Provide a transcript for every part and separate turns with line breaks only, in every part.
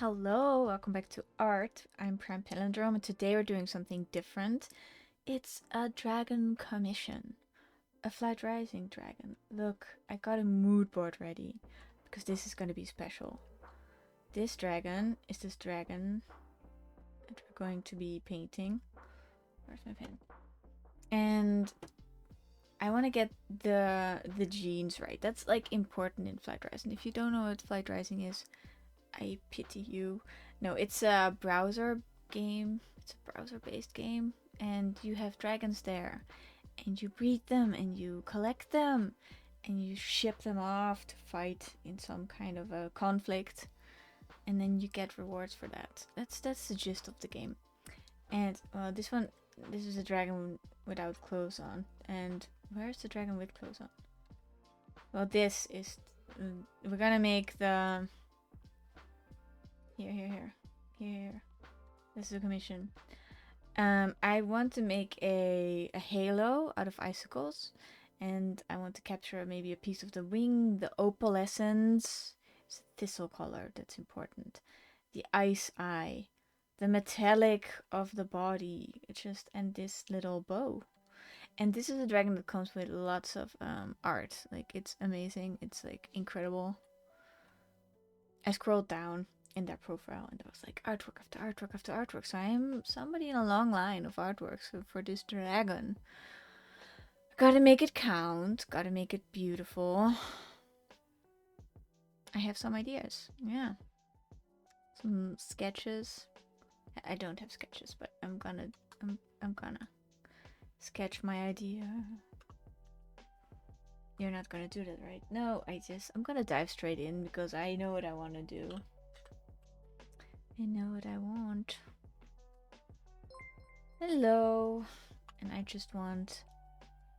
Hello, welcome back to Art. I'm Prime Palindrome, and today we're doing something different. It's a dragon commission, a Flight Rising dragon. Look, I got a mood board ready because this is going to be special. This dragon is this dragon that we're going to be painting. Where's my pen? And I want to get the genes right. That's like important in Flight Rising. If you don't know what Flight Rising is, I pity you. No, it's a browser game. It's a browser-based game, and you have dragons there, and you breed them, and you collect them, and you ship them off to fight in some kind of a conflict, and then you get rewards for that. That's the gist of the game. And this is a dragon without clothes on. And where's the dragon with clothes on? Well, this is. We're gonna make the. Here. This is a commission. I want to make a halo out of icicles, and I want to capture maybe a piece of the wing, the opalescence. It's a thistle color that's important. The ice eye, the metallic of the body, and this little bow. And this is a dragon that comes with lots of art. Like, it's amazing. It's like incredible. I scrolled down in their profile and there was like artwork after artwork after artwork. So I'm somebody in a long line of artworks for this dragon. Gotta make it count, gotta make it beautiful. I have some ideas. Yeah. Some sketches. I don't have sketches, but I'm gonna sketch my idea. You're not gonna do that, right? No, I'm gonna dive straight in because I know what I want to do. I know what I want. Hello. And I just want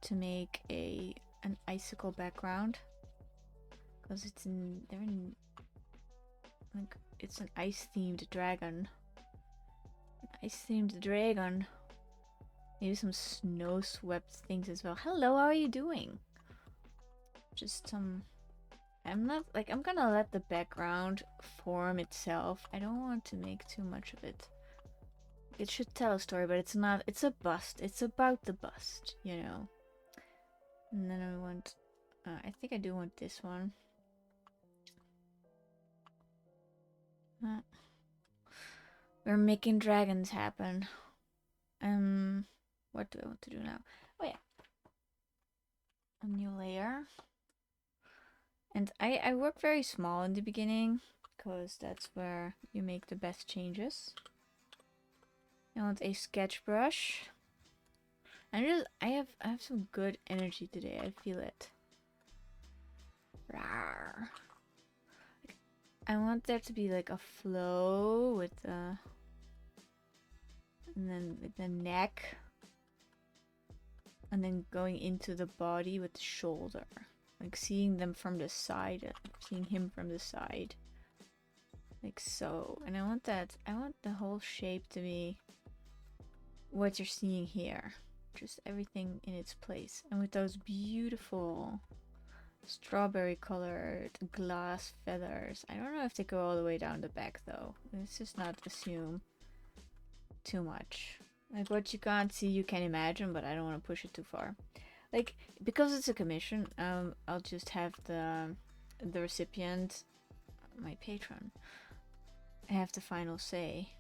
to make an icicle background because it's an ice themed dragon. An ice themed dragon. Maybe some snow swept things as well. Hello, how are you doing? Just some. I'm gonna let the background form itself. I don't want to make too much of it. It should tell a story, but it's not. It's a bust. It's about the bust, you know. And then I want. I think I do want this one. We're making dragons happen. What do I want to do now? Oh yeah, a new layer. And I work very small in the beginning because that's where you make the best changes. I want a sketch brush. I have some good energy today. I feel it. Rawr. I want there to be like a flow with the and then with the neck, and then going into the body with the shoulder, like seeing them from the side, seeing him from the side, like so. And I want the whole shape to be what you're seeing here, just everything in its place, and with those beautiful strawberry colored glass feathers. I don't know if they go all the way down the back though. Let's just not assume too much. Like, what you can't see you can imagine, but I don't want to push it too far. Like, because it's a commission, I'll just have the recipient, my patron, have the final say.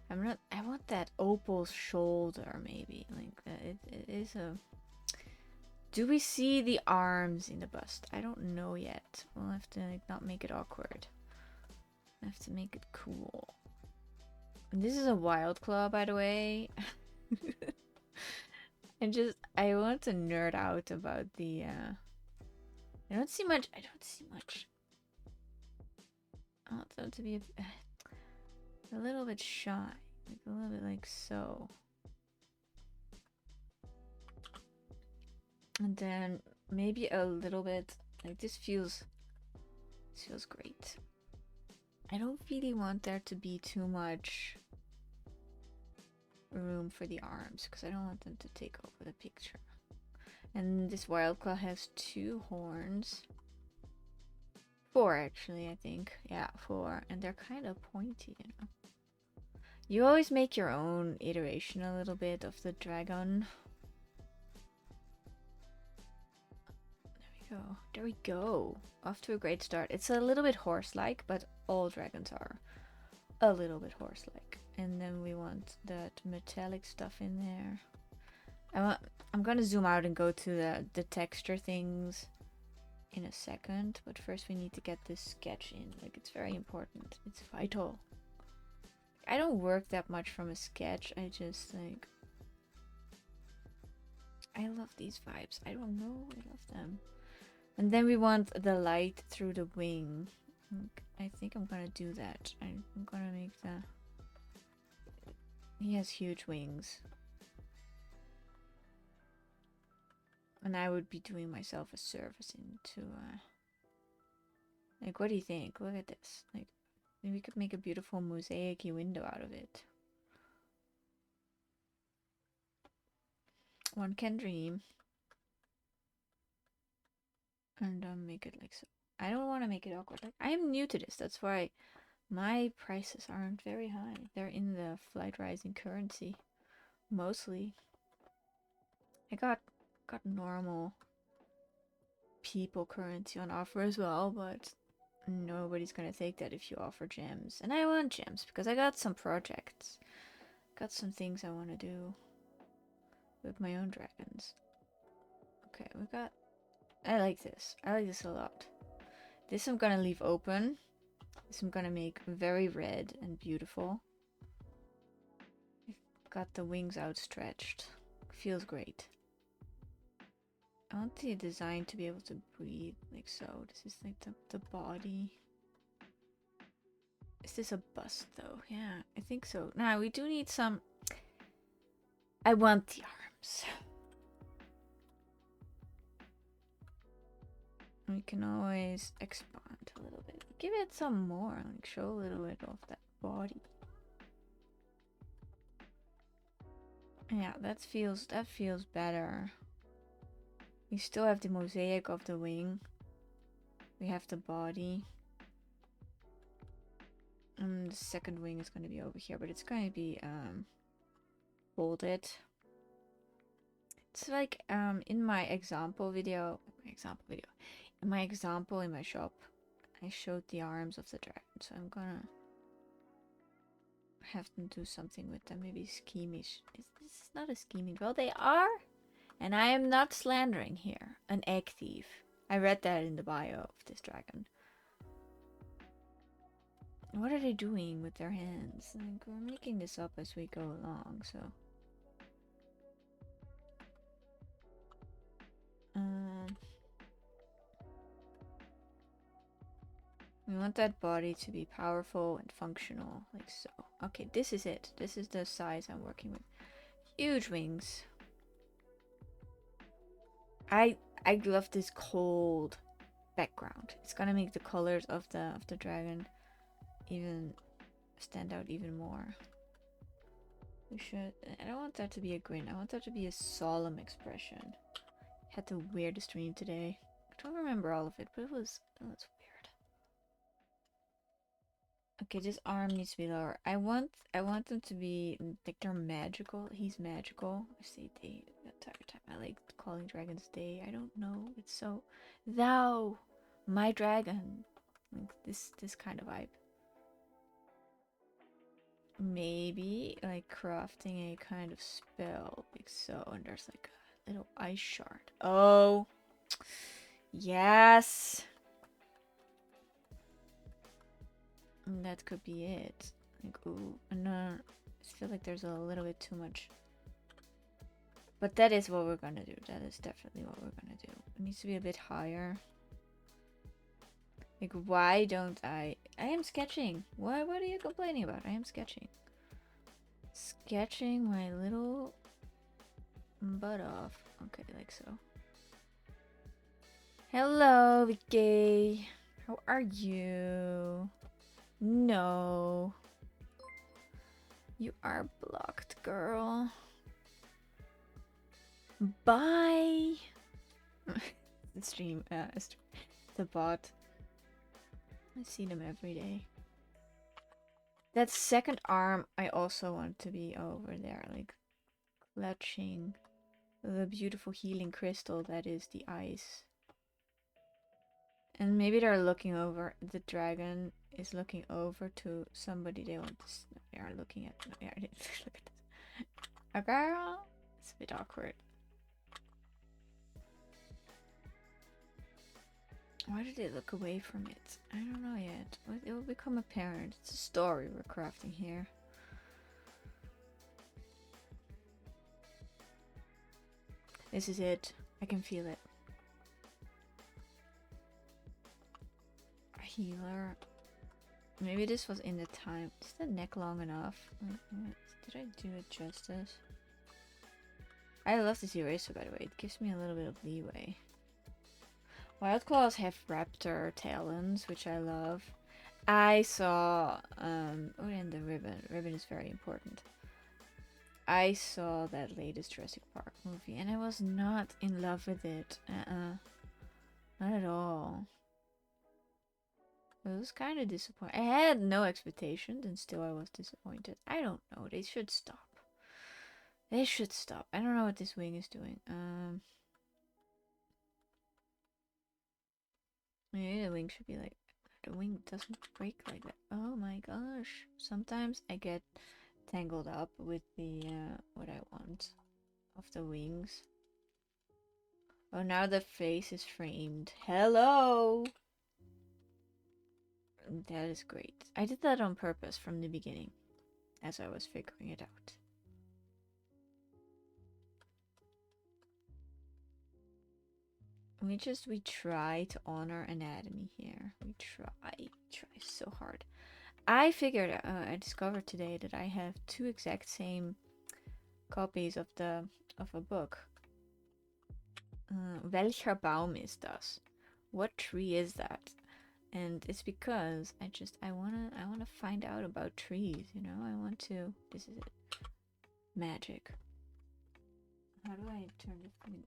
I want that opal shoulder maybe. Like, it is a. Do we see the arms in the bust? I don't know yet. We'll have to like, not make it awkward. I have to make it cool. And this is a wild claw, by the way. I want to nerd out about the I don't see much. I want them to be a little bit shy. Like a little bit like so. And then maybe a little bit like this feels great. I don't really want there to be too much room for the arms because I don't want them to take over the picture. And this wild claw has 2 horns 4 actually, I think. Yeah, 4. And they're kind of pointy, you know. You always make your own iteration a little bit of the dragon. There we go. There we go. Off to a great start. It's a little bit horse-like, but all dragons are a little bit horse-like. And then we want that metallic stuff in there. I'm gonna zoom out and go to the texture things in a second, but first we need to get this sketch in. Like, it's very important. It's vital. I don't work that much from a sketch. I just like, I love these vibes. I don't know, I love them. And then we want the light through the wing. I think I'm gonna do that. I'm gonna make the... He has huge wings. And I would be doing myself a service into like, what do you think? Look at this. Like, maybe we could make a beautiful mosaic-y window out of it. One can dream. And make it like so. I don't want to make it awkward. Like, I am new to this. That's why my prices aren't very high. They're in the Flight Rising currency. Mostly. I got normal people currency on offer as well, but nobody's gonna take that if you offer gems. And I want gems because I got some projects. Got some things I want to do with my own dragons. Okay, we got... I like this. I like this a lot. This I'm gonna leave open. This I'm gonna make very red and beautiful. Got the wings outstretched. Feels great. I want the design to be able to breathe like so. This is like the body. Is this a bust though? Yeah, I think so. Now we do need some... I want the arms. We can always expand a little bit. Give it some more. Like, show a little bit of that body. Yeah, that feels better. We still have the mosaic of the wing. We have the body. The second wing is going to be over here, but it's going to be folded. It's like in my example video, in my shop, I showed the arms of the dragon, so I'm gonna have them do something with them, maybe schemish. This is not a scheming. Well, they are, and I am not slandering here. An egg thief. I read that in the bio of this dragon. What are they doing with their hands? Like, we're making this up as we go along, so. We want that body to be powerful and functional, like so. Okay, this is it. This is the size I'm working with. Huge wings. I love this cold background. It's gonna make the colors of the dragon even stand out even more. We should... I don't want that to be a grin. I want that to be a solemn expression. Had the weirdest dream today. I don't remember all of it, but it was weird. Okay, this arm needs to be lower. I want them to be like they're magical. He's magical. I say they the entire time. I like calling dragons they. I don't know. It's so thou, my dragon. Like this kind of vibe. Maybe like crafting a kind of spell like so, and there's like a little ice shard. Oh, yes. And that could be it. Like, ooh, no, I feel like there's a little bit too much. But that is what we're gonna do. That is definitely what we're gonna do. It needs to be a bit higher. Like, why don't I am sketching. What are you complaining about? I am sketching. Sketching my little butt off. Okay, like so. Hello, Vicky. How are you? No. You are blocked, girl. Bye. The stream, the bot. I see them every day. That second arm, I also want to be over there, like clutching the beautiful healing crystal that is the ice. And maybe they're looking over, the dragon is looking over to somebody they want to, they are looking at, yeah, look at this. A girl? It's a bit awkward. Why did they look away from it? I don't know yet. It will become apparent. It's a story we're crafting here. This is it. I can feel it. A healer. Maybe this was in the time. Is the neck long enough? Did I do it justice? I love this eraser, by the way. It gives me a little bit of leeway. Wild claws have raptor talons, which I love. I saw oh, and the ribbon. Ribbon is very important. I saw that latest Jurassic Park movie and I was not in love with it. Not at all. It was kind of disappointing. I had no expectations and still I was disappointed. I don't know. They should stop. They should stop. I don't know what this wing is doing. Maybe the wing should be like, the wing doesn't break like that. Oh my gosh. Sometimes I get tangled up with the, what I want of the wings. Oh, now the face is framed. Hello! That is great. I did that on purpose from the beginning, as I was figuring it out. We try to honor anatomy here. We try so hard. I figured, I discovered today that I have 2 exact same copies of a book. Welcher Baum ist das? What tree is that? And it's because I wanna find out about trees, you know? I want to. This is it. Magic. How do I turn this thing?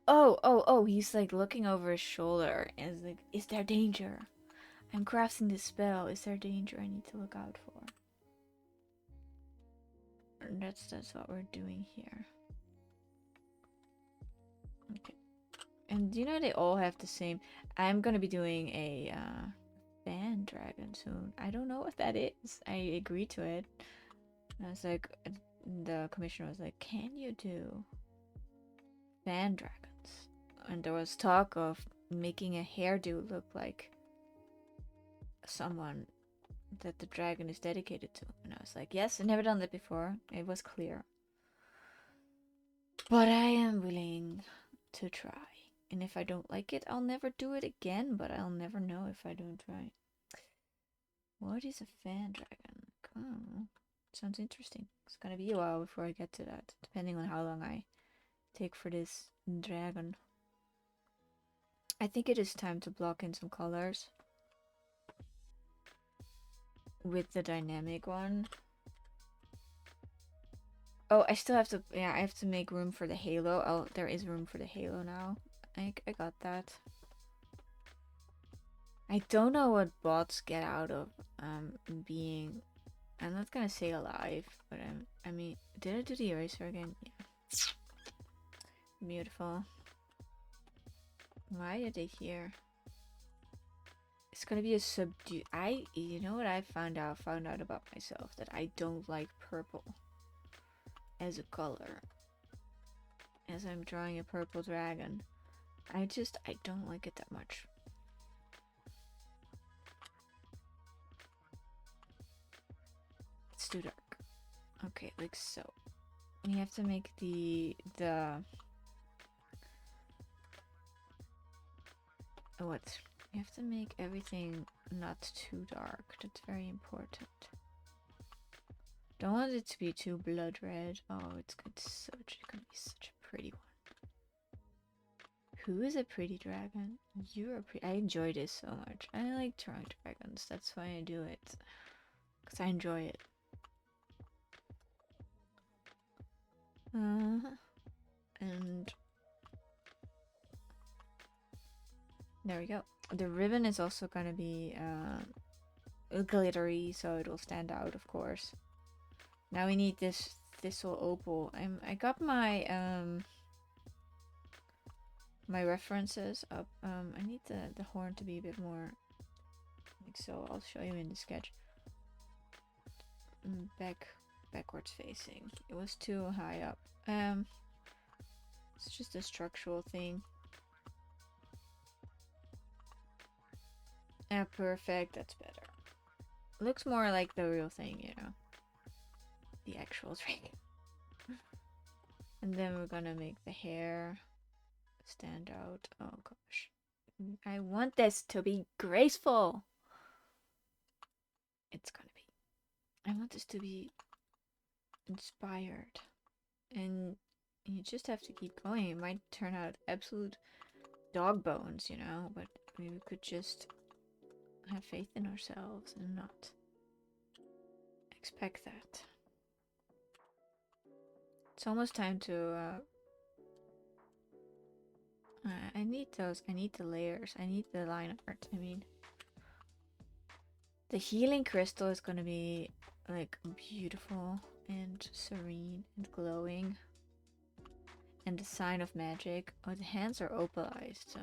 Oh, he's like looking over his shoulder and is like, is there danger? I'm crafting this spell. Is there danger I need to look out for? And that's what we're doing here. Okay. And you know they all have the same. I'm gonna be doing a fan dragon soon. I don't know what that is. I agreed to it. And I was like, the commissioner was like, can you do fan dragons? And there was talk of making a hairdo look like someone that the dragon is dedicated to. And I was like, yes, I've never done that before. It was clear. But I am willing to try. And if I don't like it, I'll never do it again, but I'll never know if I don't try. What is a fan dragon? Oh, sounds interesting. It's gonna be a while before I get to that, depending on how long I take for this dragon. I think it is time to block in some colors with the dynamic one. Oh, I still have to, yeah, I have to make room for the halo. Oh, there is room for the halo now. I got that. I don't know what bots get out of being, I'm not gonna say alive, but I mean, did I do the eraser again? Yeah. Beautiful. Why are they here? It's gonna be a subdue. You know what I found out about myself? That I don't like purple as a color. As I'm drawing a purple dragon. I don't like it that much. It's too dark. Okay, like so. And you have to make what? You have to make everything not too dark. That's very important. Don't want it to be too blood red. Oh, it's gonna be such a pretty one. Who is a pretty dragon? You're a pretty. I enjoy this so much. I like drawing dragons. That's why I do it. Because I enjoy it. And there we go. The ribbon is also gonna be glittery, so it'll stand out, of course. Now we need this thistle opal. I got my my references up. I need the horn to be a bit more like so. I'll show you in the sketch. Backwards facing. It was too high up. It's just a structural thing. Ah, perfect. That's better. Looks more like the real thing, you know. The actual drink. And then we're gonna make the hair stand out. Oh gosh. I want this to be graceful. It's gonna be. I want this to be inspired. And you just have to keep going. It might turn out absolute dog bones, you know, but we could just have faith in ourselves and not expect that. It's almost time to I need those. I need the layers. I need the line art. I mean, the healing crystal is gonna be like beautiful and serene and glowing. And the sign of magic. Oh, the hands are opalized, so.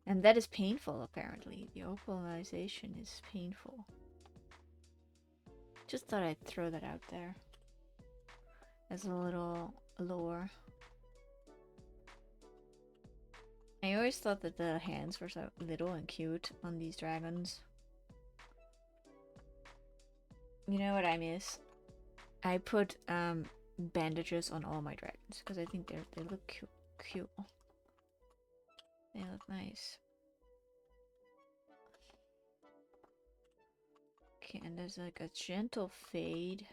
And that is painful, apparently. The opalization is painful. Just thought I'd throw that out there as a little lore. I always thought that the hands were so little and cute on these dragons. You know what I miss? I put bandages on all my dragons because I think they look cute. They look nice. Okay, and there's like a gentle fade.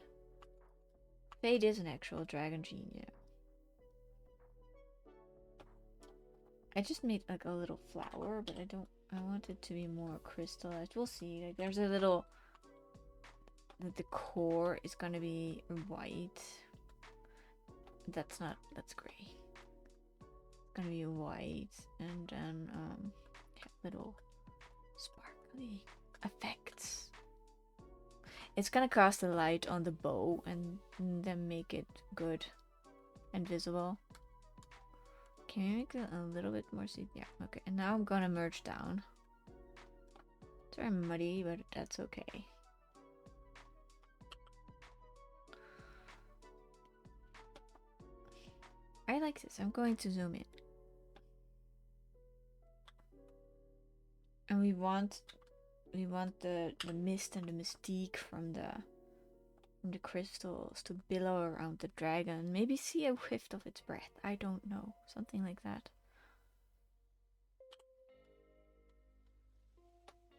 Fade is an actual dragon gene, yeah. I just made like a little flower, but I want it to be more crystallized. We'll see. Like there's a little, the core is gonna be white. That's gray. It's gonna be white, and then little sparkly effects. It's gonna cast a light on the bow and then make it good and visible. Can you make it a little bit more see? Yeah, okay. And now I'm gonna merge down. It's very muddy, but that's okay. I like this. I'm going to zoom in. And we want the mist and the mystique from the crystals to billow around the dragon. Maybe see a whiff of its breath. I don't know. Something like that.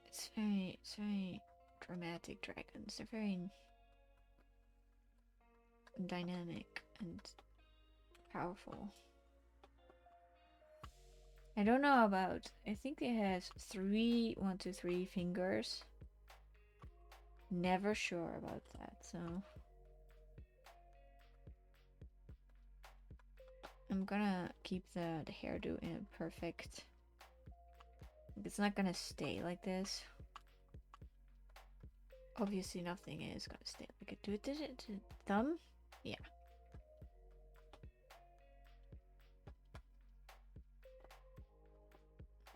It's very dramatic dragons. They're very dynamic and powerful. I don't know about. I think it has 1, 2, 3 fingers. Never sure about that, so I'm gonna keep the hairdo in a perfect. It's not gonna stay like this. Obviously, nothing is gonna stay like it. Do it to thumb? Yeah.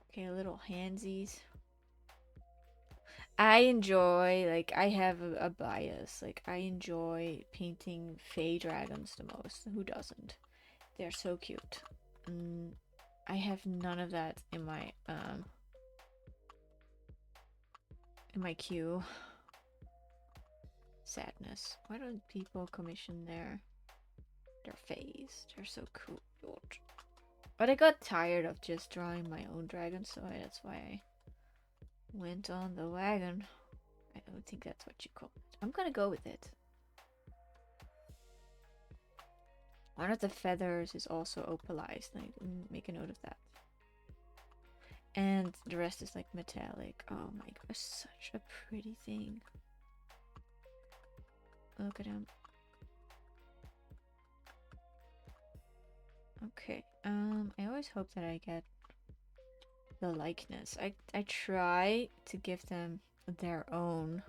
Okay, little handsies. I enjoy, like, I have a bias. Like, I enjoy painting Fey dragons the most. Who doesn't? They're so cute. I have none of that in my queue. Sadness. Why don't people commission their Fays? They're so cool. But I got tired of just drawing my own dragons, so that's why I went on the wagon. I don't think that's what you call it. I'm gonna go with it. One of the feathers is also opalized. Like, make a note of that. And the rest is like metallic. Oh my gosh, such a pretty thing. Look at him. Okay. I always hope that I get the likeness. I try to give them their own,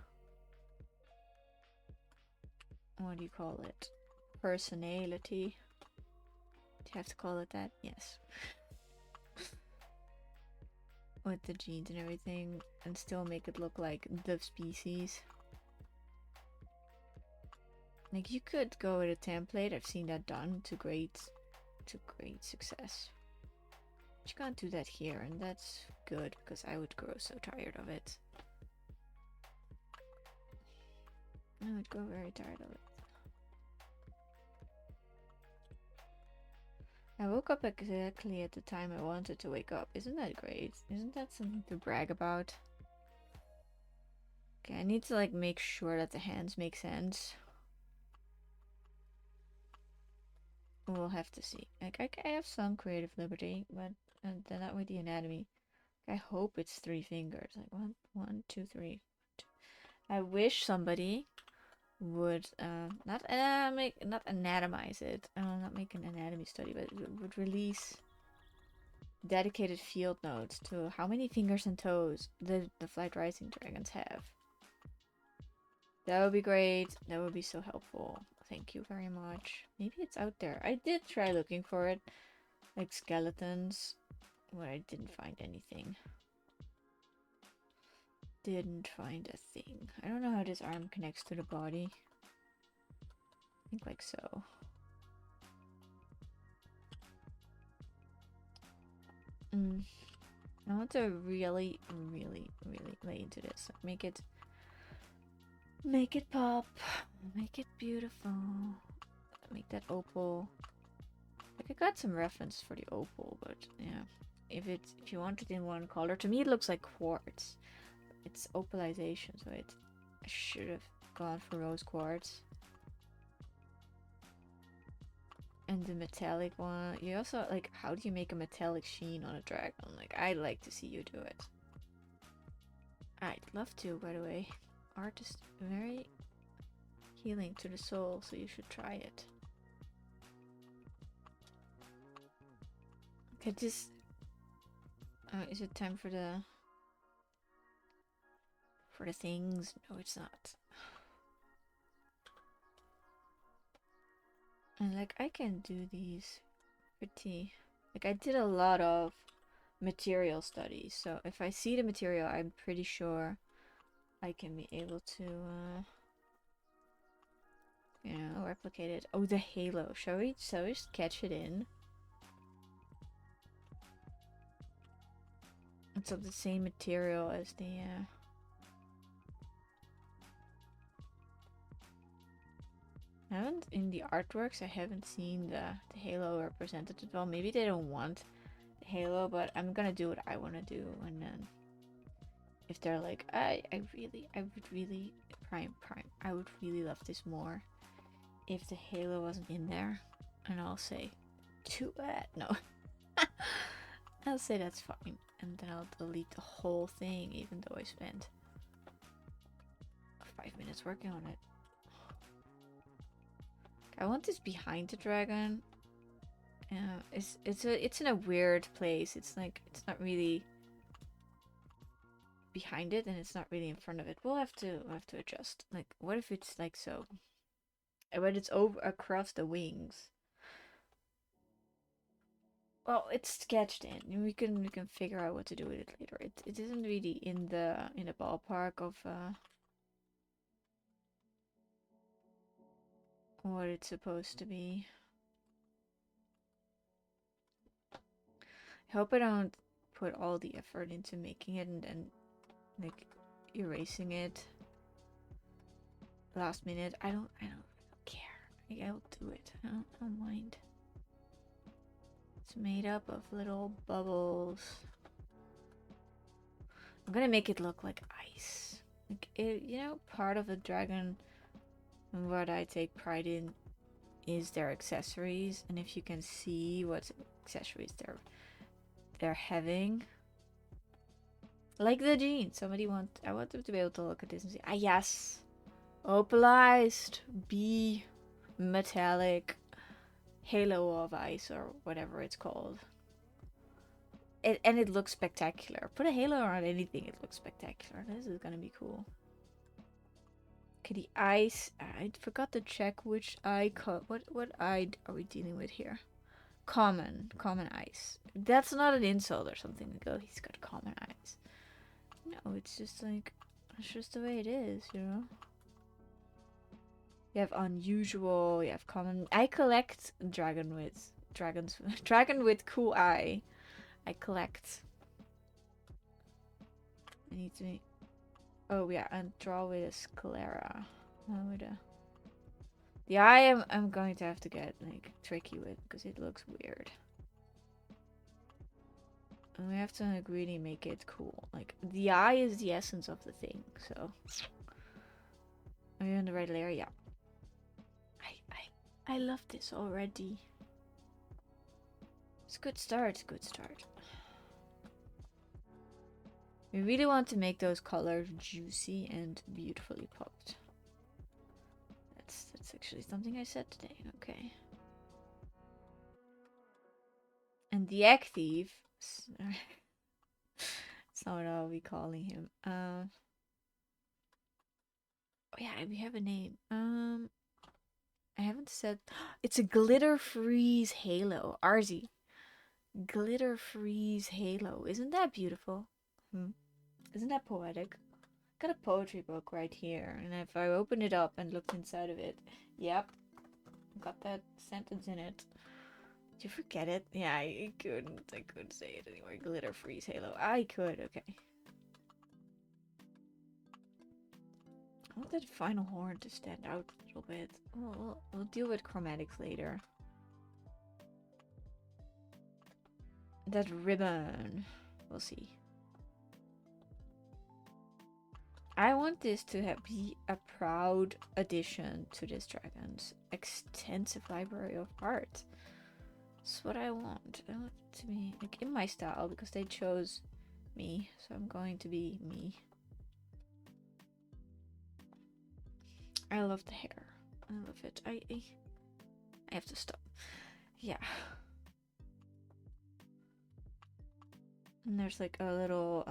what do you call it? Personality. Do you have to call it that? Yes. With the genes and everything, and still make it look like the species. Like, you could go with a template. I've seen that done to great success. But you can't do that here, and that's good because I would grow so tired of it. I would grow very tired of it. I woke up exactly at the time I wanted to wake up. Isn't that great? Isn't that something to brag about? Okay, I need to like make sure that the hands make sense. We'll have to see. Like, I have some creative liberty, but then not with the anatomy. I hope it's 3 fingers. Like one, two, three. I wish somebody would not anatomize it. Not make an anatomy study, but would release dedicated field notes to how many fingers and toes the flight rising dragons have. That would be great. That would be so helpful. Thank you very much. Maybe it's out there. I did try looking for it, like skeletons, but I didn't find anything. Didn't find a thing. I don't know how this arm connects to the body. I think like so. I want to really, really, really lay into this. Make it pop. Make it beautiful. Make that opal. Like, I got some reference for the opal, but yeah. If you want it in one color, to me it looks like quartz. It's opalization, so I should have gone for rose quartz. And the metallic one, you also like, how do you make a metallic sheen on a dragon? Like, I'd like to see you do it. I'd love to, by the way. Art is very healing to the soul, so you should try it. Okay, just is it time for the things? No, it's not. And like, I can do these pretty, like, I did a lot of material studies, so if I see the material, I'm pretty sure I can be able to you know, replicate it. Oh, the halo. Shall we sketch it in? It's of the same material as the I haven't, in the artworks, I haven't seen the halo represented at all. Maybe they don't want the halo, but I'm gonna do what I want to do. And then if they're like, I would really, Prime, I would really love this more if the halo wasn't in there. And I'll say, too bad. No. I'll say that's fine. And then I'll delete the whole thing, even though I spent 5 minutes working on it. I want this behind the dragon. It's in a weird place. It's like, it's not really behind it, and it's not really in front of it. We'll have to adjust. Like, what if it's like so? But it's over across the wings. Well, it's sketched in, and we can figure out what to do with it later. It isn't really in the ballpark of what it's supposed to be. I hope I don't put all the effort into making it and then like erasing it last minute. I don't care. Like, I'll do it. I don't mind. It's made up of little bubbles. I'm gonna make it look like ice. Like, it, you know, part of a dragon, and what I take pride in is their accessories. And if you can see what accessories they're having, like the jeans. I want them to be able to look at this and say, ah, yes, opalized, B, metallic, halo of ice, or whatever it's called. and it looks spectacular. Put a halo on anything, it looks spectacular. This is gonna be cool. Okay, the eyes. I forgot to check which eye what eye are we dealing with here? Common eyes. That's not an insult or something. Like, oh, he's got common eyes. No, it's just like, it's just the way it is, you know? You have unusual, you have common. I collect dragon with cool eye. I collect. I need to, oh yeah, and draw with a sclera. Oh, with a, the eye I'm going to have to get like tricky with because it looks weird. And we have to like really make it cool. Like the eye is the essence of the thing, so are you in the right layer? Yeah. I love this already. It's a good start, good start. We really want to make those colors juicy and beautifully popped. That's actually something I said today. Okay. And the egg thief. That's not what I'll be calling him. Oh yeah, we have a name. I haven't said. It's a glitter freeze halo. Arzi. Glitter freeze halo. Isn't that beautiful? Isn't that poetic? Got a poetry book right here, and if I open it up and looked inside of it, yep, got that sentence in it. Did you forget it? Yeah, I couldn't say it anymore. Glitter freeze halo. I could, okay. I want that final horn to stand out a little bit. We'll deal with chromatics later. That ribbon. We'll see. I want this to be a proud addition to this dragon's extensive library of art. That's what I want. I want it to be like in my style because they chose me, so I'm going to be me. I love the hair. I love it. I have to stop. Yeah. And there's like a little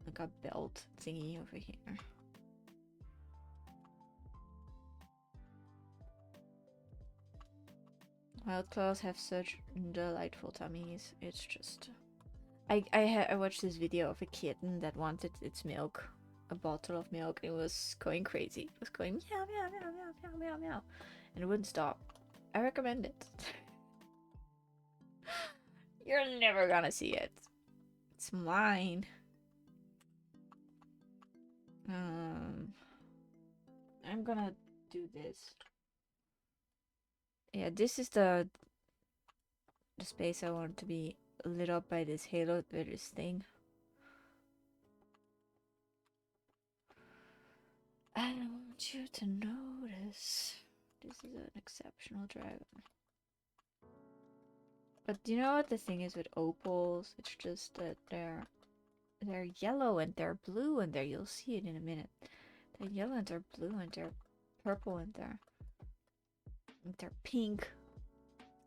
like a belt thingy over here. Wild claws have such delightful tummies. It's just I watched this video of a kitten that wanted its milk, a bottle of milk. It was going crazy. It was going meow meow meow meow meow meow meow, and it wouldn't stop. I recommend it. You're never gonna see it. It's mine. I'm gonna do this. Yeah, this is the space I want to be lit up by this halo, by this thing. I don't want you to notice. This is an exceptional dragon. But you know what the thing is with opals? It's just that they're yellow and they're blue and you'll see it in a minute. They're yellow and they're blue and they're purple and they're pink.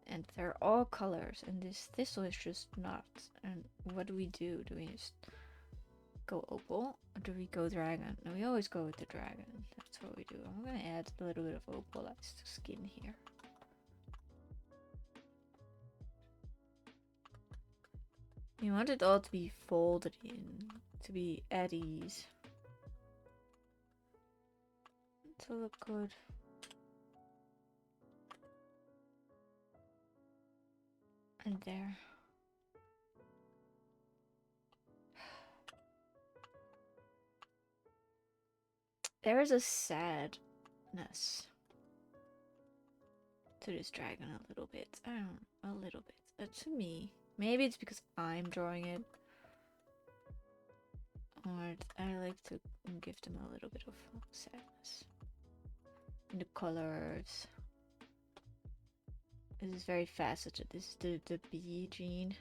And they're all colors, and this thistle is just not. And what do we do? Do we just go opal, or do we go dragon? No, we always go with the dragon. That's what we do. I'm gonna add a little bit of opalized skin here. We want it all to be folded in, to be at ease. To look good. And there. There is a sadness to this dragon a little bit. I don't know, a little bit. To me. Maybe it's because I'm drawing it. Or I like to give them a little bit of sadness. And the colors. This is very faceted. This is the bee gene.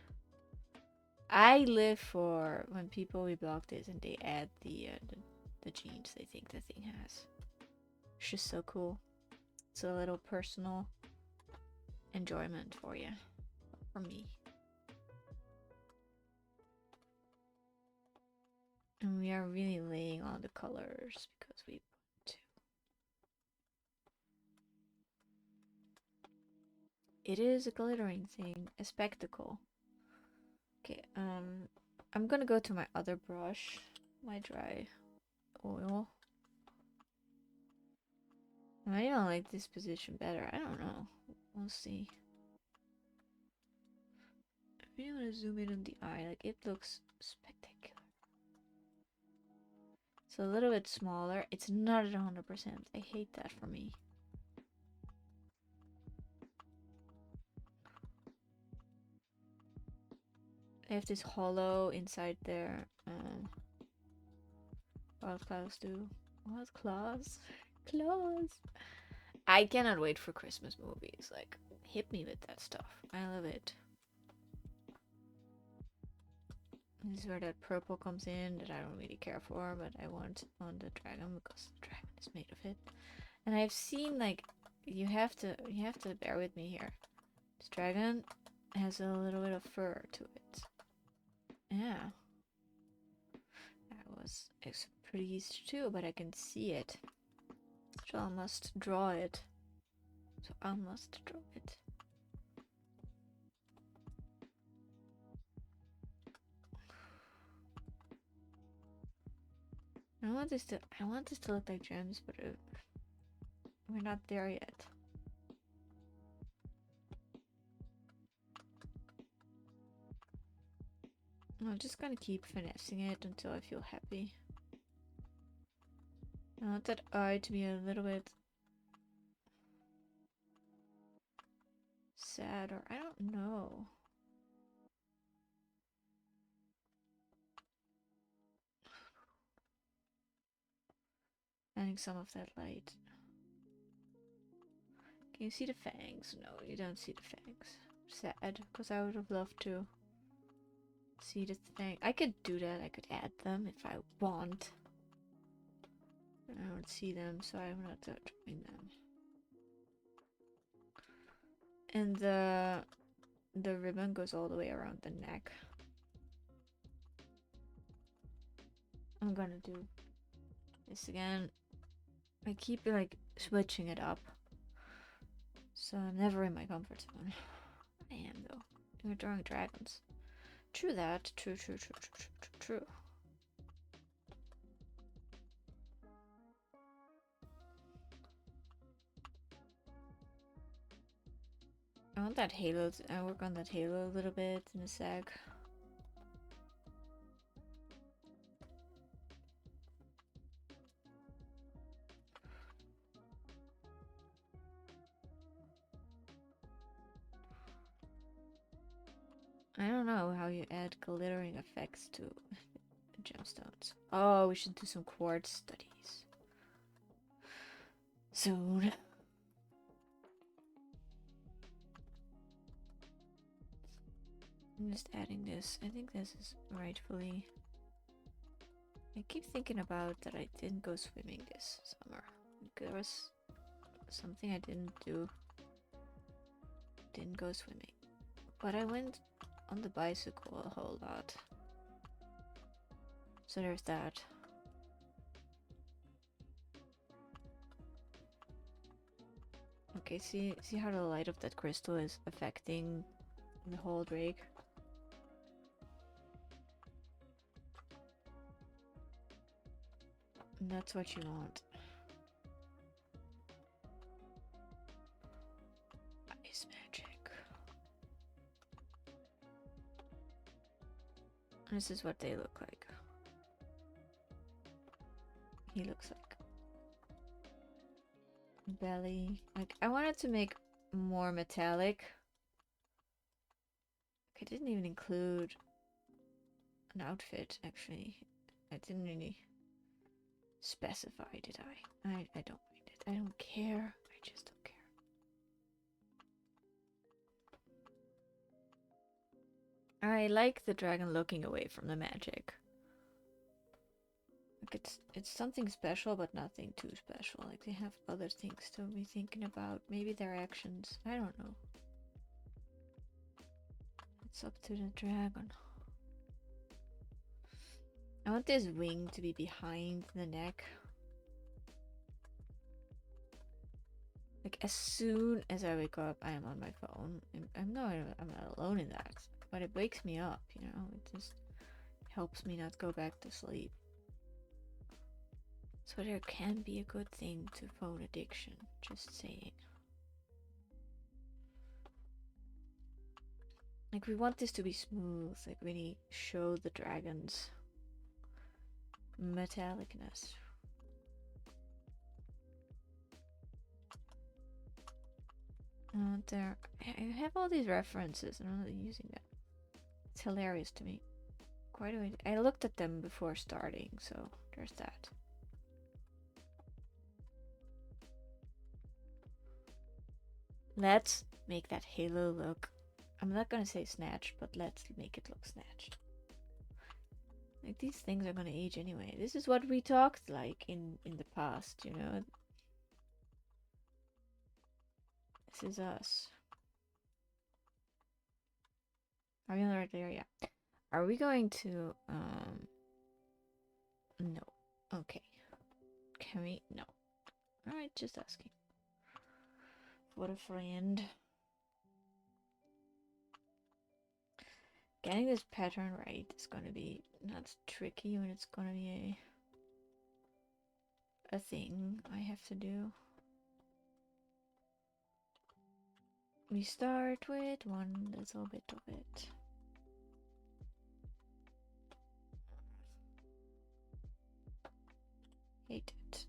I live for when people reblock this and they add the genes they think the thing has. It's just so cool. It's a little personal enjoyment for you, for me. And we are really laying on the colors because we want to. It is a glittering thing, a spectacle. Okay, I'm gonna go to my other brush, my dry oil. I might even like this position better. I don't know. We'll see. I really want to zoom in on the eye. Like, it looks spectacular. It's a little bit smaller. It's not at 100%. I hate that for me. I have this hollow inside there. Wild claws do. Wild claws? Claws! I cannot wait for Christmas movies. Like, hit me with that stuff. I love it. This is where that purple comes in that I don't really care for, but I want on the dragon because the dragon is made of it. And I've seen, like, you have to bear with me here. This dragon has a little bit of fur to it. Yeah. It's pretty easy too, but I can see it. So I must draw it. I want this to look like gems, but we're not there yet. I'm just gonna keep finessing it until I feel happy. I want that eye to be a little bit sad, or I don't know. Adding some of that light. Can you see the fangs? No, you don't see the fangs. Sad, because I would have loved to see the thing. I could do that. I could add them if I want. I don't see them, so I'm not drawing them. And the ribbon goes all the way around the neck. I'm gonna do this again. I keep like switching it up, so I'm never in my comfort zone. I am though. You're drawing dragons. True that. True. I want that halo. I work on that halo a little bit in a sec. I don't know how you add glittering effects to gemstones. Oh, we should do some quartz studies soon. I'm just adding this. I think this is rightfully. I keep thinking about that I didn't go swimming this summer. There was something I didn't do. Didn't go swimming. But I went on the bicycle a whole lot. So there's that. Okay, see how the light of that crystal is affecting the whole drake? And that's what you want. Ice magic. This is what they look like. He looks like. Belly. Like, I wanted to make more metallic. I didn't even include an outfit, actually. I didn't really specify, did I? I don't mind it. I don't care. I just don't care. I like the dragon looking away from the magic. Like it's something special, but nothing too special. Like they have other things to be thinking about. Maybe their actions. I don't know. It's up to the dragon. I want this wing to be behind the neck. Like as soon as I wake up, I am on my phone. I'm not alone in that, but it wakes me up, you know. It just helps me not go back to sleep. So there can be a good thing to phone addiction, just saying. Like we want this to be smooth, like really show the dragon's metallicness. There, I have all these references and I'm not using them. It's hilarious to me. Quite a way. I looked at them before starting, so there's that. Let's make that halo look. I'm not gonna say snatched, but let's make it look snatched. Like these things are gonna age anyway. This is what we talked like in the past, you know. This is us. Are we right there? Yeah. Are we going to no. Okay. Can we? No. Alright, just asking. What a friend. Getting this pattern right is gonna be not tricky when it's gonna be a thing I have to do. We start with one little bit of it. Hate it.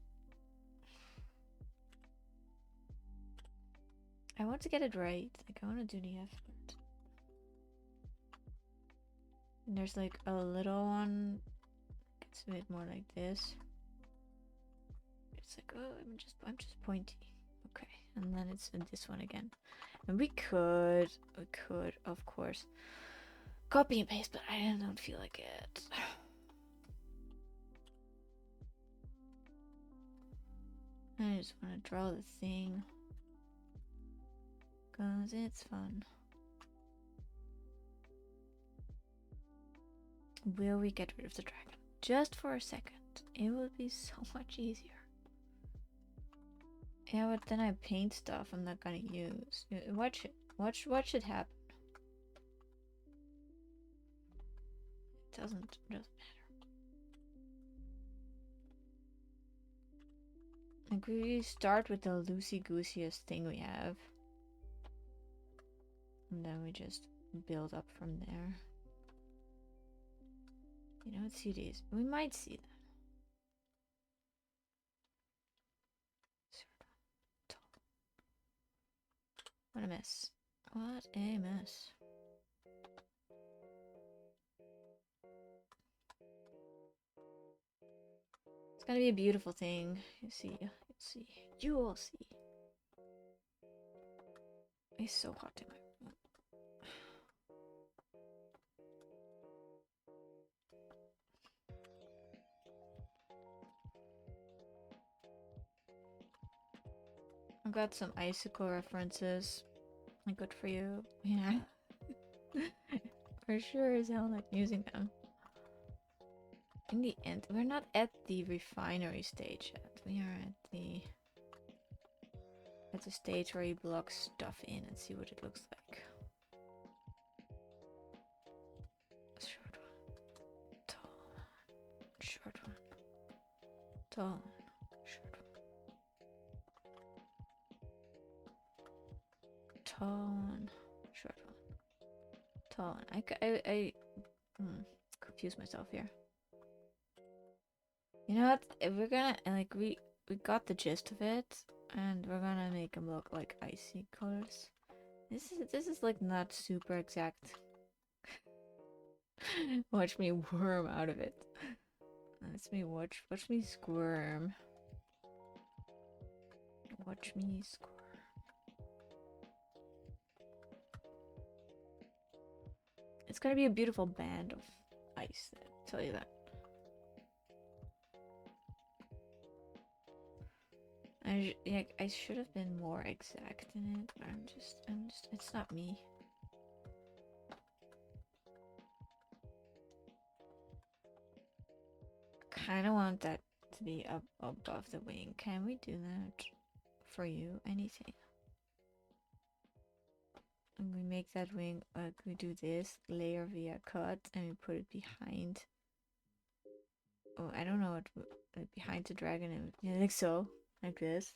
I want to get it right. Like I want to do the effort. And there's like a little one. It's a bit more like this. It's like, oh, I'm just pointy. Okay, and then it's in this one again. And we could, of course, copy and paste, but I don't feel like it. I just want to draw the thing. Cause it's fun. Will we get rid of the dragon? Just for a second. It would be so much easier. Yeah, but then I paint stuff I'm not gonna use. Watch it. What should happen? It doesn't matter. Like we start with the loosey-gooseyest thing we have. And then we just build up from there. You don't see these. We might see them. What a mess. What a mess. It's gonna be a beautiful thing. You see. You'll see. You will see. It's so hot in my room. I've got some icicle references. Good for you. Yeah. For sure as hell not using them. In the end, we're not at the refinery stage yet. We are at the stage where you block stuff in and see what it looks like. Short one. Tall one. Short one. Tall one. Short one. Tall one. Short one. Tall one. I confuse myself here. You know what? If we're gonna like we got the gist of it, and we're gonna make them look like icy colors. This is like not super exact. Watch me worm out of it. Watch me squirm. Watch me squirm. It's gonna be a beautiful band of ice, I'll tell you that. I should have been more exact in it, but I'm just, it's not me. kind of want that to be up above the wing. Can we do that for you? Anything? And we make that wing, like we do this layer via cut and we put it behind. Oh, I don't know what, like behind the dragon. And, yeah, like so, like this.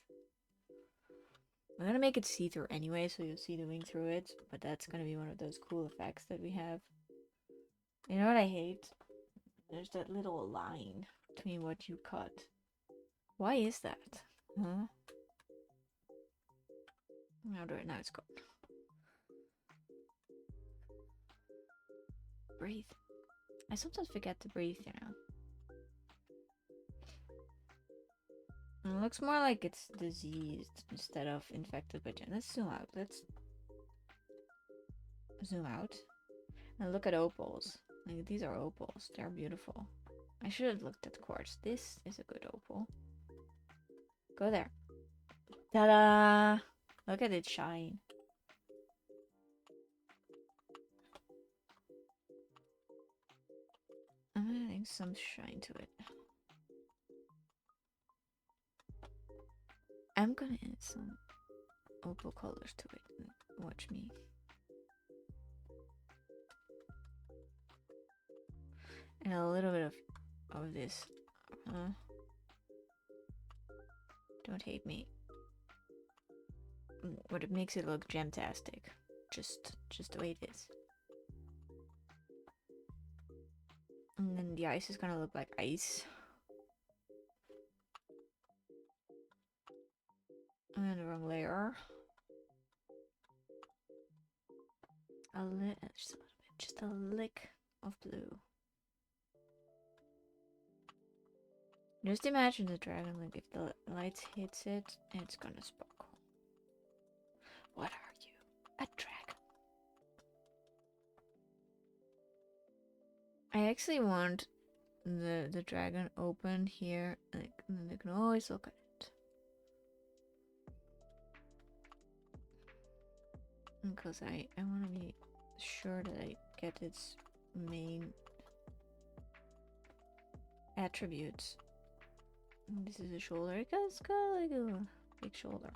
I'm gonna make it see-through anyway, so you'll see the wing through it. But that's gonna be one of those cool effects that we have. You know what I hate? There's that little line between what you cut. Why is that? Huh? Now it's gone. Breathe. I sometimes forget to breathe, you know. It looks more like it's diseased instead of infected by germs. Let's zoom out. Let's zoom out and look at opals. Like, these are opals. They're beautiful. I should have looked at quartz. This is a good opal. Go there. Ta-da! Look at it shine. I'm adding some shine to it. I'm gonna add some opal colors to it. Watch me. And a little bit of this. Don't hate me. But it makes it look gemtastic. Just the way it is. And then the ice is gonna look like ice. I'm in the wrong layer. Just a lick of blue. Just imagine the dragon, like if the light hits it, it's gonna sparkle. What are you? A dragon. I actually want the dragon open here, like, and then they can always look at it. Because I want to be sure that I get its main attributes. And this is a shoulder. It's got like a big shoulder.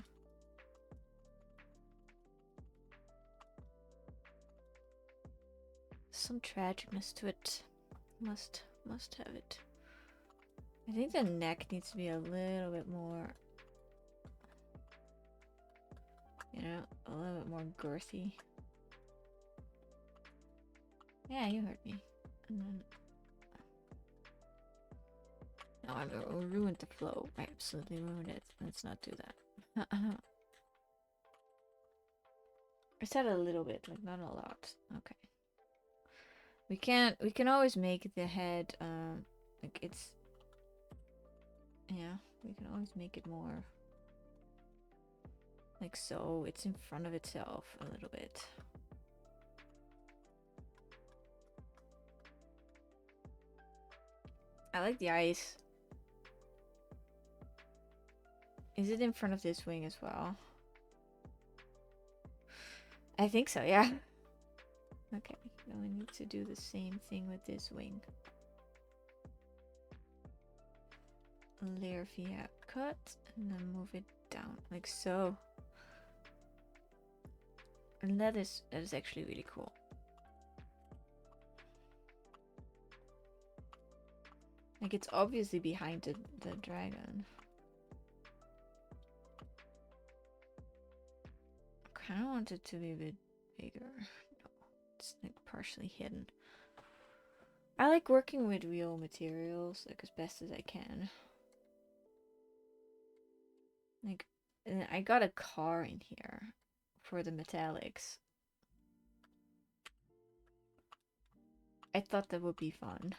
Some tragicness to it. Must have it. I think the neck needs to be a little bit more, you know, a little bit more girthy. Yeah, you heard me. And then no, I ruined the flow. I absolutely ruined it. Let's not do that. I said a little bit, like not a lot. Okay. We can always make the head like it's, yeah, we can always make it more like so. It's in front of itself a little bit. I like the eyes. Is it in front of this wing as well? I think so, yeah. Okay, now we need to do the same thing with this wing. Layer via cut and then move it down like so. And that is actually really cool. Like, it's obviously behind the dragon. I kind of want it to be a bit bigger. No, it's like partially hidden. I like working with real materials, like as best as I can. Like, I got a car in here for the metallics. I thought that would be fun.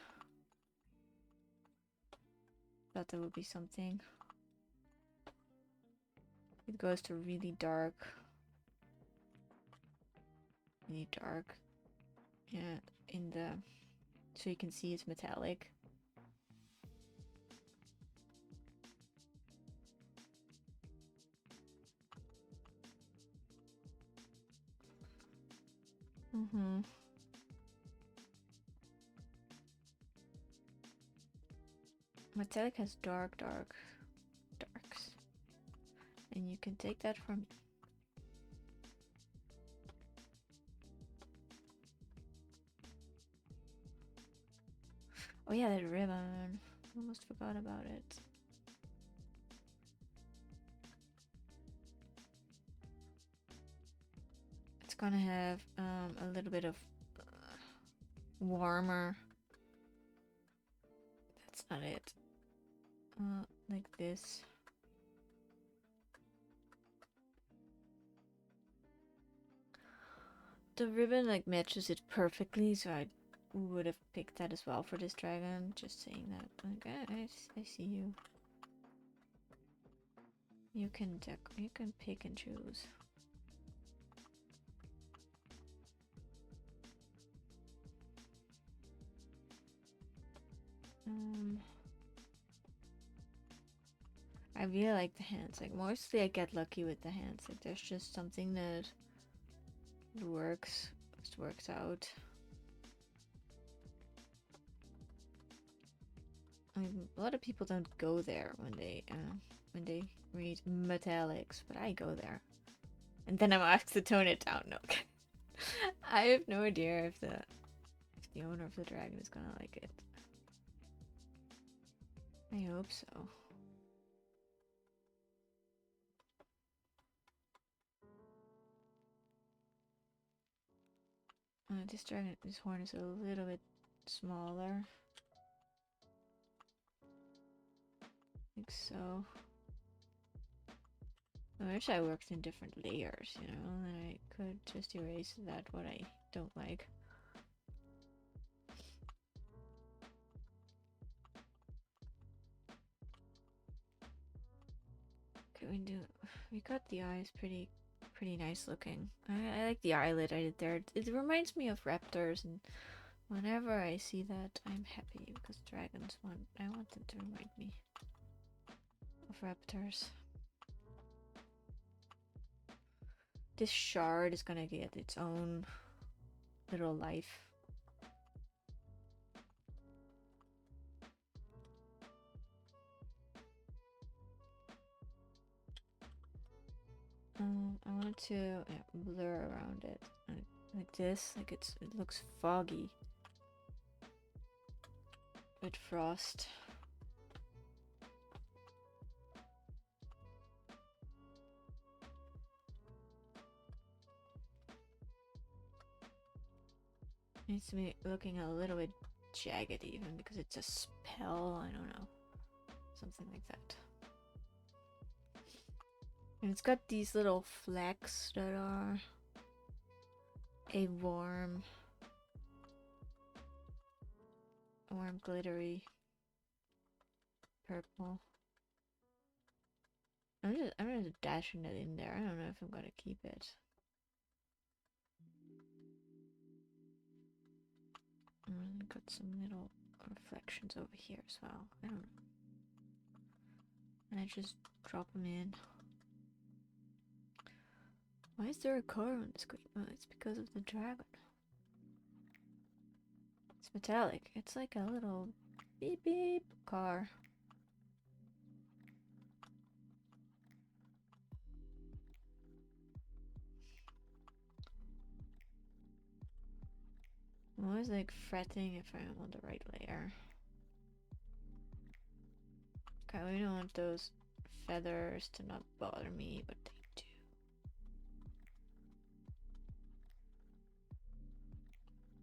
Thought that would be something. It goes to really dark. Really dark. Yeah, in the, so you can see it's metallic. Mm-hmm. Metallic has darks. And you can take that from me. Oh yeah, that ribbon. Almost forgot about it. It's gonna have a little bit of warmer. That's not it. Like this. The ribbon like matches it perfectly, so I would have picked that as well for this dragon. Just saying that. Like, I see you. You can pick and choose. I really like the hands. Like mostly I get lucky with the hands. Like there's just something that works, just works out. I mean, a lot of people don't go there when they read metallics, but I go there, and then I'm asked to tone it down. No, I have no idea if the owner of the dragon is gonna like it. I hope so. This horn is a little bit smaller. Like so. I wish I worked in different layers, you know, and I could just erase that what I don't like. Okay, we got the eyes pretty nice looking. I like the eyelid I did there. It reminds me of raptors, and whenever I see that, I'm happy because dragons I want them to remind me of raptors. This shard is gonna get its own little life. I want to blur around it like this, like it looks foggy with frost. Needs to be looking a little bit jagged even because it's a spell. I don't know, something like that. And it's got these little flecks that are a warm glittery purple. I'm just dashing it in there. I don't know if I'm gonna keep it. And got some little reflections over here as well. I don't know. And I just drop them in. Why is there a car on the screen? Oh, it's because of the dragon. It's metallic. It's like a little beep beep car. I'm always like fretting if I'm on the right layer. Okay, we don't want those feathers to not bother me, but they do.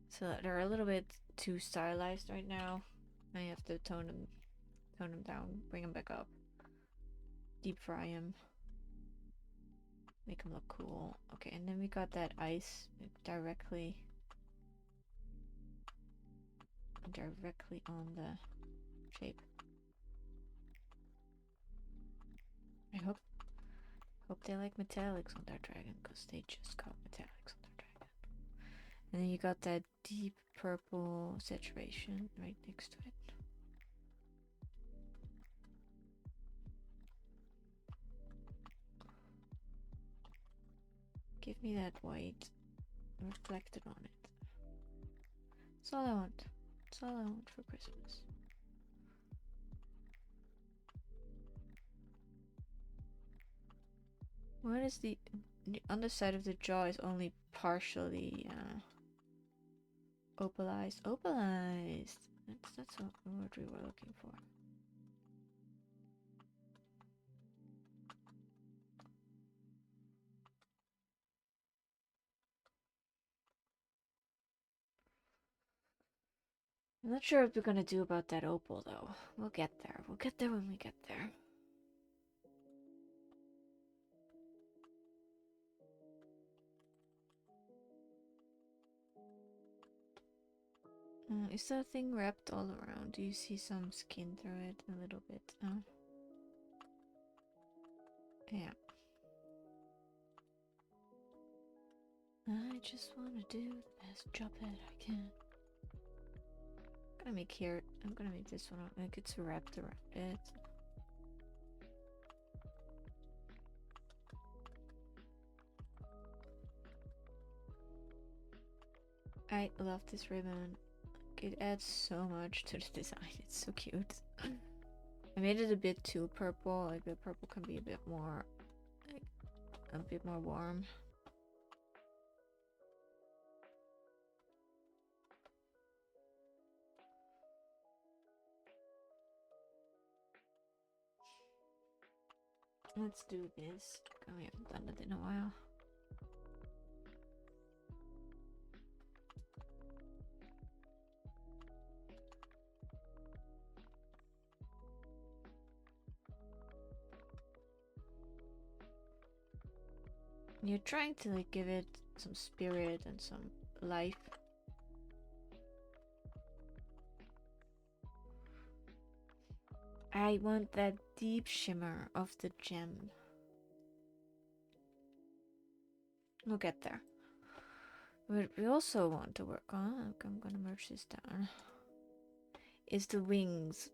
So they're a little bit too stylized right now. I have to tone them down, bring them back up, deep fry them, make them look cool. Okay, and then we got that ice directly on the shape. I hope they like metallics on their dragon, because they just got metallics on their dragon. And then you got that deep purple saturation right next to it. Give me that white reflected on it. That's all I want. That's all I want for Christmas. What is the underside of the jaw is only partially opalized. Opalized. That's what word we were looking for. I'm not sure what we're gonna do about that opal though. We'll get there. We'll get there when we get there. Is that thing wrapped all around? Do you see some skin through it a little bit? Yeah. I just want to do the best job that I can. I'm gonna make this one like it's wrapped around it. I love this ribbon. It adds so much to the design. It's so cute. I made it a bit too purple. Like the purple can be a bit more, like, a bit more warm. Let's do this. Oh, we haven't done it in a while. You're trying to like give it some spirit and some life. I want that deep shimmer of the gem. We'll get there. What we also want to work on, I'm gonna merge this down, is the wings.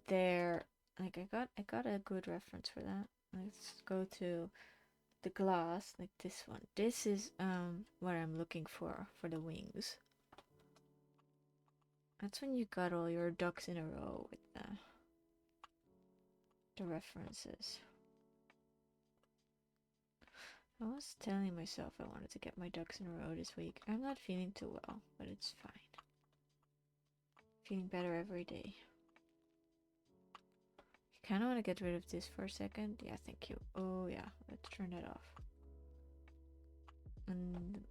They're like I got a good reference for that. Let's go to the glass, like this one. This is what I'm looking for the wings. That's when you got all your ducks in a row with the references. I was telling myself I wanted to get my ducks in a row this week. I'm not feeling too well, but it's fine. Feeling better every day. Kind of want to get rid of this for a second. Yeah, thank you. Oh yeah, let's turn that off. And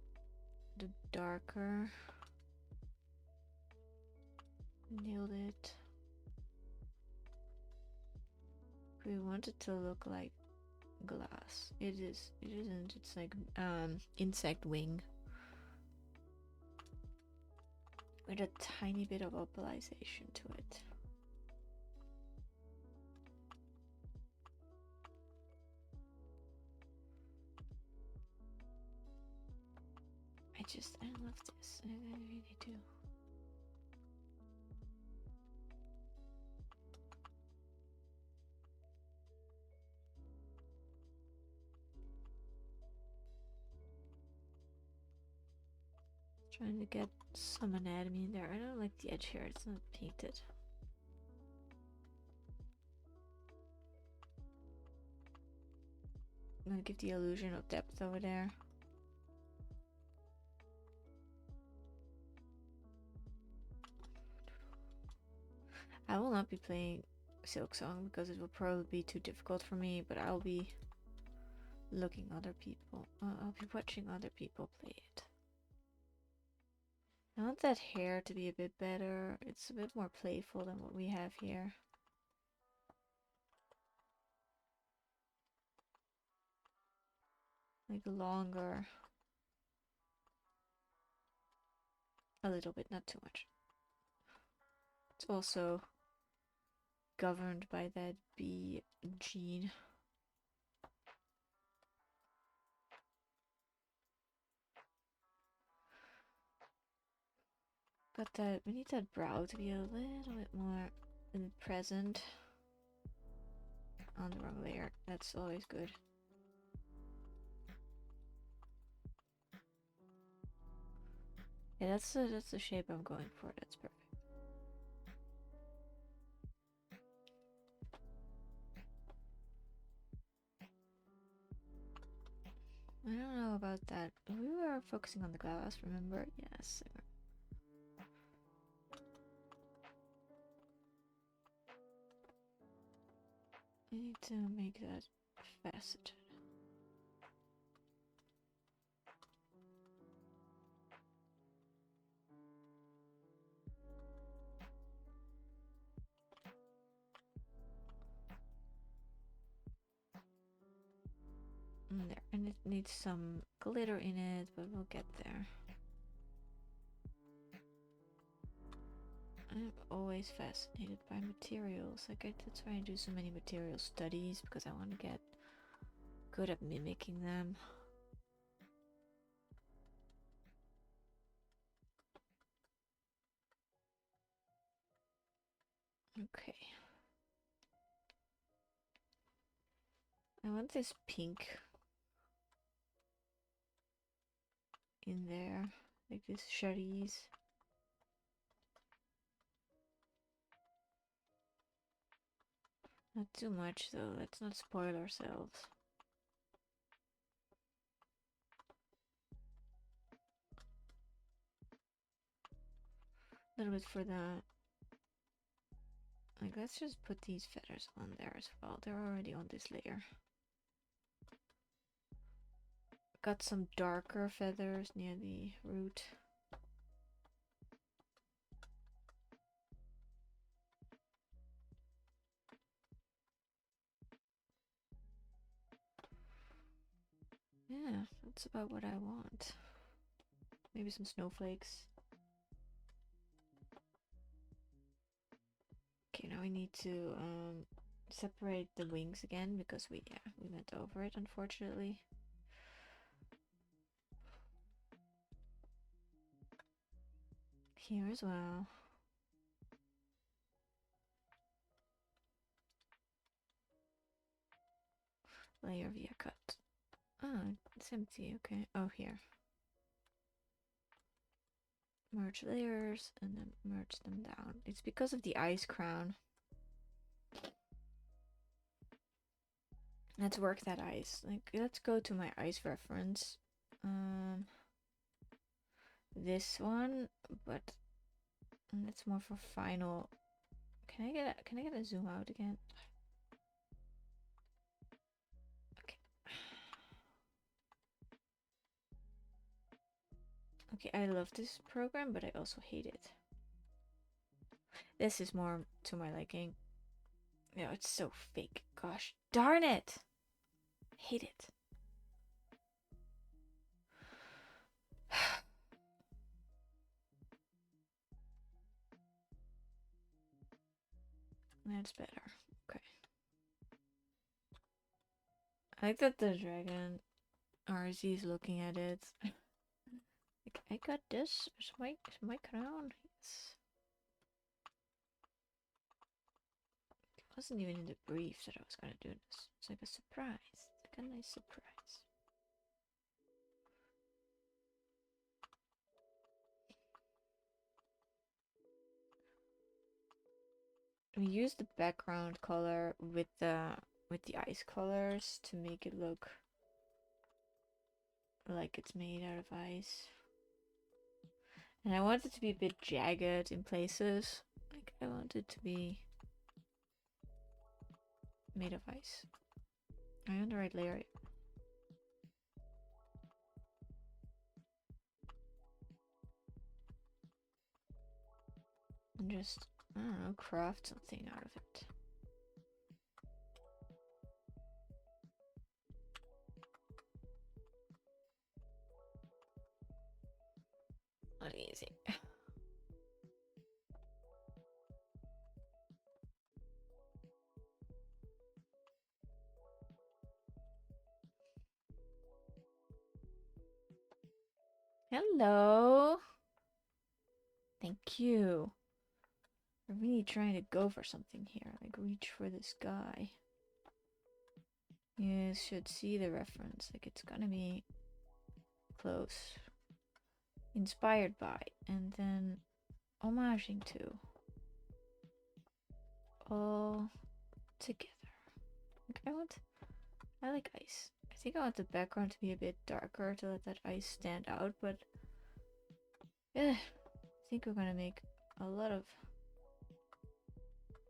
the darker. Nailed it. We want it to look like glass. It is. It isn't. It's like insect wing with a tiny bit of opalization to it. I love this. I really do. Trying to get some anatomy in there. I don't like the edge here. It's not painted. I'm gonna give the illusion of depth over there. I will not be playing Silksong because it will probably be too difficult for me, but I'll be looking other people. I'll be watching other people play it. I want that hair to be a bit better. It's a bit more playful than what we have here. Like longer. A little bit, not too much. It's also governed by that B gene. Got that, we need that brow to be a little bit more present. On the wrong layer, that's always good. Yeah, that's the shape I'm going for, that's perfect. I don't know about that. We were focusing on the glass, remember? Yes. I need to make that faceted. There, and it needs some glitter in it, but we'll get there. I'm always fascinated by materials. Like, that's why I do so many material studies, because I want to get good at mimicking them. Okay. I want this pink in there, like this cherries. Not too much though, let's not spoil ourselves. A little bit for that. Like, let's just put these feathers on there as well. They're already on this layer. Got some darker feathers near the root. Yeah, that's about what I want. Maybe some snowflakes. Okay, now we need to separate the wings again because we went over it, unfortunately. Here as well. Layer via cut. Oh, it's empty. Okay. Oh, here. Merge layers and then merge them down. It's because of the ice crown. Let's work that ice. Like, let's go to my ice reference. This one, but that's more for final. Can I get a zoom out again? Okay. Okay, I love this program, but I also hate it. This is more to my liking. No, it's so fake. Gosh darn it! Hate it. That's better. Okay. I like that the dragon RZ is looking at it. Like, I got this. It's my crown. Yes. It wasn't even in the brief that I was gonna do this. It's like a surprise. It's like a nice surprise. We use the background color with the ice colors to make it look like it's made out of ice. And I want it to be a bit jagged in places. Like, I want it to be made of ice. Am I on the right layer? And just, I don't know, craft something out of it. Not easy. Hello. Thank you. I'm really trying to go for something here. Like, reach for this guy. You should see the reference. Like, it's gonna be close. Inspired by, and then homaging to. All together. Like, I like ice. I think I want the background to be a bit darker to let that ice stand out, but yeah, I think we're gonna make a lot of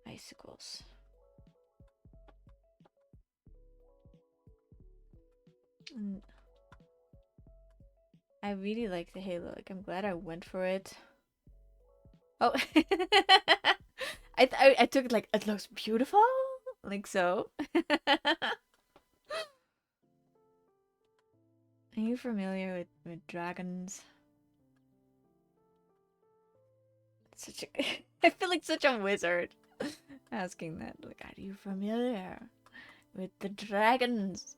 icicles. And I really like the halo. Like, I'm glad I went for it. Oh, I took it like, it looks beautiful, like so. Are you familiar with dragons? Such a, I feel like such a wizard asking that. Like, are you familiar with the dragons?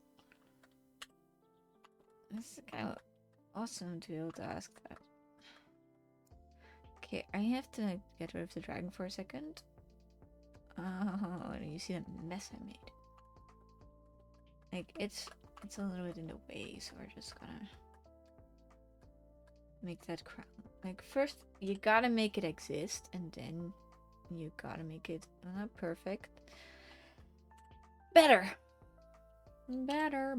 This is kind of awesome to be able to ask that. Okay, I have to get rid of the dragon for a second. Oh, you see the mess I made. Like, it's a little bit in the way, so we're just gonna make that crown. Like, first, you gotta make it exist, and then you gotta make it perfect. Better! Better.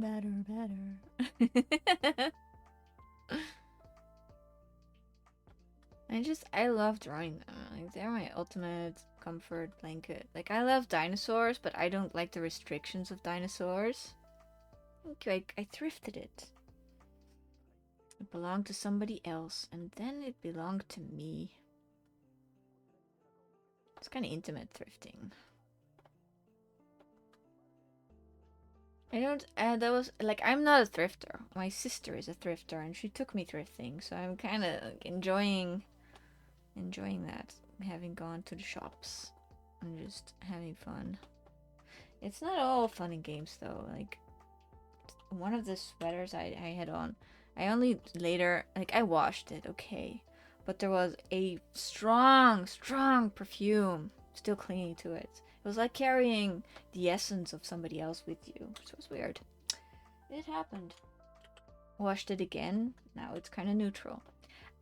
I love drawing them. Like, they're my ultimate comfort blanket. Like, I love dinosaurs, but I don't like the restrictions of dinosaurs. Like, I thrifted it. It belonged to somebody else, and then it belonged to me. It's kind of intimate thrifting. I don't, that was, like, I'm not a thrifter. My sister is a thrifter, and she took me thrifting, so I'm kind of like, enjoying that. Having gone to the shops and just having fun. It's not all fun and games, though. Like, one of the sweaters I had on, I only later, like, I washed it, okay. But there was a strong perfume still clinging to it. It was like carrying the essence of somebody else with you. So it was weird. It happened. Washed it again. Now it's kind of neutral.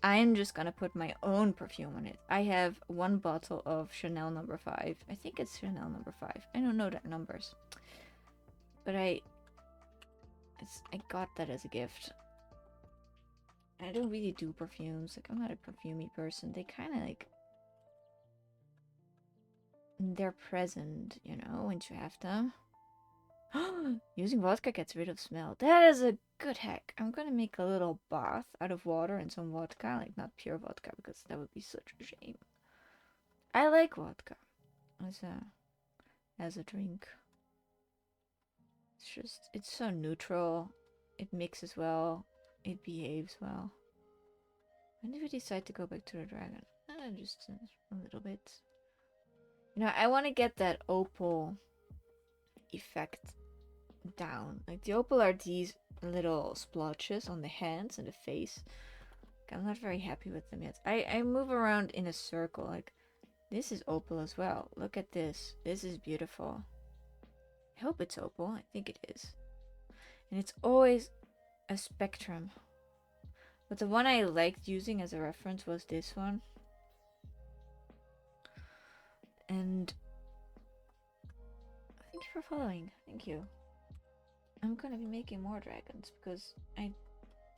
I'm just gonna put my own perfume on it. I have one bottle of Chanel No. 5. I think it's Chanel No. 5. I don't know the numbers. But I got that as a gift. I don't really do perfumes. Like, I'm not a perfumey person. They kind of like, they're present, you know, once you have them. Using vodka gets rid of smell. That is a good hack. I'm gonna make a little bath out of water and some vodka. Like, not pure vodka, because that would be such a shame. I like vodka as a drink. It's just, it's so neutral. It mixes well. It behaves well. When did we decide to go back to the dragon? Just a little bit. You know, I want to get that opal effect down. Like, the opal are these little splotches on the hands and the face. Like, I'm not very happy with them yet. I move around in a circle. Like, this is opal as well. Look at this. This is beautiful. I hope it's opal. I think it is. And it's always a spectrum. But the one I liked using as a reference was this one. And thank you for following. Thank you. I'm gonna be making more dragons because I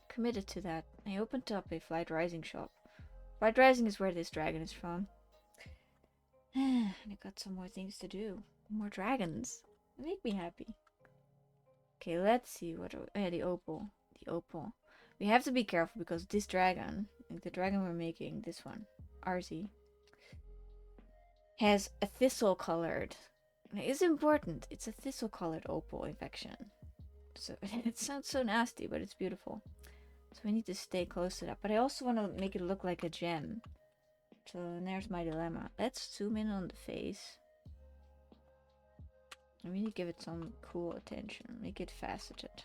committed to that. I opened up a Flight Rising shop. Flight Rising is where this dragon is from. And I got some more things to do. More dragons. They make me happy. Okay, let's see what. Oh yeah, the opal. The opal. We have to be careful because this dragon, like the dragon we're making, this one, Arzi, has a thistle colored. It's important. It's a thistle colored opal infection. So it sounds so nasty, but it's beautiful. So we need to stay close to that. But I also want to make it look like a gem. So there's my dilemma. Let's zoom in on the face. I really give it some cool attention. Make it faceted.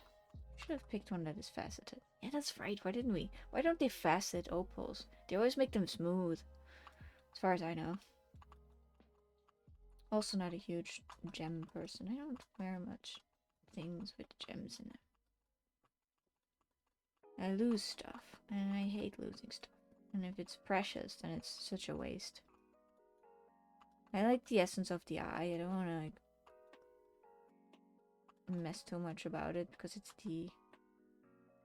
Should have picked one that is faceted. Yeah, that's right. Why didn't we? Why don't they facet opals? They always make them smooth. As far as I know. Also not a huge gem person. I don't wear much things with gems in it. I lose stuff. And I hate losing stuff. And if it's precious, then it's such a waste. I like the essence of the eye. I don't want to like mess too much about it because it's the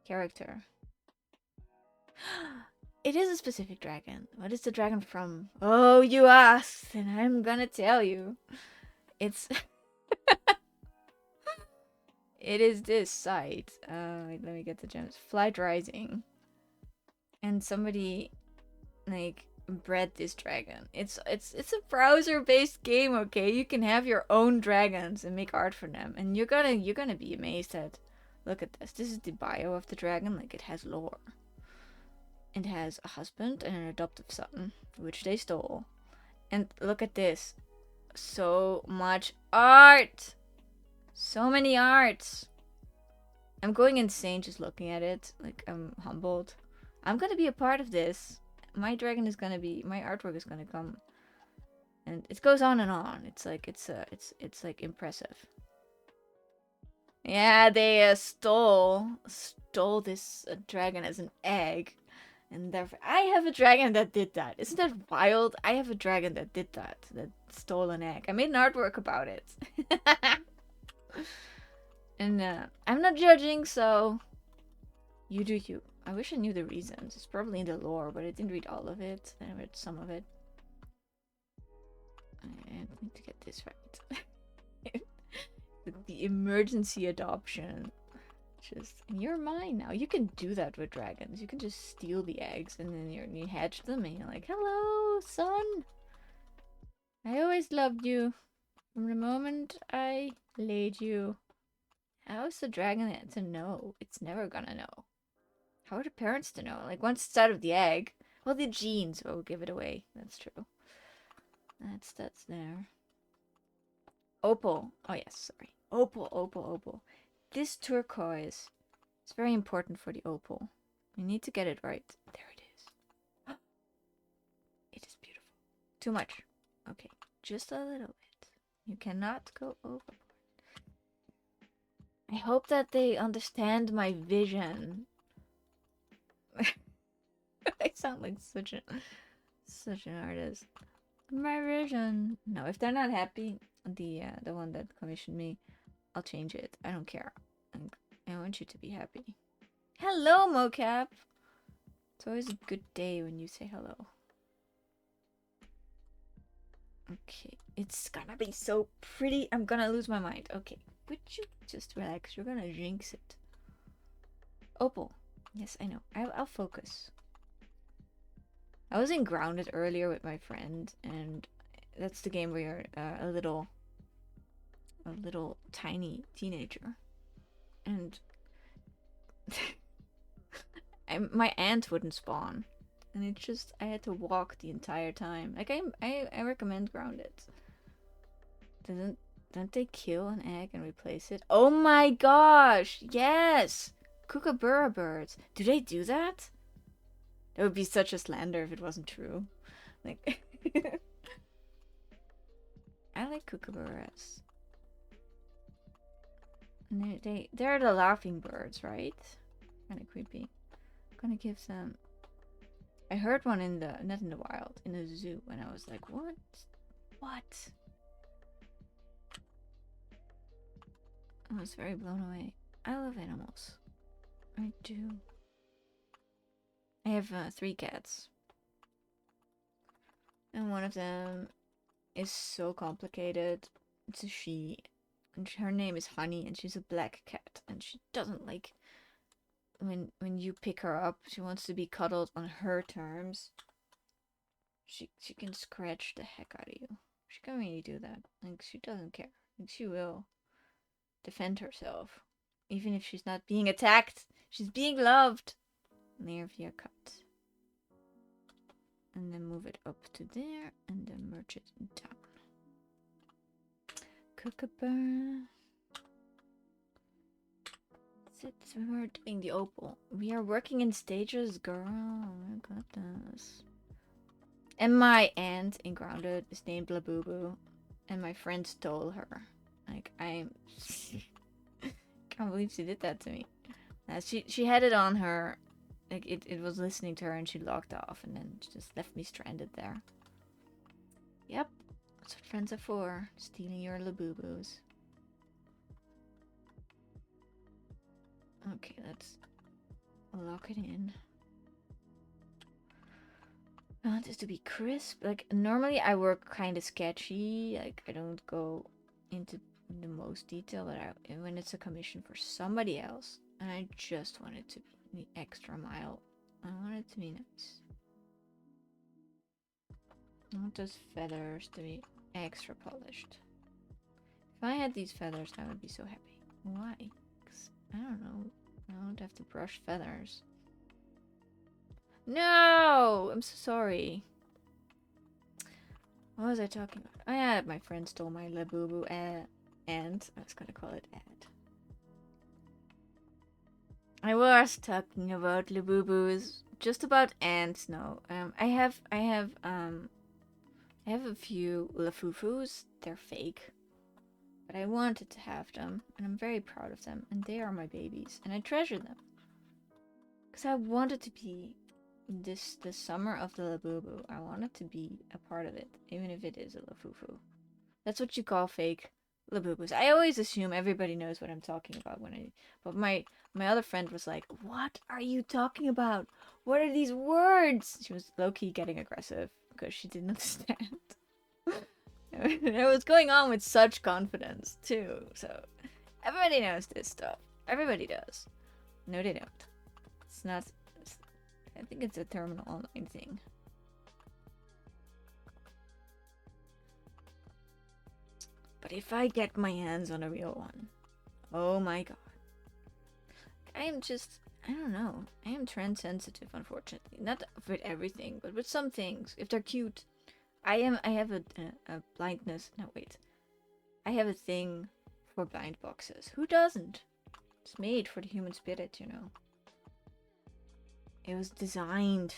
character. It is a specific dragon. What is the dragon from? Oh, you asked, and I'm gonna tell you. It's it is this site. Wait, let me get the gems. Flight Rising. And somebody like bred this dragon. It's a browser-based game, okay? You can have your own dragons and make art for them. And you're gonna be amazed at, look at this. This is the bio of the dragon. Like, it has lore. It has a husband and an adoptive son, which they stole. And look at this. So much art! So many arts! I'm going insane just looking at it. Like, I'm humbled. I'm gonna be a part of this. My dragon is gonna be... My artwork is gonna come. And it goes on and on. It's like, it's like impressive. Yeah, they stole this dragon as an egg. And therefore, I have a dragon that did that. Isn't that wild? I have a dragon that did that. That stole an egg. I made an artwork about it. And I'm not judging, so you do you. I wish I knew the reasons. It's probably in the lore, but I didn't read all of it. I read some of it. I need to get this right. The emergency adoption. Just, you're mine now. You can do that with dragons. You can just steal the eggs and then you hatch them and you're like, hello, son. I always loved you. From the moment I laid you. How is the dragon to know? It's never gonna know. How are the parents to know? Like, once it's out of the egg. Well, the genes will give it away. That's true. That's there. Opal. Oh, yes, sorry. Opal. This turquoise is very important for the opal. We need to get it right. There it is. It is beautiful. Too much. Okay, just a little bit. You cannot go overboard. I hope that they understand my vision. I sound like such an artist. My vision. No, if they're not happy, the one that commissioned me, I'll change it. I don't care. I want you to be happy. Hello, mocap. It's always a good day when you say hello. Okay, it's gonna be so pretty. I'm gonna lose my mind. Okay, would you just relax? You're gonna jinx it. Opal. Yes, I know. I'll focus. I was in Grounded earlier with my friend, and that's the game where you're a little tiny teenager, and my aunt wouldn't spawn, and it just, I had to walk the entire time. Like, I recommend Grounded. Don't they kill an egg and replace it? Oh my gosh, yes! Kookaburra birds. Do they do that? That would be such a slander if it wasn't true. Like, I like kookaburras. And they're the laughing birds, right? Kind of creepy. I'm gonna give them. I heard one in the, not in the wild, in a zoo, and I was like, what? What? I was very blown away. I love animals. I do. I have 3 cats. And one of them is so complicated. It's a she. And her name is Honey, and she's a black cat. And she doesn't like when you pick her up. She wants to be cuddled on her terms. She can scratch the heck out of you. She can really do that. Like, she doesn't care. Like, she will defend herself. Even if she's not being attacked. She's being loved. Nervia cut. And then move it up to there. And then merge it down. Kookaburra. That's it. We're doing the opal. We are working in stages, girl. Oh my goodness. And my aunt in Grounded is named Labubu. And my friend stole her. Like, I can't believe she did that to me. She had it on her. Like, it was listening to her and she logged off and then just left me stranded there. Yep. That's what friends are for. Stealing your Labubus. Okay, let's lock it in. I want this to be crisp. Like, normally I work kind of sketchy. Like, I don't go into the most detail, but when it's a commission for somebody else, and I just want it to be the extra mile, I want it to be nice. I want those feathers to be extra polished. If I had these feathers, I would be so happy. Why? Because, I don't know, I don't have to brush feathers. No! I'm so sorry. What was I talking about? Oh yeah, my friend stole my Labubu ant. I was gonna call it ad. I was talking about Labubus. Just about ants, no. I have a few Lafufus. They're fake. But I wanted to have them, and I'm very proud of them, and they are my babies, and I treasure them. Because I wanted to be this summer of the Labubu. I wanted to be a part of it, even if it is a Lafufu. That's what you call fake Labubus. I always assume everybody knows what I'm talking about but my other friend was like, "What are you talking about? What are these words?" She was low-key getting aggressive because she didn't understand. It was going on with such confidence too. So everybody knows this stuff. Everybody does. No, they don't. It's not. I think it's a terminal online thing. But if I get my hands on a real one, oh my god. I am just, I don't know. I am trend sensitive, unfortunately. Not with everything, but with some things. If they're cute. I have a blindness. No, wait. I have a thing for blind boxes. Who doesn't? It's made for the human spirit, you know. It was designed.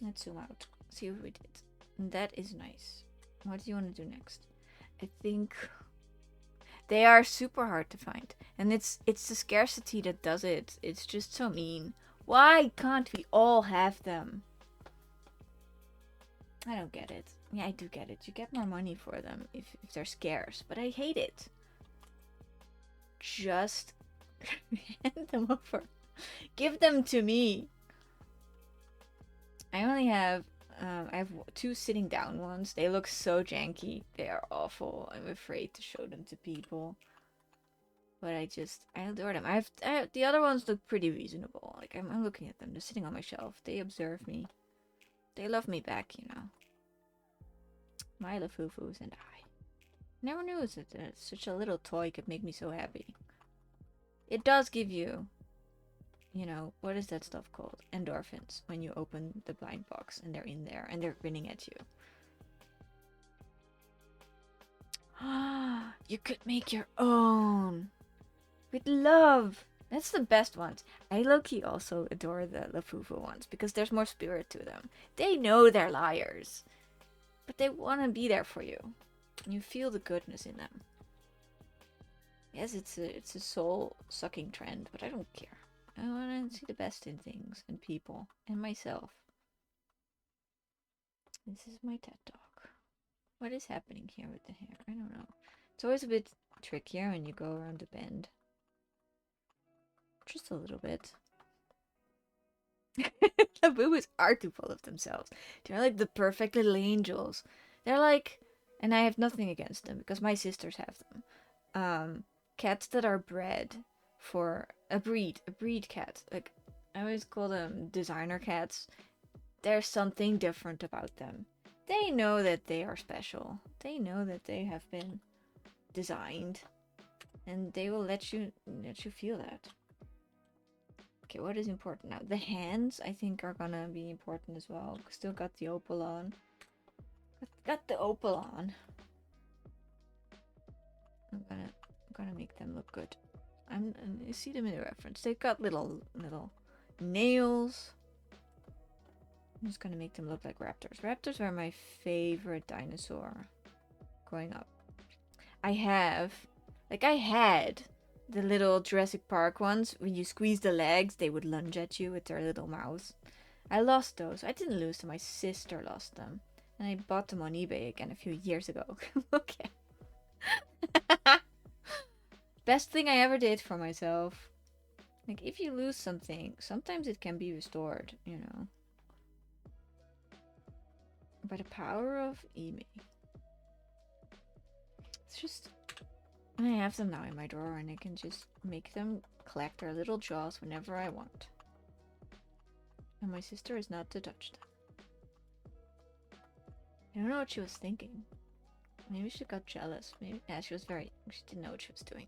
Let's zoom out. See what we did. And that is nice. What do you want to do next? I think they are super hard to find. And it's the scarcity that does it. It's just so mean. Why can't we all have them? I don't get it. Yeah, I do get it. You get more money for them if they're scarce. But I hate it. Just hand them over. Give them to me. I only have I have 2 sitting down ones. They look so janky. They are awful. I'm afraid to show them to people. But I adore them. The other ones look pretty reasonable. Like I'm looking at them. They're sitting on my shelf. They observe me. They love me back, you know. My Lafufus and I. Never knew that such a little toy could make me so happy. It does give you, you know, what is that stuff called? Endorphins. When you open the blind box and they're in there and they're grinning at you. Ah, you could make your own. With love. That's the best ones. I low-key also adore the Lafufu ones because there's more spirit to them. They know they're liars. But they want to be there for you. And you feel the goodness in them. Yes, it's a soul-sucking trend, but I don't care. I want to see the best in things and people and myself. This is my TED Talk. What is happening here with the hair? I don't know. It's always a bit trickier when you go around the bend. Just a little bit. The boobas are too full of themselves. They're like the perfect little angels. They're like, and I have nothing against them because my sisters have them. Cats that are bred for a breed cat. Like, I always call them designer cats. There's something different about them. They know that they are special. They know that they have been designed, and they will let you feel that. Okay, what is important now? The hands, I think, are gonna be important as well. Still got the opal on. Got the opal on. I'm gonna make them look good. You see them in the reference. They've got little nails. I'm just gonna make them look like raptors. Raptors are my favorite dinosaur growing up. I had the little Jurassic Park ones. When you squeeze the legs, they would lunge at you with their little mouths. I lost those. I didn't lose them. My sister lost them. And I bought them on eBay again a few years ago. Okay. Best thing I ever did for myself. Like, if you lose something, sometimes it can be restored, you know. By the power of Emi. It's just... I have them now in my drawer and I can just make them collect their little jaws whenever I want. And my sister is not to touch them. I don't know what she was thinking. Maybe she got jealous. Maybe she was very... She didn't know what she was doing.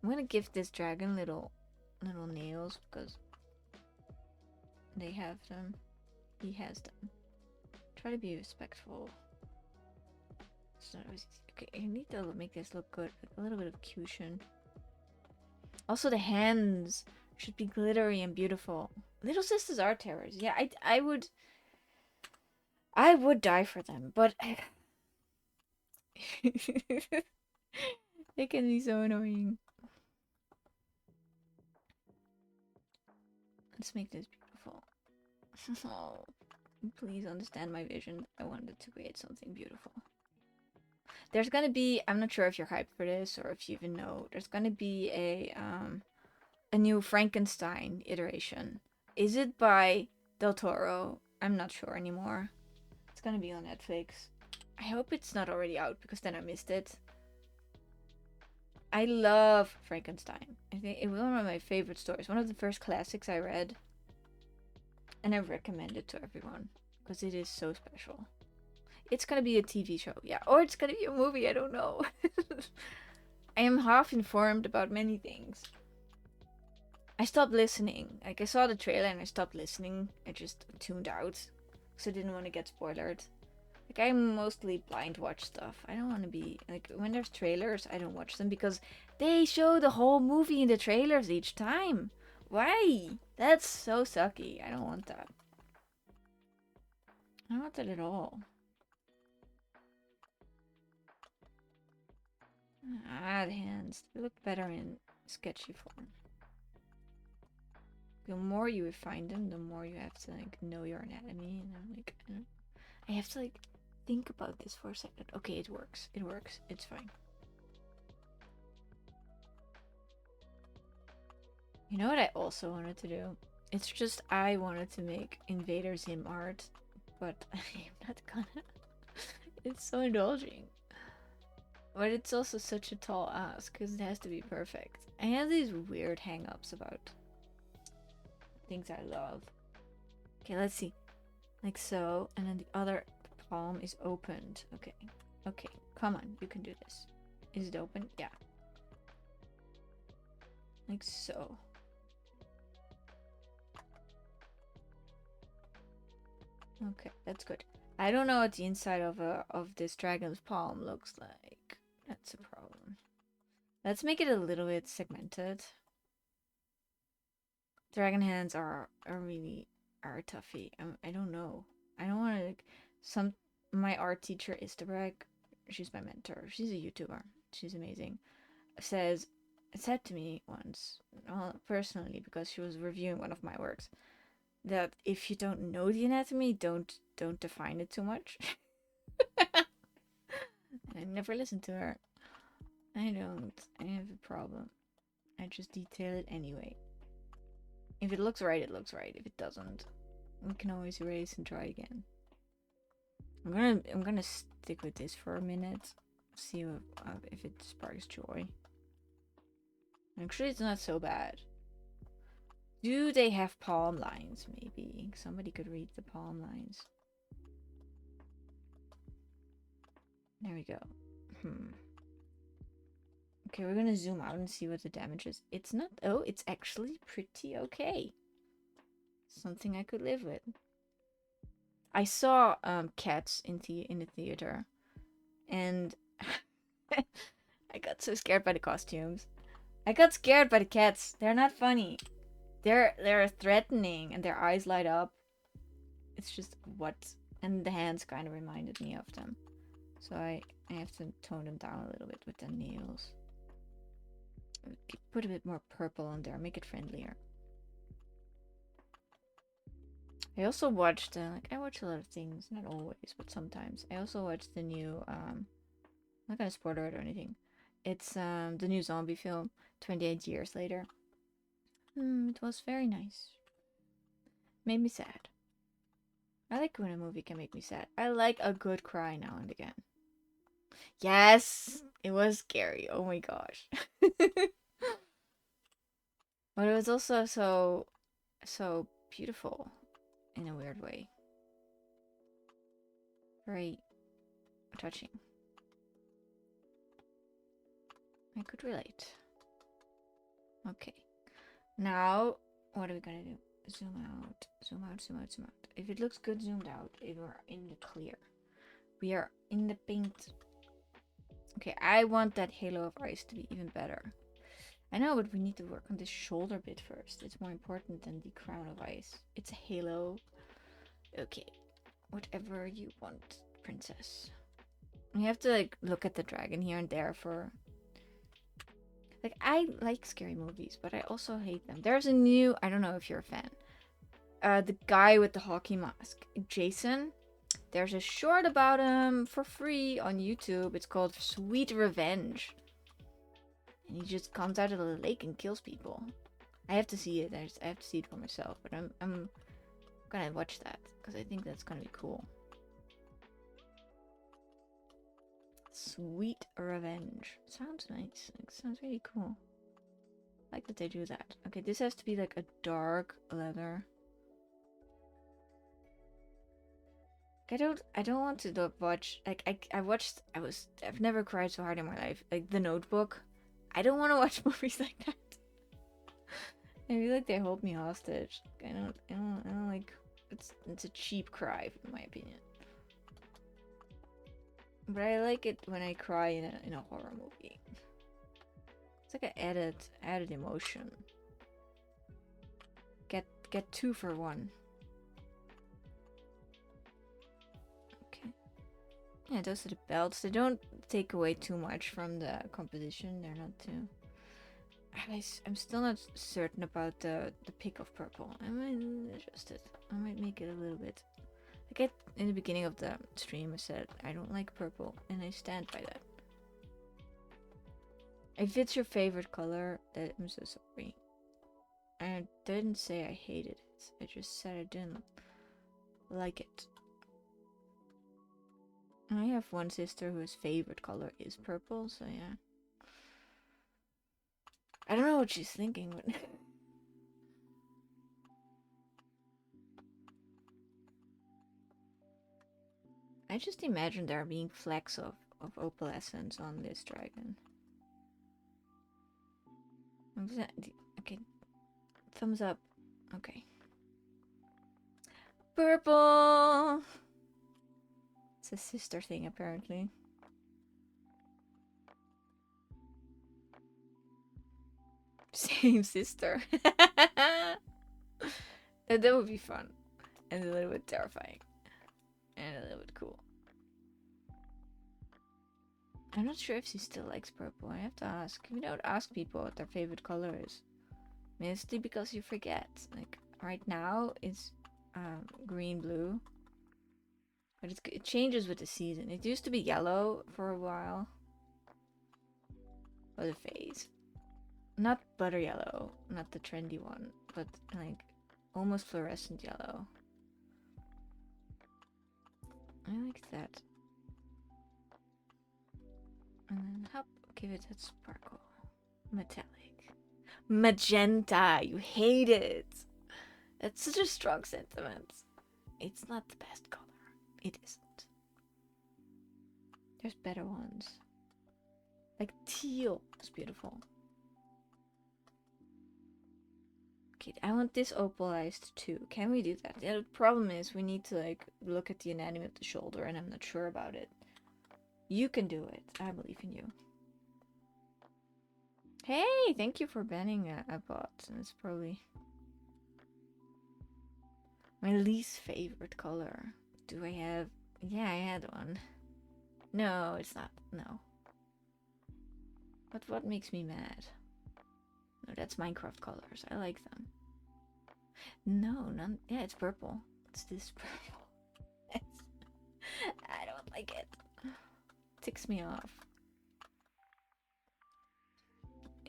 I'm gonna give this dragon little nails because they have them. He has them. Try to be respectful. It's not always easy. Okay, I need to make this look good. A little bit of cushion. Also, the hands should be glittery and beautiful. Little sisters are terrors. Yeah, I would die for them, but they can be so annoying. Let's make this beautiful. Oh, please understand my vision. I wanted to create something beautiful. There's gonna be, I'm not sure if you're hyped for this or if you even know, there's gonna be a new Frankenstein iteration. Is it by Del Toro? I'm not sure anymore. It's gonna be on Netflix. I hope it's not already out because then I missed it. I love Frankenstein. I think it was one of my favorite stories. One of the first classics I read. And I recommend it to everyone because it is so special. It's gonna be a TV show, yeah. Or it's gonna be a movie, I don't know. I am half informed about many things. I stopped listening. Like, I saw the trailer and I stopped listening. I just tuned out because I didn't want to get spoiled. Like, I mostly blind watch stuff. I don't want to be... Like, when there's trailers, I don't watch them because they show the whole movie in the trailers each time. Why? That's so sucky. I don't want that. I don't want that at all. Ah, the hands. They look better in sketchy form. The more you refine them, the more you have to, like, know your anatomy. And I'm like, I have to, like, think about this for a second. Okay, it works. It works. It's fine. You know what I also wanted to do? It's just I wanted to make Invader Zim art, but I'm not gonna. It's so indulging. But it's also such a tall ask because it has to be perfect. I have these weird hang-ups about things I love. Okay, let's see. Like so, and then the other palm is opened. Okay, okay, come on, you can do this. Is it open? Yeah. Like so. Okay, that's good. I don't know what the inside of this dragon's palm looks like. That's a problem. Let's make it a little bit segmented. Dragon hands are really are toughy. I don't know. I don't want to like my art teacher Istabrag, she's my mentor. She's a YouTuber. She's amazing. Said to me once, well, personally because she was reviewing one of my works, that if you don't know the anatomy, don't define it too much. I never listened to her. I don't. I have a problem. I just detail it anyway. If it looks right, it looks right. If it doesn't, we can always erase and try again. I'm gonna stick with this for a minute. See if it sparks joy. Actually, it's not so bad. Do they have palm lines? Maybe somebody could read the palm lines. There we go. Okay, we're gonna zoom out and see what the damage is. It's not... Oh, it's actually pretty okay. Something I could live with. I saw Cats in the theater, and I got so scared by the costumes. I got scared by the cats. They're not funny. They're threatening, and their eyes light up. It's just what, and the hands kind of reminded me of them. So I have to tone them down a little bit with the nails. Put a bit more purple on there, make it friendlier. I also watched, I watch a lot of things, not always, but sometimes. I also watched the new, I'm not gonna spoil it or anything. It's the new zombie film, 28 years later. It was very nice. Made me sad. I like when a movie can make me sad. I like a good cry now and again. Yes, it was scary. Oh my gosh. But it was also so beautiful in a weird way. Very touching. I could relate. Okay. Now, what are we gonna do? Zoom out, zoom out, zoom out, zoom out. If it looks good zoomed out, we're in the clear. We are in the paint. Okay, I want that halo of ice to be even better. I know, but we need to work on this shoulder bit first. It's more important than the crown of ice. It's a halo. Okay, whatever you want, princess. You have to like look at the dragon here and there for... Like, I like scary movies, but I also hate them. There's a new... I don't know if you're a fan. The guy with the hockey mask. Jason. There's a short about him for free on YouTube. It's called Sweet Revenge. And he just comes out of the lake and kills people. I have to see it. I have to see it for myself. But I'm gonna watch that. Because I think that's gonna be cool. Sweet Revenge. Sounds nice. Like, sounds really cool. I like that they do that. Okay, this has to be like a dark leather. I don't want to watch, like, I've never cried so hard in my life. Like, The Notebook. I don't want to watch movies like that. I feel like they hold me hostage. I don't like, it's a cheap cry, in my opinion. But I like it when I cry in a horror movie. It's like an added emotion. Get 2 for 1. Okay. Yeah, those are the belts. They don't take away too much from the composition. They're not too... I'm still not certain about the pick of purple. I might adjust it. I might make it a little bit... Like in the beginning of the stream I said I don't like purple, and I stand by that. If it's your favorite color, then I'm so sorry. I didn't say I hated it. I just said I didn't like it. I have one sister whose favorite color is purple, so yeah. I don't know what she's thinking, but... I just imagine there being flecks of opalescence on this dragon. Okay. Thumbs up. Okay. Purple! It's a sister thing, apparently. Same sister. That would be fun. And a little bit terrifying. And a little bit cool. I'm not sure if she still likes purple. I have to ask. We don't ask people what their favorite color is. Mostly because you forget. Like, right now, it's green, blue. But it changes with the season. It used to be yellow for a while. Was a phase. Not butter yellow. Not the trendy one. But, like, almost fluorescent yellow. I like that. And then hop, give it that sparkle. Metallic. Magenta! You hate it! That's such a strong sentiment. It's not the best color. It isn't. There's better ones. Like teal is beautiful. Okay, I want this opalized too. Can we do that? Yeah, the problem is we need to like look at the anatomy of the shoulder, and I'm not sure about it. You can do it. I believe in you. Hey, thank you for banning a bot. It's probably my least favorite color. Do I have... Yeah, I had one. No, it's not. No. But what makes me mad? No, that's Minecraft colors. I like them. No, none. Yeah, it's purple. It's this purple. I don't like it. Ticks me off.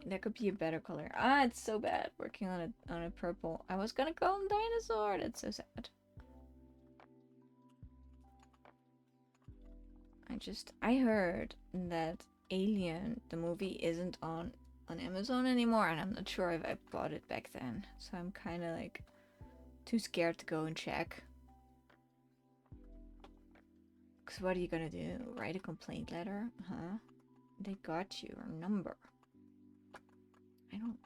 That could be a better color. Ah, it's so bad working on a purple. I was gonna go on dinosaur. That's so sad. I heard that Alien, the movie, isn't on Amazon anymore, and I'm not sure if I bought it back then. So I'm kind of like too scared to go and check. Because what are you gonna do? Write a complaint letter? Huh? They got your number. I don't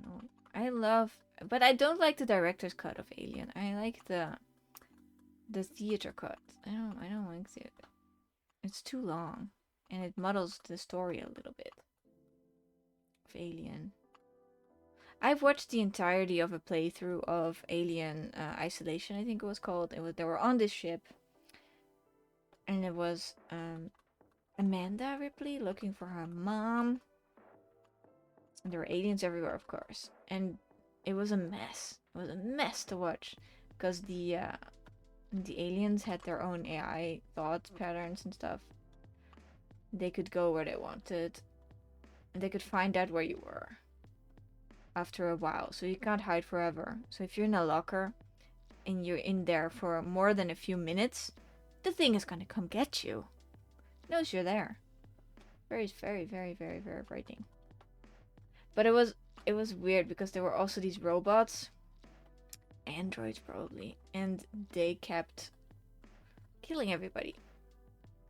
know. But I don't like the director's cut of Alien. I like the theater cut. I don't like it. It's too long, and it muddles the story a little bit of Alien. I've watched the entirety of a playthrough of Alien Isolation, I think it was called. They were on this ship, and it was Amanda Ripley looking for her mom. And there were aliens everywhere, of course, and it was a mess. It was a mess to watch because the aliens had their own AI thoughts patterns and stuff. They could go where they wanted, and they could find out where you were after a while, so you can't hide forever. So if you're in a locker and you're in there for more than a few minutes, the thing is gonna come get you. It knows you're there. Very, very, very, very, very frightening. But it was weird because there were also these robots, androids probably, and they kept killing everybody,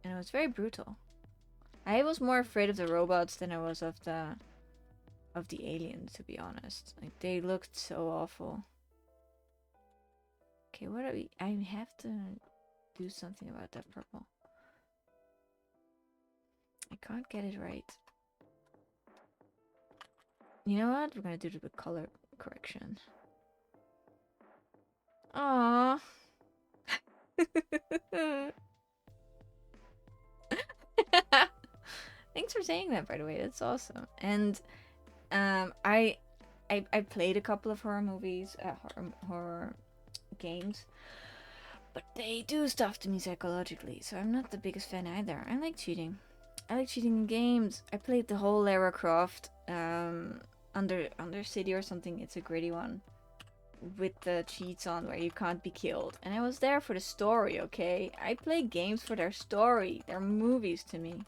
and it was very brutal. I was more afraid of the robots than I was of the aliens, to be honest. Like, they looked so awful. Okay, what are we? I have to do something about that purple. I can't get it right. You know what? We're gonna do the color correction. Aww. Thanks for saying that, by the way. That's awesome. And I played a couple of horror movies, horror games, but they do stuff to me psychologically, so I'm not the biggest fan either. I like cheating. I like cheating in games. I played the whole Lara Croft Under City or something. It's a gritty one with the cheats on where you can't be killed. And I was there for the story, okay? I play games for their story. They're movies to me.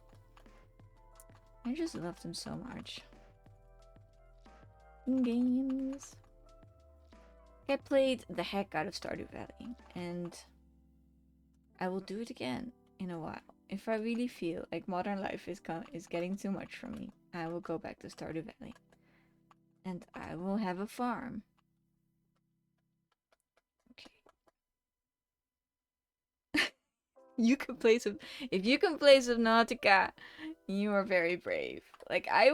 I just love them so much. Games. I played the heck out of Stardew Valley, and I will do it again in a while. If I really feel like modern life is getting too much for me, I will go back to Stardew Valley. And I will have a farm. Okay. You can play some... If you can play Subnautica, you are very brave. Like, I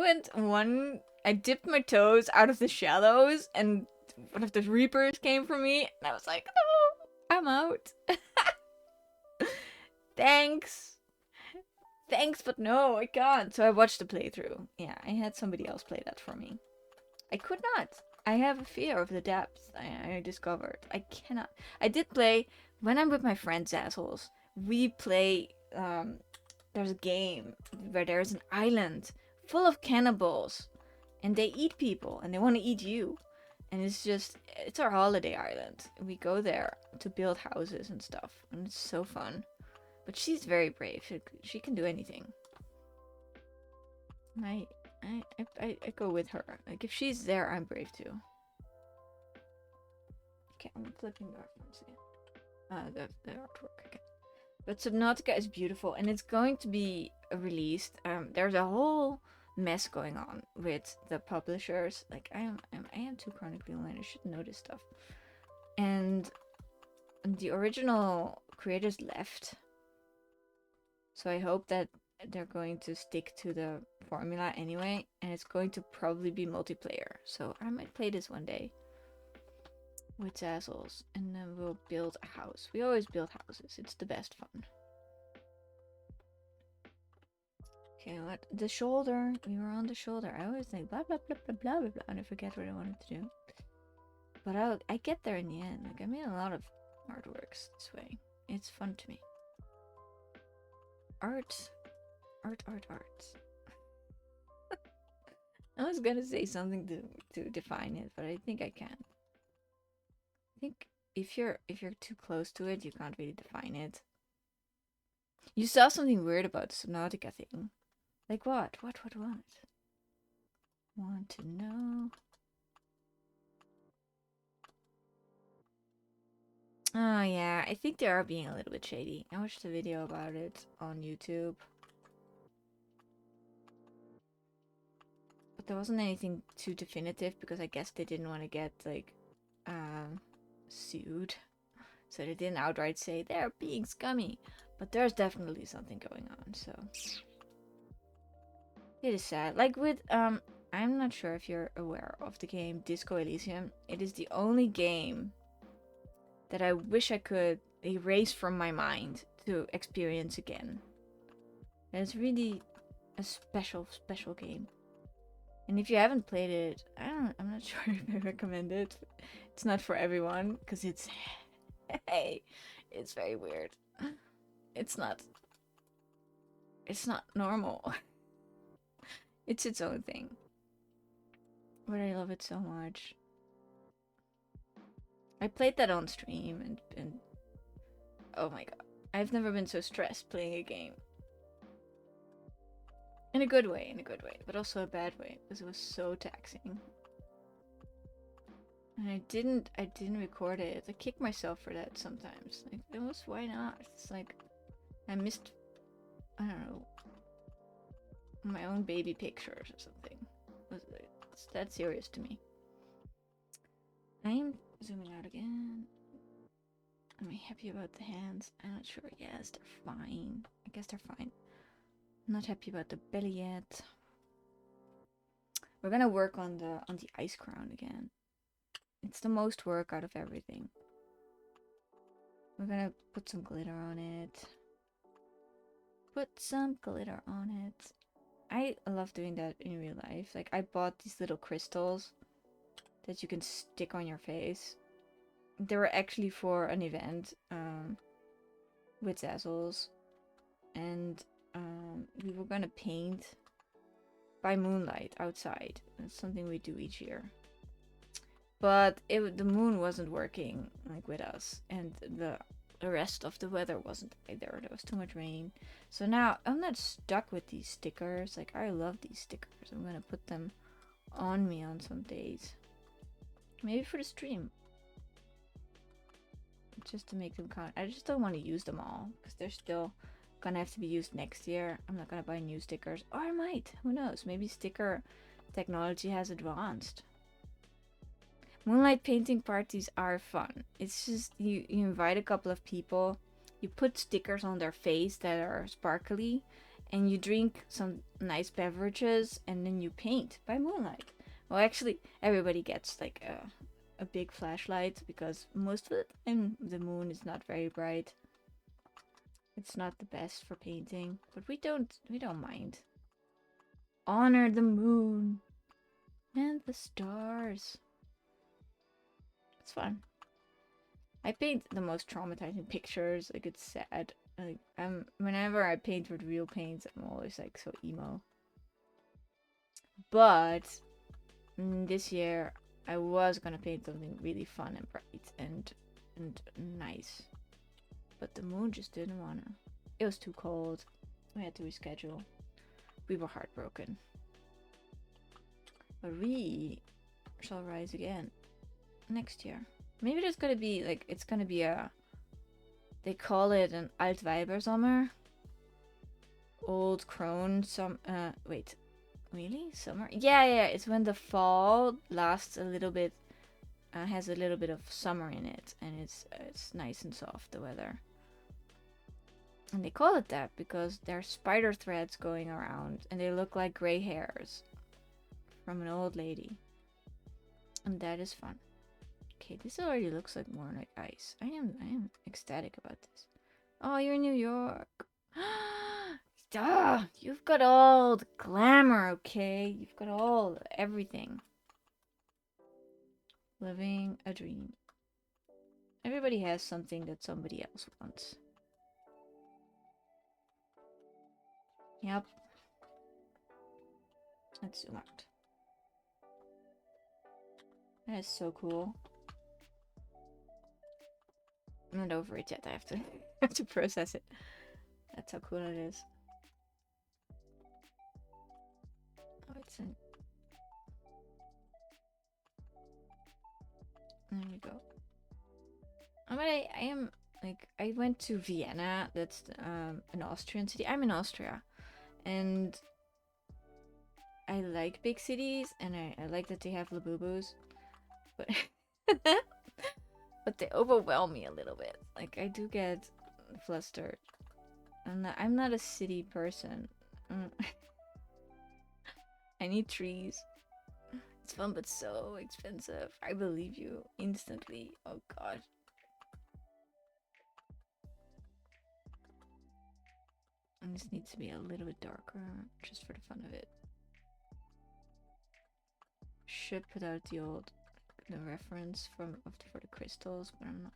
dipped my toes out of the shallows, and one of the reapers came for me, and I was like, no, I'm out. Thanks. Thanks, but no, I can't. So I watched the playthrough. Yeah, I had somebody else play that for me. I could not. I have a fear of the depths, I discovered. I cannot. I did play, when I'm with my friends, assholes, we play, there's a game where there's an island full of cannibals, and they eat people, and they want to eat you. And it's our holiday island. We go there to build houses and stuff, and it's so fun. But she's very brave. She can do anything. I go with her. Like, if she's there, I'm brave too. Okay, I'm flipping the art once again. The artwork again. But Subnautica is beautiful, and it's going to be released. There's a whole mess going on with the publishers. Like, I am too chronically online. I should know this stuff. And the original creators left. So I hope that they're going to stick to the formula anyway, and it's going to probably be multiplayer. So I might play this one day with Zazzles, and then we'll build a house. We always build houses. It's the best fun. Okay, what? The shoulder. We were on the shoulder. I always think blah blah blah blah blah blah blah, and I forget what I wanted to do. But I get there in the end. Like, I made a lot of artworks this way. It's fun to me. Art. I was gonna say something to define it, but I think I can. I think if you're too close to it, you can't really define it. You saw something weird about the Subnautica thing. Like what? What? Want to know? Oh yeah, I think they are being a little bit shady. I watched a video about it on YouTube. But there wasn't anything too definitive because I guess they didn't want to get like sued. So they didn't outright say they're being scummy. But there's definitely something going on, so it is sad. Like with I'm not sure if you're aware of the game Disco Elysium. It is the only game that I wish I could erase from my mind to experience again. It's really a special game. And if you haven't played it, I'm not sure if I recommend it. It's not for everyone because hey, it's very weird. It's not normal. It's its own thing. But I love it so much. I played that on stream and oh my god. I've never been so stressed playing a game. In a good way, but also a bad way because it was so taxing. And I didn't record it. I kick myself for that sometimes. Like it was why not? It's like I missed, I don't know, my own baby pictures or something. It's that serious to me. I'm zooming out again. Am I happy about the hands? I'm not sure. Yes, they're fine. I guess they're fine. I'm not happy about the belly yet. We're gonna work on the ice crown again. It's the most work out of everything. We're gonna put some glitter on it. Put some glitter on it. I love doing that in real life. Like I bought these little crystals that you can stick on your face. They were actually for an event with Zazzles, and we were gonna paint by moonlight outside. That's something we do each year. But the moon wasn't working like with us, and the rest of the weather wasn't either. There was too much rain. So now I'm not stuck with these stickers. Like I love these stickers. I'm gonna put them on me on some days. Maybe for the stream. Just to make them count. I just don't want to use them all because they're still gonna have to be used next year. I'm not gonna buy new stickers. Or I might. Who knows? Maybe sticker technology has advanced. Moonlight painting parties are fun. It's just you invite a couple of people, you put stickers on their face that are sparkly, and you drink some nice beverages, and then you paint by moonlight. Well, actually, everybody gets like a big flashlight because most of the time the moon is not very bright. It's not the best for painting, but we don't mind. Honor the moon and the stars. It's fun. I paint the most traumatizing pictures. Like it's sad. Like whenever I paint with real paints, I'm always like so emo. But this year I was gonna paint something really fun and bright and nice. But the moon just didn't wanna. It was too cold. We had to reschedule. We were heartbroken. But we shall rise again next year. Maybe there's gonna be like it's gonna be a. They call it an Altweibersommer. Old crone wait. Really? Summer? Yeah, it's when the fall lasts a little bit, has a little bit of summer in it, and it's nice and soft, the weather. And they call it that because there's spider threads going around, and they look like gray hairs from an old lady. And that is fun. Okay, this already looks like more like ice. I am ecstatic about this. Oh, you're in New York. You've got all the glamour, okay? You've got all everything. Living a dream. Everybody has something that somebody else wants. Yep. Let's zoom out. That is so cool. I'm not over it yet. I have to have to process it. That's how cool it is. Oh, it's in. There we go. But I am like I went to Vienna. That's an Austrian city. I'm in Austria, and I like big cities, and I like that they have Labubus, but but they overwhelm me a little bit. Like I do get flustered. I'm not a city person. I need trees. It's fun, but so expensive. I believe you instantly. Oh god. And this needs to be a little bit darker, just for the fun of it. Should put out the reference for the crystals, but I'm not.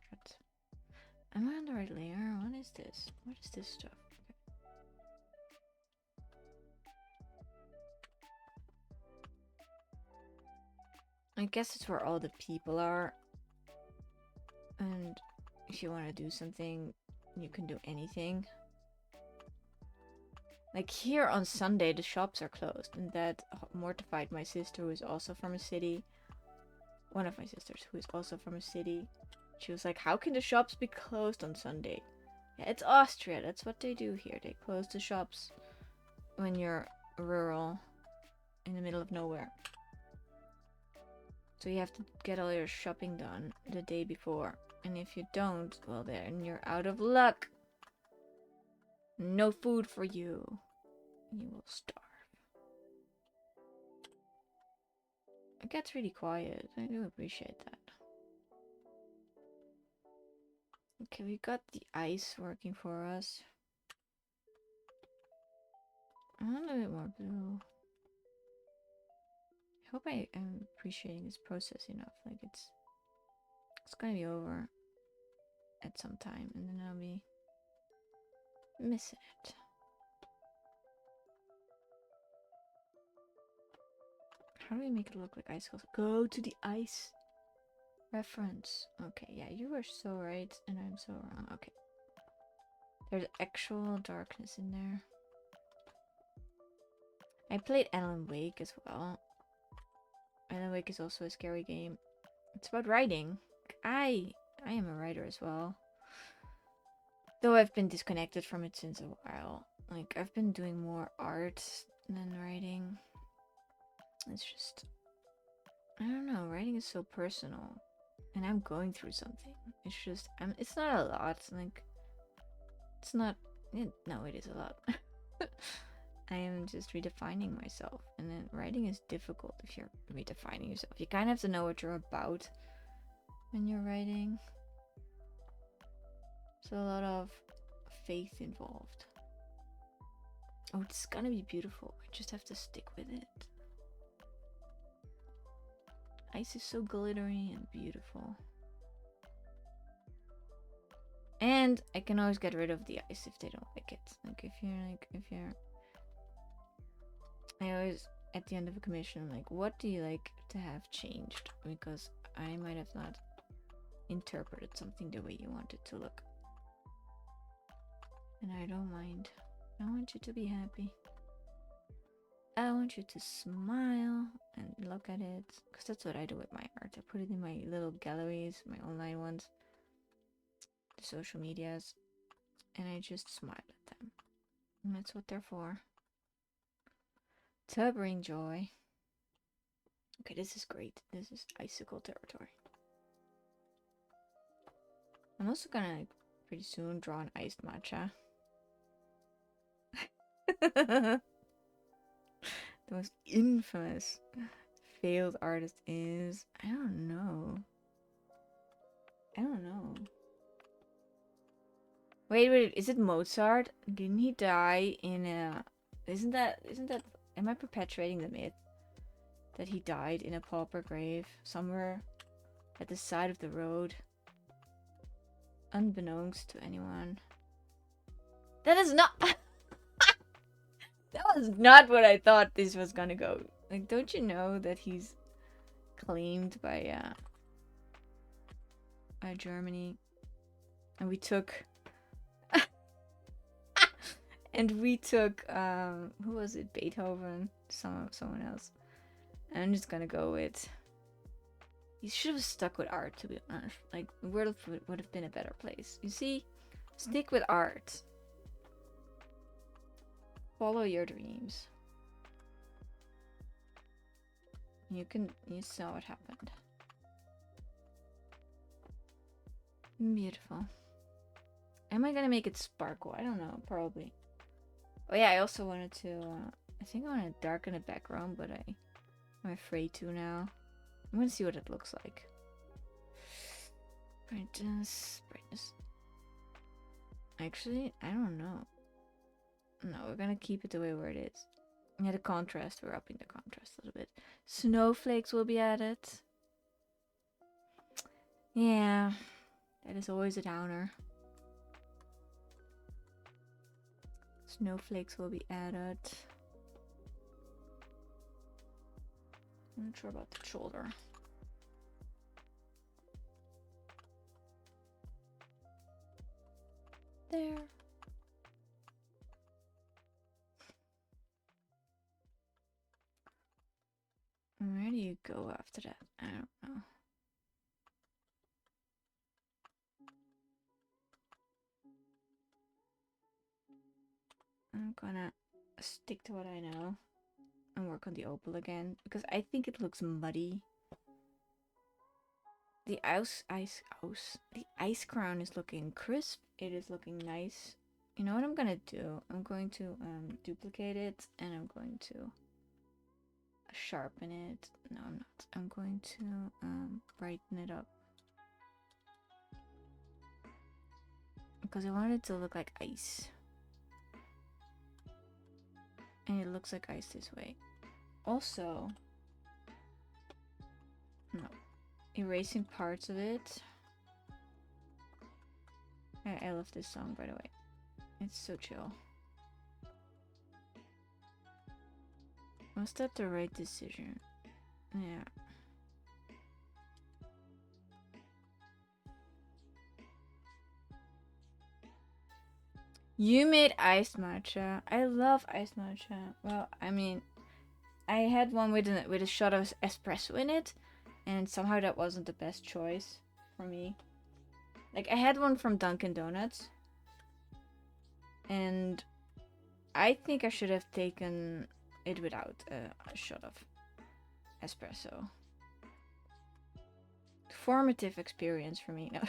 Am I on the right layer? What is this? What is this stuff? I guess it's where all the people are. And if you want to do something, you can do anything. Like here on Sunday, the shops are closed, and that mortified my sister, who is also from a city. One of my sisters, who is also from a city. She was like, how can the shops be closed on Sunday? Yeah, it's Austria. That's what they do here. They close the shops when you're rural, in the middle of nowhere. So you have to get all your shopping done the day before. And if you don't, well then you're out of luck. No food for you. You will starve. It gets really quiet. I do appreciate that. Okay, we got the ice working for us. I want a bit more blue. I hope I am appreciating this process enough. Like it's gonna be over at some time, and then I'll be missing it. How do we make it look like icicles? Go to the ice reference. Okay, yeah, you were so right, and I'm so wrong. Okay. There's actual darkness in there. I played Alan Wake as well. Alan Wake is also a scary game. It's about writing. I am a writer as well. Though I've been disconnected from it since a while. Like, I've been doing more art than writing. It's just, I don't know, writing is so personal. And I'm going through something. It's just, it's not a lot. Like, it's not, no, it is a lot. I am just redefining myself. And then writing is difficult if you're redefining yourself. You kind of have to know what you're about when you're writing. So a lot of faith involved. Oh, it's gonna be beautiful. I just have to stick with it. Ice is so glittery and beautiful. And I can always get rid of the ice if they don't like it. Like if you're I always at the end of a commission I'm like, what do you like to have changed? Because I might have not interpreted something the way you want it to look. And I don't mind. I want you to be happy. I want you to smile and look at it. Because that's what I do with my art. I put it in my little galleries, my online ones, the social medias, and I just smile at them. And that's what they're for. To bring joy. Okay, this is great. This is icicle territory. I'm also gonna pretty soon draw an iced matcha. The most infamous failed artist is, I don't know. Wait, is it Mozart? Didn't he die in a... Isn't that... Am I perpetuating the myth that he died in a pauper grave somewhere at the side of the road? Unbeknownst to anyone. That is not... That was not what I thought this was gonna go. Like, don't you know that he's claimed by Germany, and we took who was it? Beethoven, someone else. And I'm just gonna go with. You should have stuck with art, to be honest. Like, the world would have been a better place. You see, stick with art. Follow your dreams. You saw what happened. Beautiful. Am I gonna make it sparkle? I don't know, probably. Oh yeah, I also wanted to, I think I want to darken the background, but I'm afraid to now. I'm gonna see what it looks like. Brightness. Actually, I don't know. No, we're gonna keep it the way where it is. Yeah, the contrast, we're upping the contrast a little bit. Snowflakes will be added. Yeah, that is always a downer. Snowflakes will be added. I'm not sure about the shoulder. There. Where do you go after that? I don't know. I'm gonna stick to what I know and work on the opal again because I think it looks muddy. The ice crown is looking crisp. It is looking nice. You know what I'm gonna do? I'm going to duplicate it and I'm going to sharpen it. No, I'm not. I'm going to brighten it up because I want it to look like ice. And it looks like ice this way. Also, no, erasing parts of it. I love this song, by the way. It's so chill. Was that the right decision? Yeah. You made iced matcha. I love iced matcha. Well, I mean, I had one with a shot of espresso in it, and somehow that wasn't the best choice for me. Like, I had one from Dunkin' Donuts, and I think I should have taken it without a shot of espresso. Formative experience for me. No.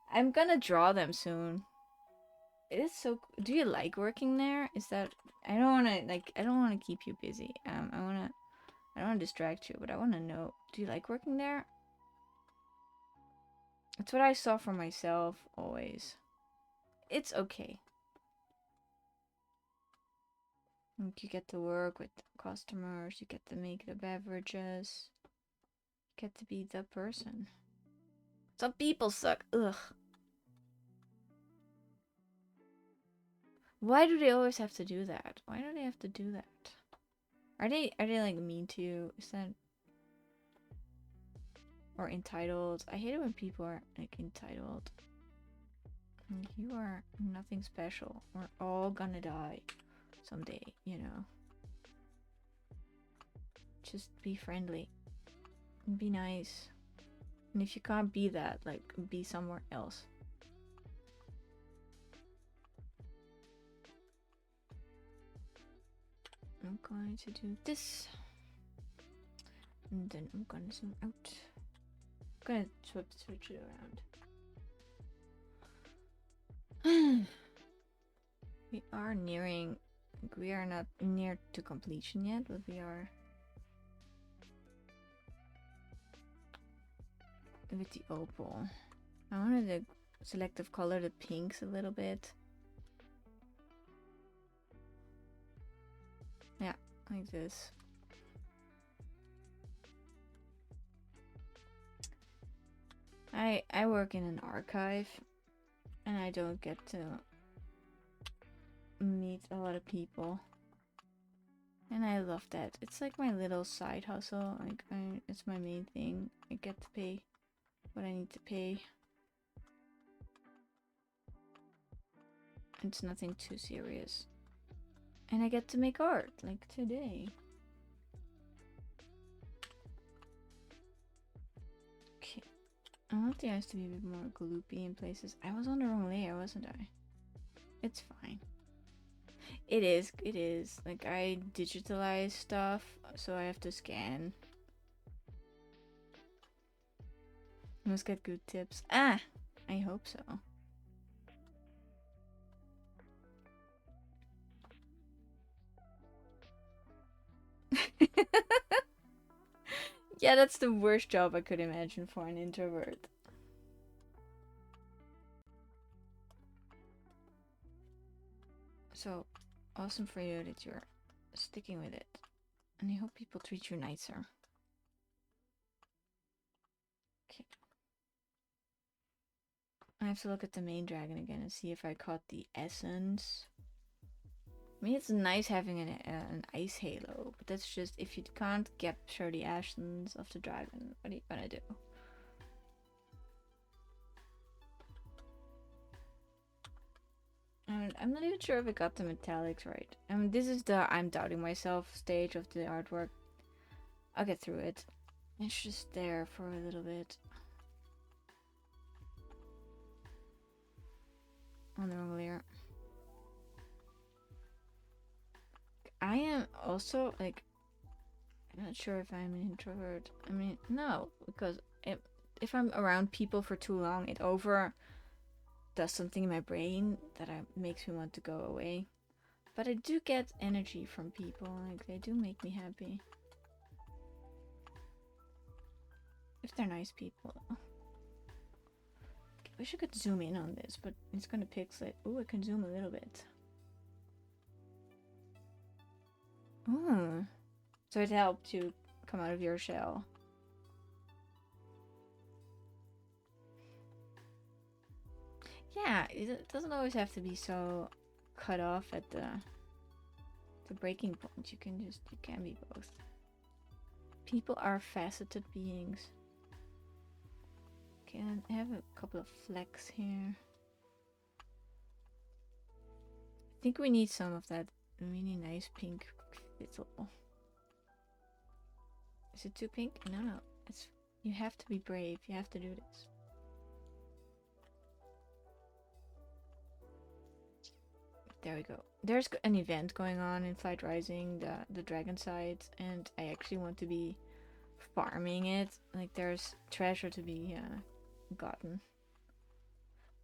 I'm gonna draw them soon. It is so. Do you like working there? Is that? I don't want to I don't want to keep you busy. I don't want to distract you, but I want to know. Do you like working there? That's what I saw for myself always. It's okay. Like, you get to work with customers. You get to make the beverages. You get to be the person. Some people suck. Ugh. Why do they always have to do that? Why do they have to do that? Are they like mean to you? Is that or entitled? I hate it when people are like entitled. You are nothing special. We're all gonna die someday, you know. Just be friendly. And be nice. And if you can't be that, like, be somewhere else. I'm going to do this. And then I'm gonna zoom out. I'm gonna switch it around. We are nearing. We are not near to completion yet, but we are. With the opal. I wanted to selective color the pinks a little bit. Yeah, like this. I work in an archive and I don't get to meet a lot of people. And I love that. It's like my little side hustle. Like, it's my main thing. I get to pay what I need to pay. It's nothing too serious. And I get to make art, like today. Okay. I want the eyes to be a bit more gloopy in places. I was on the wrong layer, wasn't I? It's fine. It is, it is. Like, I digitalize stuff, so I have to scan. Must get good tips. Ah! I hope so. Yeah, that's the worst job I could imagine for an introvert. So, awesome for you that you're sticking with it. And I hope people treat you nicer. Okay. I have to look at the main dragon again and see if I caught the essence. I mean, it's nice having an ice halo, but that's just if you can't capture the essence of the dragon, what are you gonna do? I'm not even sure if I got the metallics right. I mean, this is the I'm doubting myself stage of the artwork. I'll get through it. It's just there for a little bit. On the wrong layer. I am also, like, I'm not sure if I'm an introvert. I mean, no, because if I'm around people for too long, it over does something in my brain that makes me want to go away. But I do get energy from people, like, they do make me happy. If they're nice people. I wish I could zoom in on this, but it's gonna pixelate. Ooh, I can zoom a little bit. Ooh. So it helped you come out of your shell. Yeah, it doesn't always have to be so cut off at the breaking point. You can be both. People are faceted beings. Okay, I have a couple of flecks here. I think we need some of that really nice pink fizzle. Is it too pink? No, no. It's, you have to be brave. You have to do this. There we go. There's an event going on in Flight Rising, the dragon side, and I actually want to be farming it. Like, there's treasure to be gotten.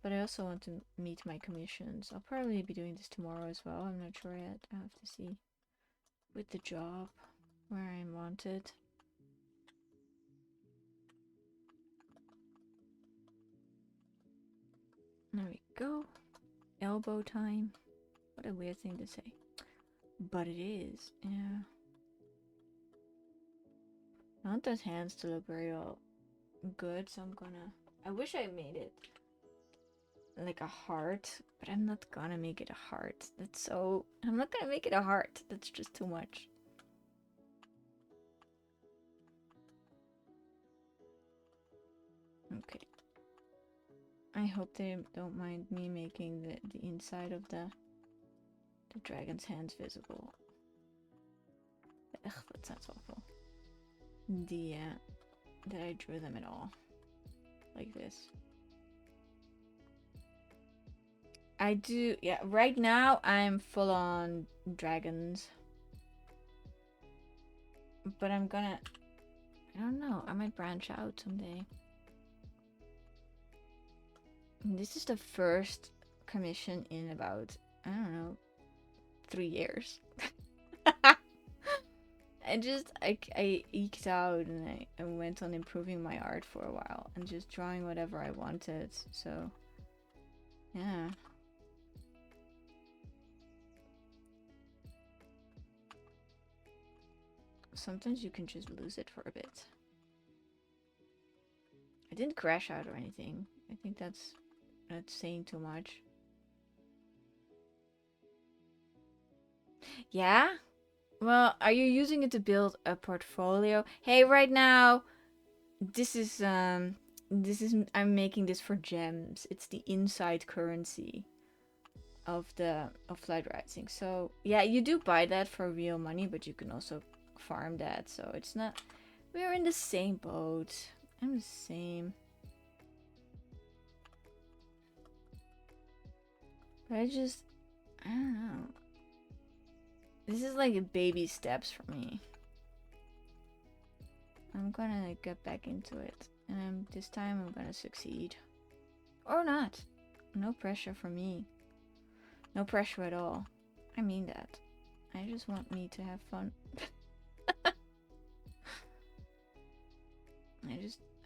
But I also want to meet my commissions. I'll probably be doing this tomorrow as well. I'm not sure yet. I have to see with the job where I'm wanted. There we go. Elbow time. What a weird thing to say. But it is, yeah. I want those hands to look very good, so I'm gonna... I wish I made it like a heart, but I'm not gonna make it a heart. That's so... I'm not gonna make it a heart. That's just too much. Okay. I hope they don't mind me making the inside of the dragon's hands visible. Ugh, that sounds awful. That I drew them at all. Like this. I do, yeah, right now I'm full on dragons. But I'm gonna, I don't know, I might branch out someday. This is the first commission in about, I don't know, 3 years. I eked out and I went on improving my art for a while and just drawing whatever I wanted. So, yeah. Sometimes you can just lose it for a bit. I didn't crash out or anything. I think that's saying too much. Yeah? Well, are you using it to build a portfolio? Hey, right now, this is I'm making this for gems. It's the inside currency of Flight Rising. So yeah, you do buy that for real money, but you can also farm that. So it's not. We're in the same boat. I'm the same. But I don't know. This is like baby steps for me. I'm gonna like, get back into it, and this time I'm gonna succeed, or not. No pressure for me. No pressure at all. I mean that. I just want me to have fun.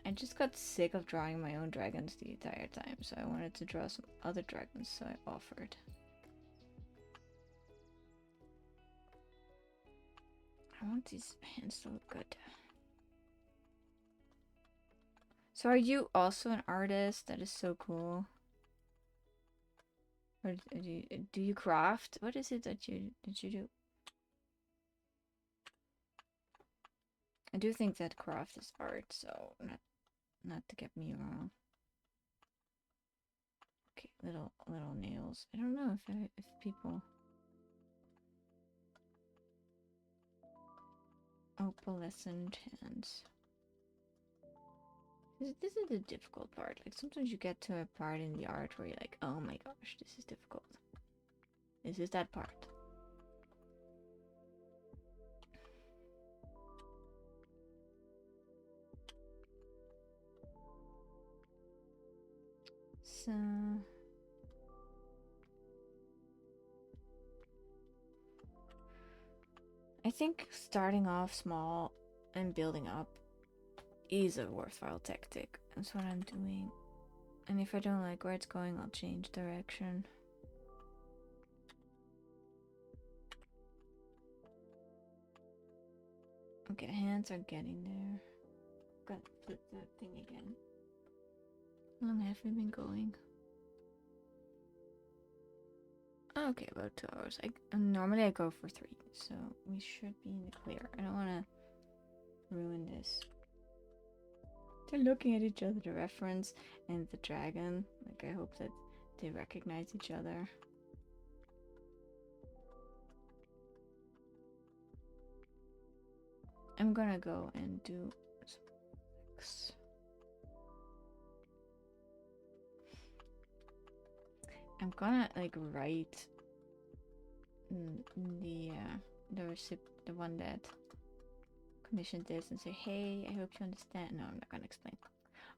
I just got sick of drawing my own dragons the entire time, so I wanted to draw some other dragons, so I offered. I want these hands to look good. So are you also an artist? That is so cool. Or do you craft? What is it that you do? I do think that craft is art, so not to get me wrong. Okay, little nails. I don't know if people opalescent hands. This is the difficult part. Like sometimes you get to a part in the art where you're like, oh my gosh, this is difficult. This is that part. So I think starting off small and building up is a worthwhile tactic. That's what I'm doing. And if I don't like where it's going, I'll change direction. Okay, hands are getting there. Got to flip the thing again. How long have we been going? Okay, about 2 hours. Normally I go for 3, so we should be in the clear. I don't want to ruin this. They're looking at each other, the reference and the dragon. Like, I hope that they recognize each other. I'm gonna go and do some. I'm gonna like write the one that commissioned this and say, hey, I hope you understand. No, I'm not gonna explain.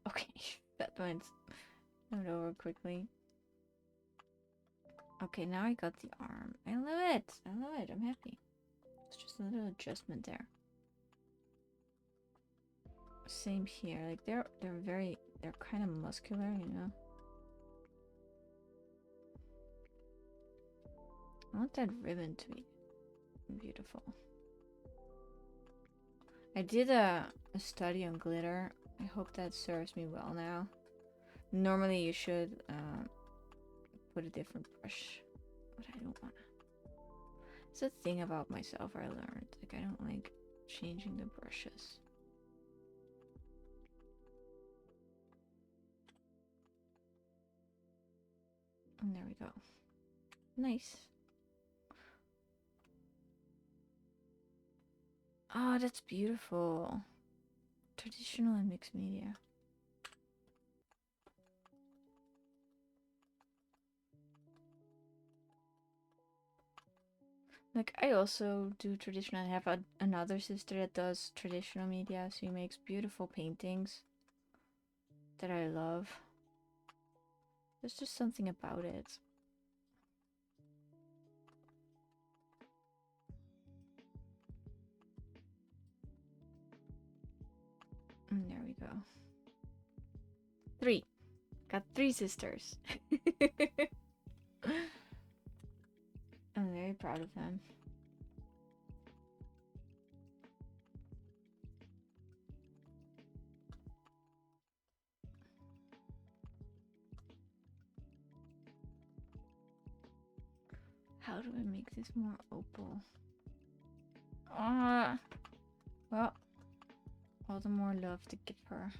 Okay, that went over quickly. Okay, now I got the arm. I love it. I love it. I'm happy. It's just a little adjustment there. Same here. Like they're kind of muscular, you know. I want that ribbon to be beautiful. I did a study on glitter. I hope that serves me well now. Normally you should put a different brush, but I don't want to. It's a thing about myself I learned. Like I don't like changing the brushes. And there we go. Nice. Oh, that's beautiful. Traditional and mixed media. Like, I also do traditional. I have another sister that does traditional media. She makes beautiful paintings that I love. There's just something about it. And there we go. 3. Got 3 sisters. I'm very proud of them. How do I make this more opal? Well, all the more love to give her.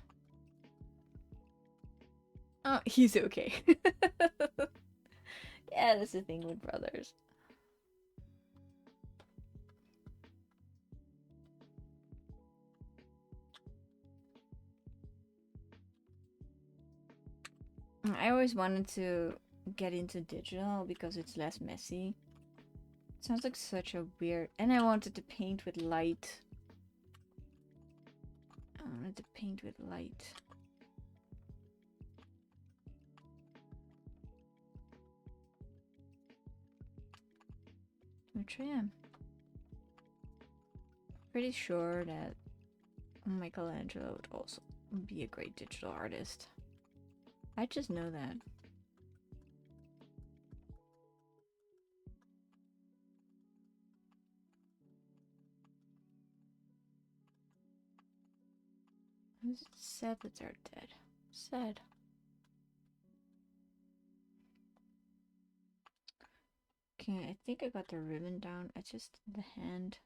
Oh, he's okay. Yeah, that's the thing with brothers. I always wanted to get into digital because it's less messy. It sounds like such a weird... And I wanted to paint with light. I wanted to paint with light. Which I am. Pretty sure that Michelangelo would also be a great digital artist. I just know that. It's sad that they're dead. Sad. Okay, I think I got the ribbon down. I just the hand.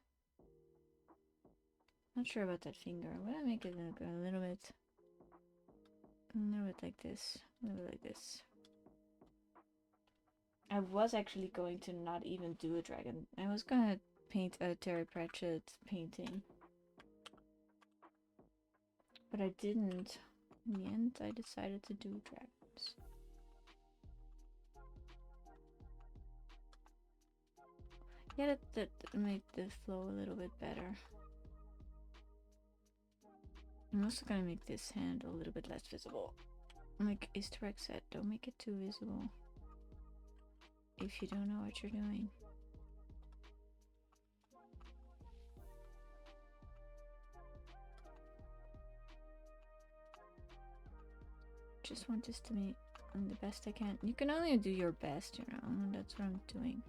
Not sure about that finger. I'm gonna make it look a little bit like this. A little bit like this. I was actually going to not even do a dragon. I was gonna paint a Terry Pratchett painting. But I didn't. In the end, I decided to do dragons. Yeah, that made the flow a little bit better. I'm also gonna make this hand a little bit less visible. Like Easter egg said, don't make it too visible if you don't know what you're doing. Just want this to be the best I can. You can only do your best, you know, and that's what I'm doing.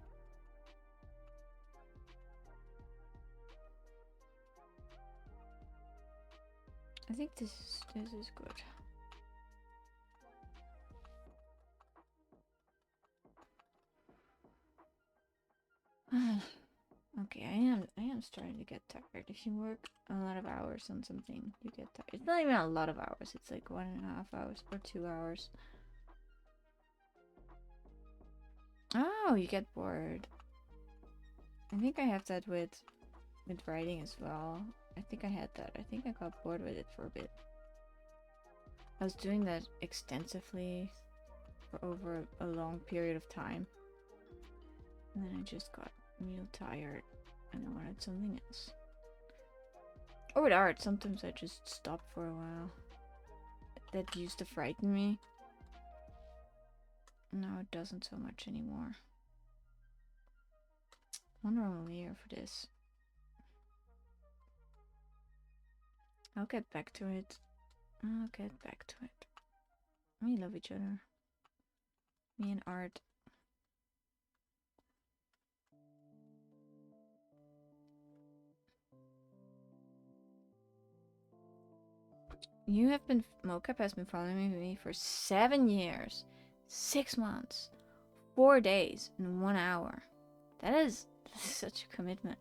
I think this is good. Okay, I am starting to get tired. If you work a lot of hours on something, you get tired. It's not even a lot of hours. It's like 1.5 hours or 2 hours. Oh, you get bored. I think I have that with writing as well. I think I had that. I think I got bored with it for a bit. I was doing that extensively for over a long period of time. And then I just got real tired and I wanted something else. Or with art, sometimes I just stop for a while. That used to frighten me. Now it doesn't so much anymore. Wonder I'm here for this. I'll get back to it. I'll get back to it. We love each other. Me and art. You have been... Mocap has been following me for 7 years. 6 months. 4 days and 1 hour. That is such a commitment.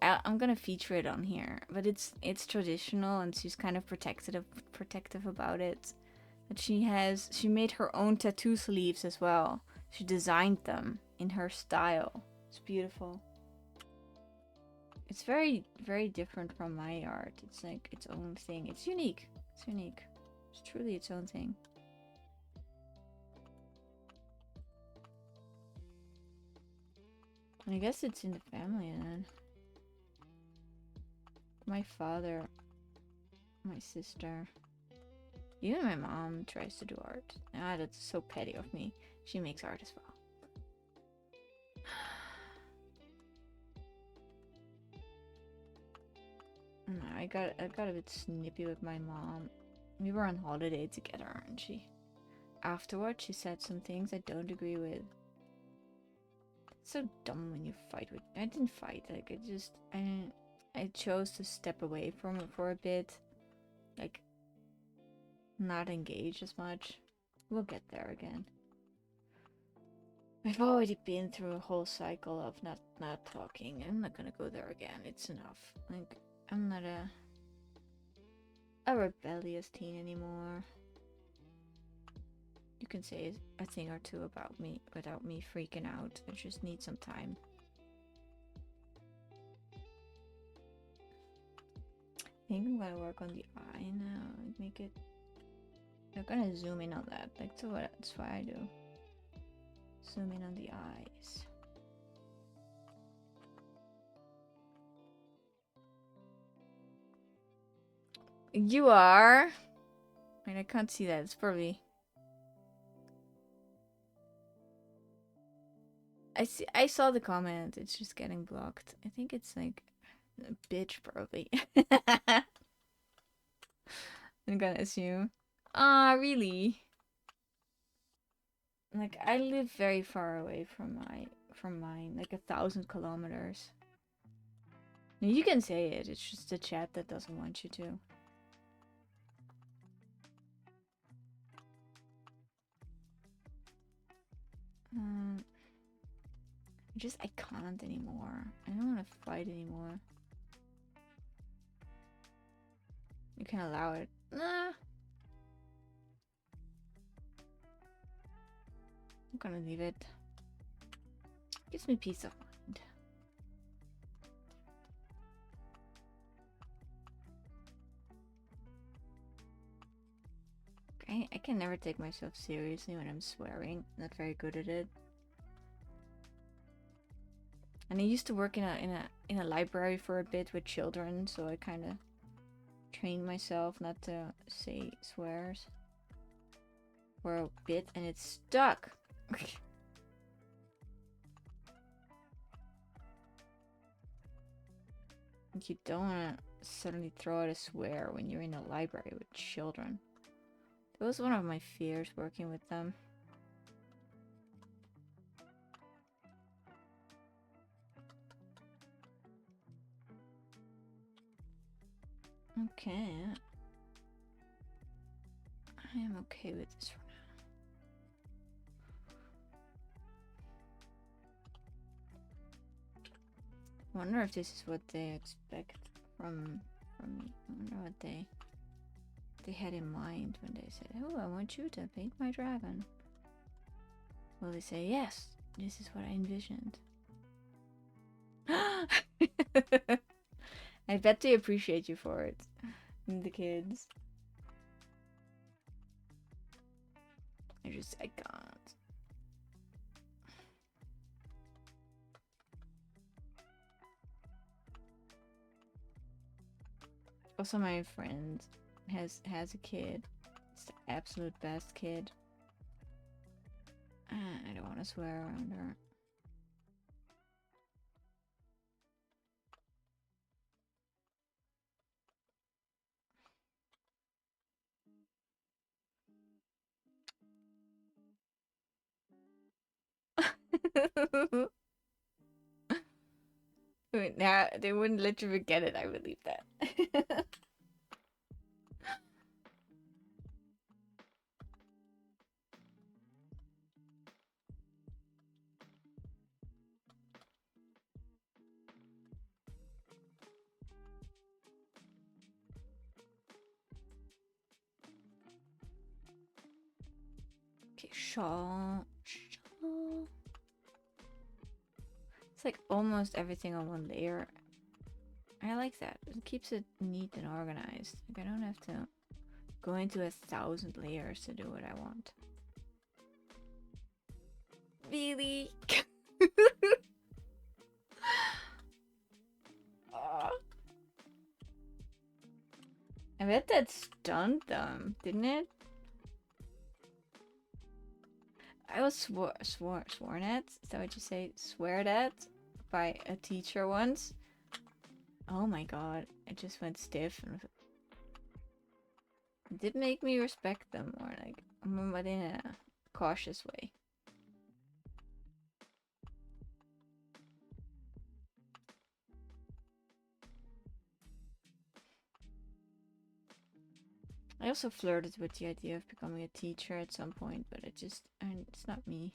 I'm gonna feature it on here, but it's traditional and she's kind of protective about it. But she made her own tattoo sleeves as well. She designed them in her style. It's beautiful. It's very, very different from my art. It's like its own thing. It's unique. It's unique. It's truly its own thing. I guess it's in the family then. My father, my sister, even my mom tries to do art. Ah, that's so petty of me. She makes art as well. I got a bit snippy with my mom. We were on holiday together, and afterwards she said some things I don't agree with. It's so dumb when you fight with... I didn't fight, like I chose to step away from it for a bit. Like, not engage as much. We'll get there again. I've already been through a whole cycle of not talking. I'm not gonna go there again. It's enough. Like, I'm not a rebellious teen anymore. You can say a thing or two about me without me freaking out. I just need some time. I think I'm gonna work on the eye now. Make it. I'm gonna zoom in on that. Like, that's what I do. Zoom in on the eyes. You are. I mean, I can't see that. It's probably. I saw the comment. It's just getting blocked. I think it's like a bitch, probably. I'm gonna assume. Ah, really? Like, I live very far away from mine, like 1,000 kilometers. Now, you can say it. It's just the chat that doesn't want you to. I can't anymore. I don't want to fight anymore. You can allow it. Nah. I'm gonna leave it. Gives me peace of mind. I can never take myself seriously when I'm swearing. Not very good at it. And I used to work in a library for a bit with children, so I kind of trained myself not to say swears for a bit, and it's stuck. You don't want to suddenly throw out a swear when you're in a library with children. It was one of my fears working with them. Okay. I am okay with this for now. I wonder if this is what they expect from me. I wonder what they had in mind when they said, "Oh, I want you to paint my dragon." Will they say, "Yes, this is what I envisioned"? I bet they appreciate you for it. The kids. I can't. Also, my friend has a kid. It's the absolute best kid. I don't want to swear around her. Wait, now they wouldn't let you forget it. I believe that. Okay, shawl. It's like almost everything on one layer. I like that. It keeps it neat and organized. Like, I don't have to go into 1,000 layers to do what I want. Really? I bet that stunned them, didn't it? I was sworn at. Is that what you say? Sweared at by a teacher once. Oh my god! I just went stiff, and it did make me respect them more, like, but in a cautious way. I also flirted with the idea of becoming a teacher at some point, but it's not me.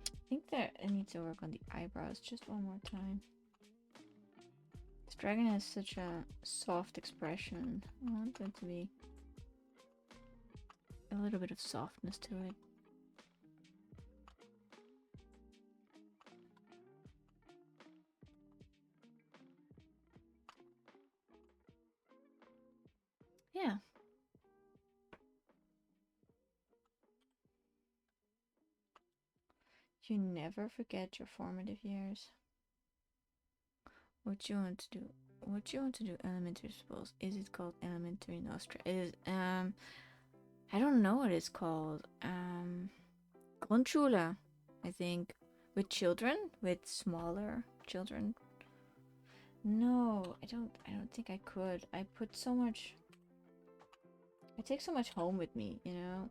I think that I need to work on the eyebrows just one more time. This dragon has such a soft expression. I want there to be a little bit of softness to it. Yeah. You never forget your formative years. What you want to do? What you want to do? Elementary schools. Is it called elementary in Austria? It is. I don't know what it's called. Grundschule, I think, with children, with smaller children. No, I don't. I don't think I could. I put so much. I take so much home with me, you know.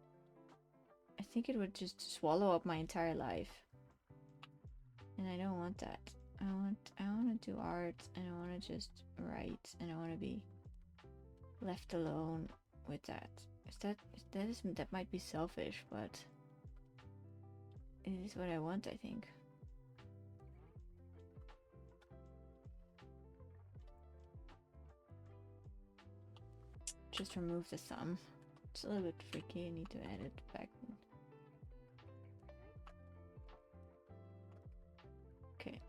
I think it would just swallow up my entire life, and I don't want that. I want to do art, and I want to just write, and I want to be left alone with that. That might be selfish, but it is what I want, I think. Just remove the thumb. It's a little bit freaky. I need to add it back. Okay.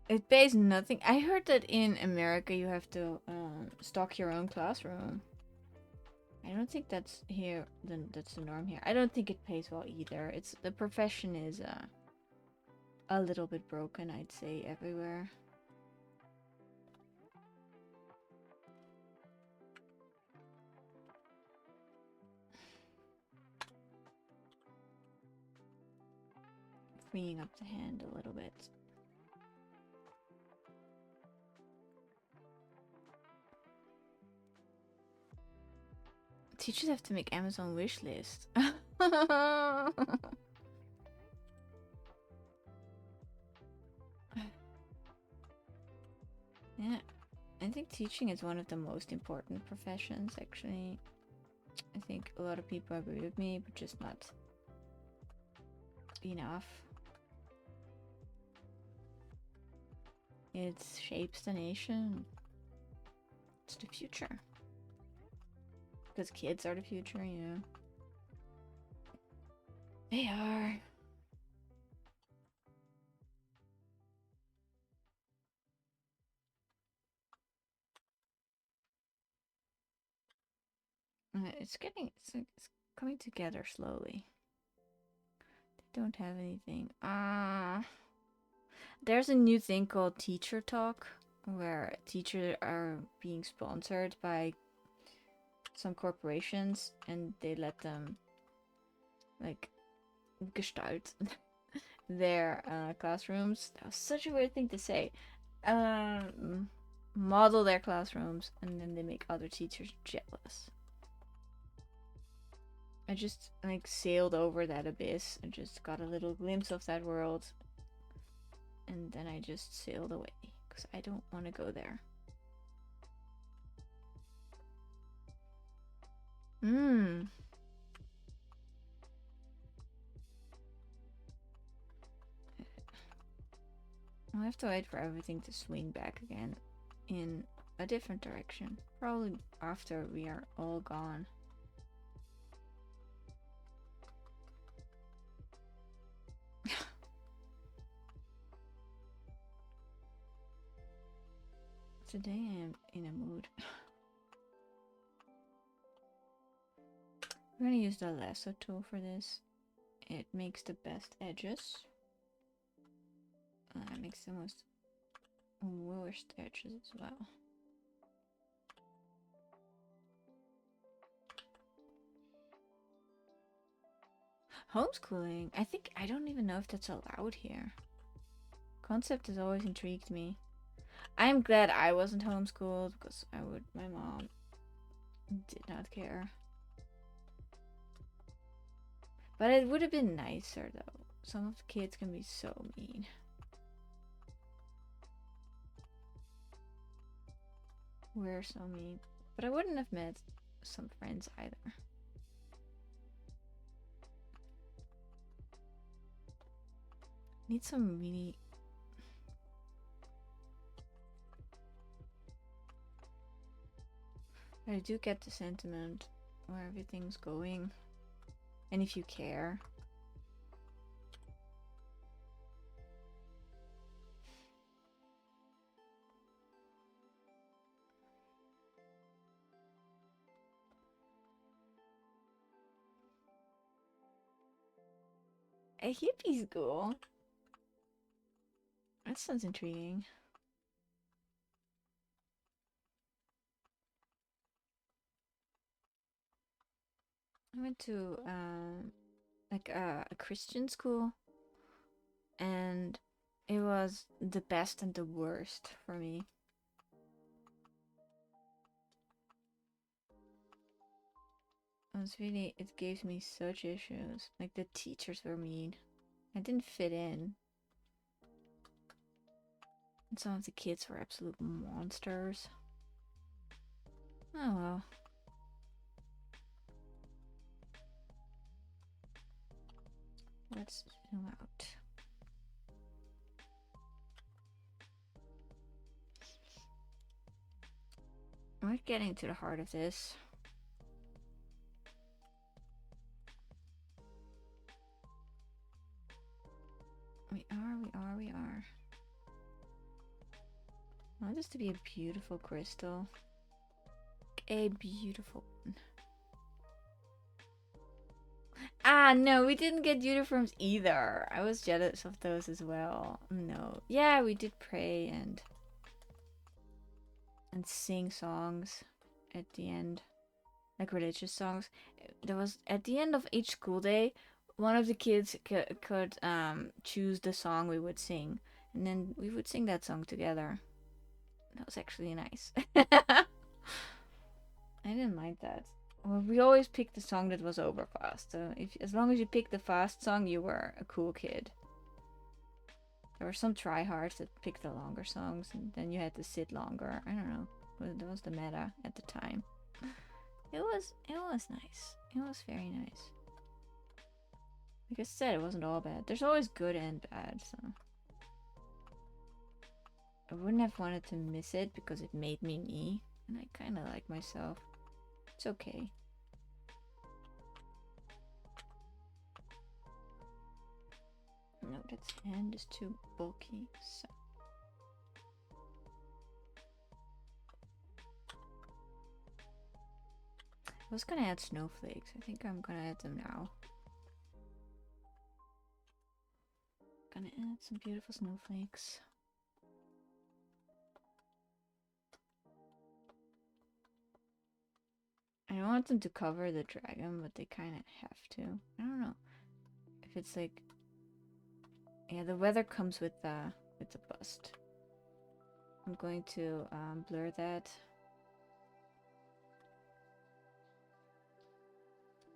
It pays nothing. I heard that in America you have to stock your own classroom. I don't think that's here. Then that's the norm here. I don't think it pays well either. It's the profession is a little bit broken, I'd say, everywhere. Freeing up the hand a little bit. Teachers have to make Amazon wish list. Yeah, I think teaching is one of the most important professions, actually. I think a lot of people agree with me, but just not enough. It shapes the nation. It's the future. Because kids are the future, you know. They are. It's coming together slowly. They don't have anything. There's a new thing called Teacher Talk, where teachers are being sponsored by some corporations, and they let them like gestalt their classrooms. That was such a weird thing to say. Model their classrooms, and then they make other teachers jealous. I just like sailed over that abyss and just got a little glimpse of that world, and then I just sailed away because I don't want to go there. I'll have to wait for everything to swing back again in a different direction. Probably after we are all gone. Today I am in a mood. We're gonna use the lasso tool for this. It makes the best edges. It makes the most worst edges as well. Homeschooling? I don't even know if that's allowed here. Concept has always intrigued me. I'm glad I wasn't homeschooled because my mom did not care. But it would have been nicer though. Some of the kids can be so mean. We're so mean. But I wouldn't have met some friends either. Need some really... I do get the sentiment where everything's going. And if you care. A hippie school? That sounds intriguing. I went to like a Christian school, and it was the best and the worst for me. It gave me such issues. Like the teachers were mean. I didn't fit in. And some of the kids were absolute monsters. Oh well. Let's zoom out. We're getting to the heart of this. We are. I want this to be a beautiful crystal. A beautiful one. Ah, no, we didn't get uniforms either. I was jealous of those as well. No. Yeah, we did pray and sing songs at the end. Like religious songs. There was, at the end of each school day, one of the kids could choose the song we would sing. And then we would sing that song together. That was actually nice. I didn't mind that. Well, we always picked the song that was over fast. So as long as you picked the fast song, you were a cool kid. There were some tryhards that picked the longer songs, and then you had to sit longer. I don't know. That was the meta at the time. It was nice. It was very nice. Like I said, it wasn't all bad. There's always good and bad, so I wouldn't have wanted to miss it because it made me me, and I kind of like myself. It's okay. No, that hand is too bulky, so. I was gonna add snowflakes. I think I'm gonna add them now. Gonna add some beautiful snowflakes. I don't want them to cover the dragon, but they kind of have to. I don't know if it's like, yeah, the weather comes with the bust. I'm going to blur that,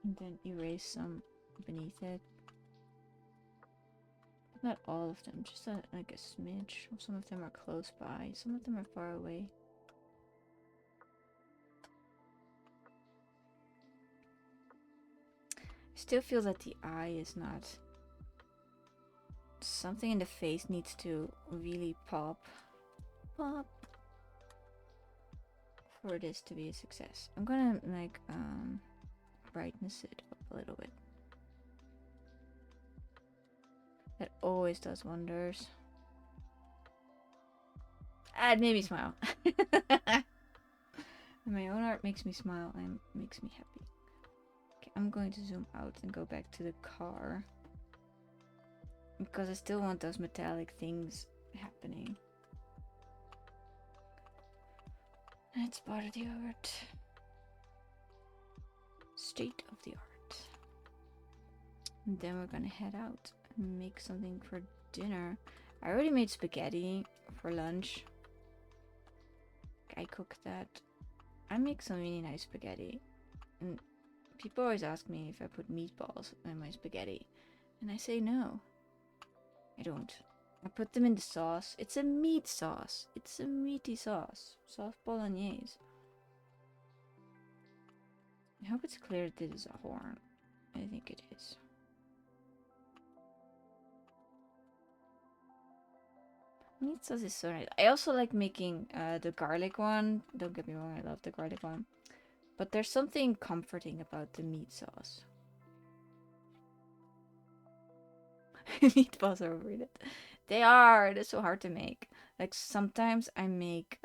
and then erase some beneath it. Not all of them, just like a smidge. Some of them are close by, some of them are far away. I still feel that the eye is not... Something in the face needs to really pop for this to be a success. I'm gonna like brightness it up a little bit. That always does wonders. Ah, it made me smile. My own art makes me smile and makes me happy. Okay, I'm going to zoom out and go back to the car. Because I still want those metallic things happening. That's part of the art. State of the art. And then we're gonna head out and make something for dinner. I already made spaghetti for lunch. I cooked that. I make some really nice spaghetti. And people always ask me if I put meatballs in my spaghetti. And I say no. I don't. I put them in the sauce. It's a meat sauce. It's a meaty sauce. Sauce bolognese. I hope it's clear that this is a horn. I think it is. Meat sauce is so nice. I also like making the garlic one. Don't get me wrong, I love the garlic one. But there's something comforting about the meat sauce. Meatballs are overrated. They are. They're so hard to make. Like sometimes I make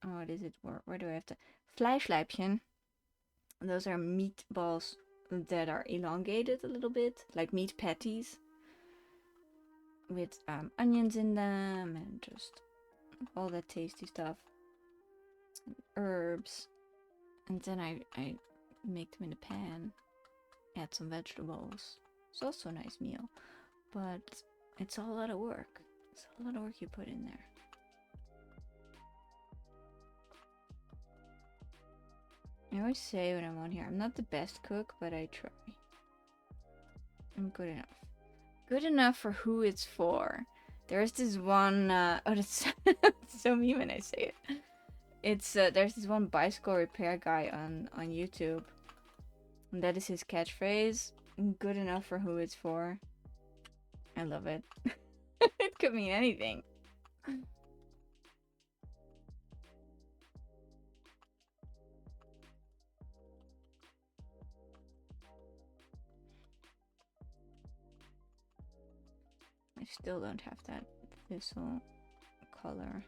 what is it? Where do I have to? Fleischleibchen. Those are meatballs that are elongated a little bit, like meat patties, with onions in them and just all that tasty stuff, and herbs, and then I make them in a pan, add some vegetables. It's also a nice meal, but it's a lot of work. It's a lot of work you put in there. I always say when I'm on here, I'm not the best cook, but I try. I'm good enough. Good enough for who it's for. There's this one, oh, that's so mean when I say it. It's, there's this one bicycle repair guy on YouTube. And that is his catchphrase. Good enough for who it's for. I love it. It could mean anything. I still don't have that thistle color.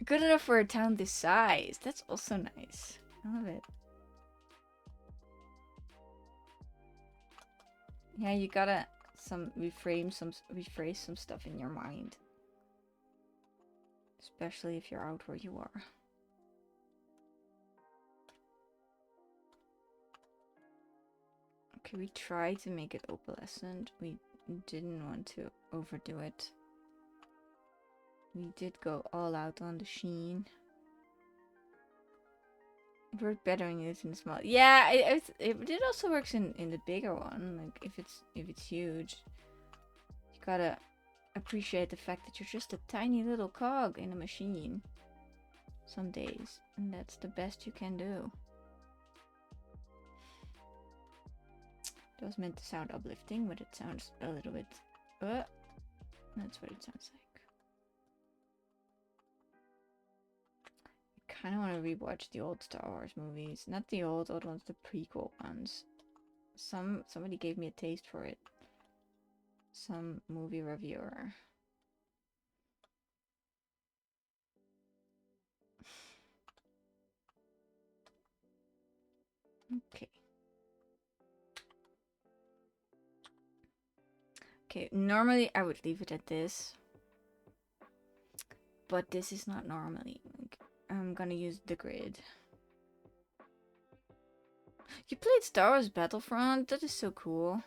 Good enough for a town this size. That's also nice. I love it. Yeah, you gotta rephrase some stuff in your mind. Especially if you're out where you are. Okay, we tried to make it opalescent. We didn't want to overdo it. We did go all out on the sheen. It worked better when you use it in the small. Yeah, it also works in the bigger one. Like if it's huge, you gotta appreciate the fact that you're just a tiny little cog in a machine. Some days, and that's the best you can do. That was meant to sound uplifting, but it sounds a little bit. That's what it sounds like. I kind of want to rewatch the old Star Wars movies, not the old ones, the prequel ones. Somebody gave me a taste for it. Some movie reviewer. Okay. Okay, normally I would leave it at this. But this is not normally. Like, I'm gonna use the grid. You played Star Wars Battlefront? That is so cool.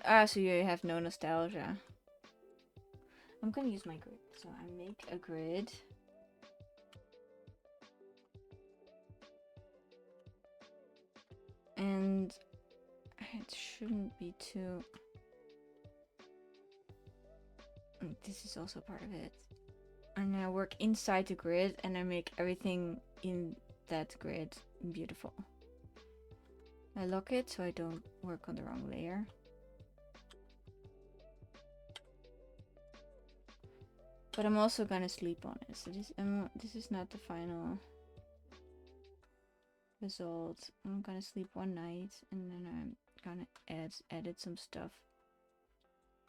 Ah, so you have no nostalgia. I'm gonna use my grid. So I make a grid. And it shouldn't be too... This is also part of it. And I work inside the grid and I make everything in that grid beautiful. I lock it so I don't work on the wrong layer. But I'm also gonna sleep on it. So this is not the final result. I'm gonna sleep one night and then I'm gonna edit some stuff.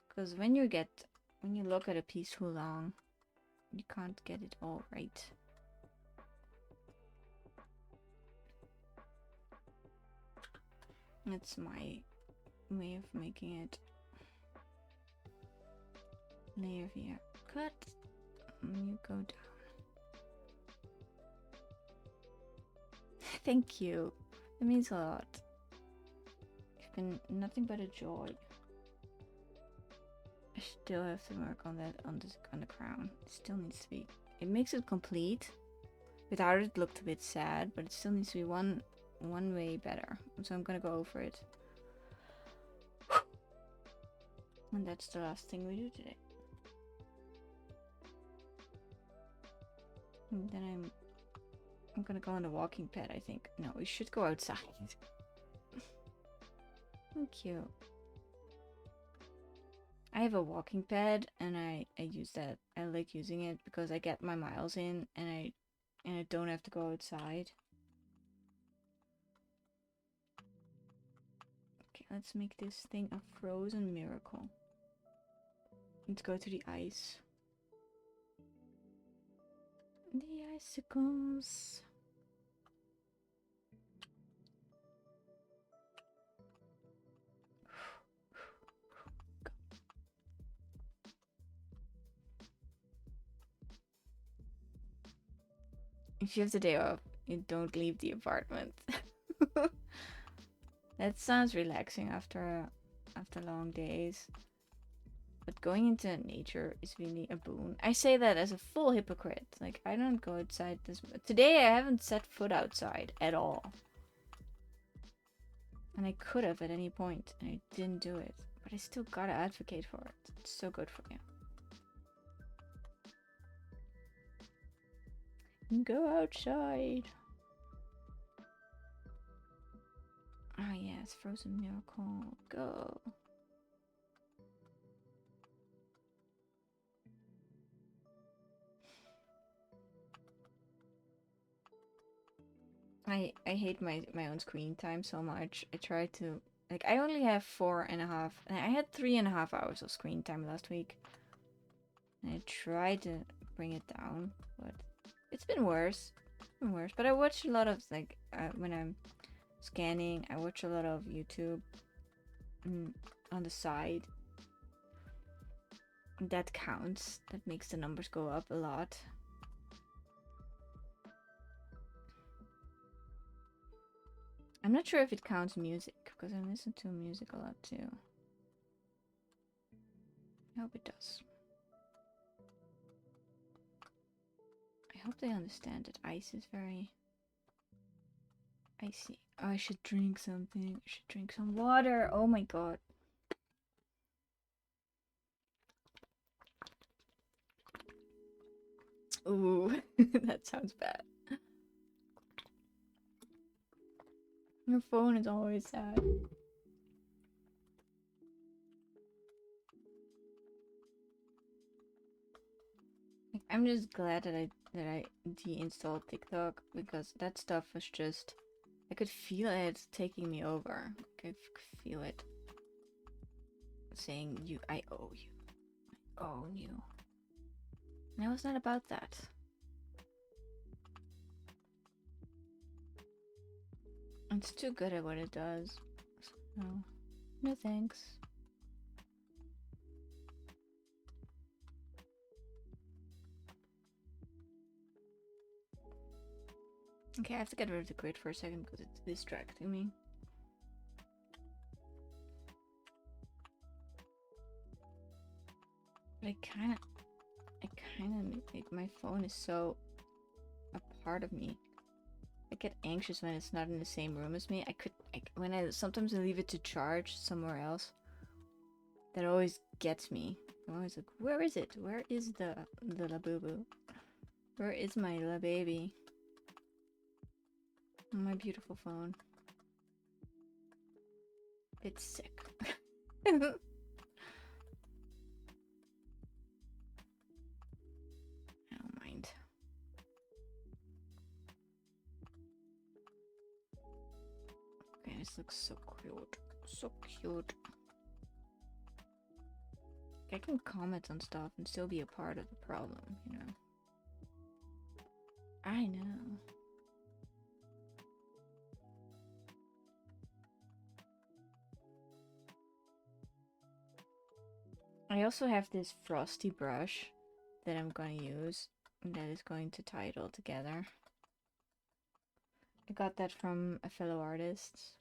Because when you look at a piece too long, you can't get it all right. That's my way of making it. Layer via cut. You go down. Thank you. That means a lot. You've been nothing but a joy. I still have to work on that on the crown. It still needs to be it makes it complete. Without it looked a bit sad, but it still needs to be one way better. So I'm gonna go for it. And that's the last thing we do today. And then I'm gonna go on the walking pad, I think. No, we should go outside. Thank you. I have a walking pad and I use that. I like using it because I get my miles in and I don't have to go outside. Okay, let's make this thing a frozen miracle. Let's go to the ice. The icicles. If you have the day off, you don't leave the apartment. That sounds relaxing after long days. But going into nature is really a boon. I say that as a full hypocrite. Like, I don't go outside this... Today I haven't set foot outside at all. And I could have at any point, and I didn't do it. But I still gotta advocate for it. It's so good for you. Go outside. Oh yes, frozen miracle. Go. I hate my own screen time so much. I try to, like, I only have 4.5, and I had 3.5 hours of screen time last week. And I tried to bring it down, but it's been worse. But I watch a lot of, like, when I'm scanning, I watch a lot of YouTube on the side. That counts. That makes the numbers go up a lot. I'm not sure if it counts music, because I listen to music a lot too. I hope it does. I hope they understand that ice is very icy. Oh, I should drink something. I should drink some water. Oh my god. Ooh, that sounds bad. Your phone is always sad. Like, I'm just glad that I deinstalled TikTok, because that stuff was just, I could feel it taking me over. I could feel it saying, I owe you. I own you. And it was not about that. It's too good at what it does. So, no thanks. Okay, I have to get rid of the grid for a second because it's distracting me. But I kind of like, my phone is so a part of me. I get anxious when it's not in the same room as me. When I sometimes leave it to charge somewhere else. That always gets me. I'm always like, where is it? Where is the la boo boo? Where is my la baby? My beautiful phone. It's sick. I don't mind. Okay, this looks so cute. So cute. I can comment on stuff and still be a part of the problem, you know. I know. I also have this frosty brush that I'm gonna use that is going to tie it all together. I got that from a fellow artist,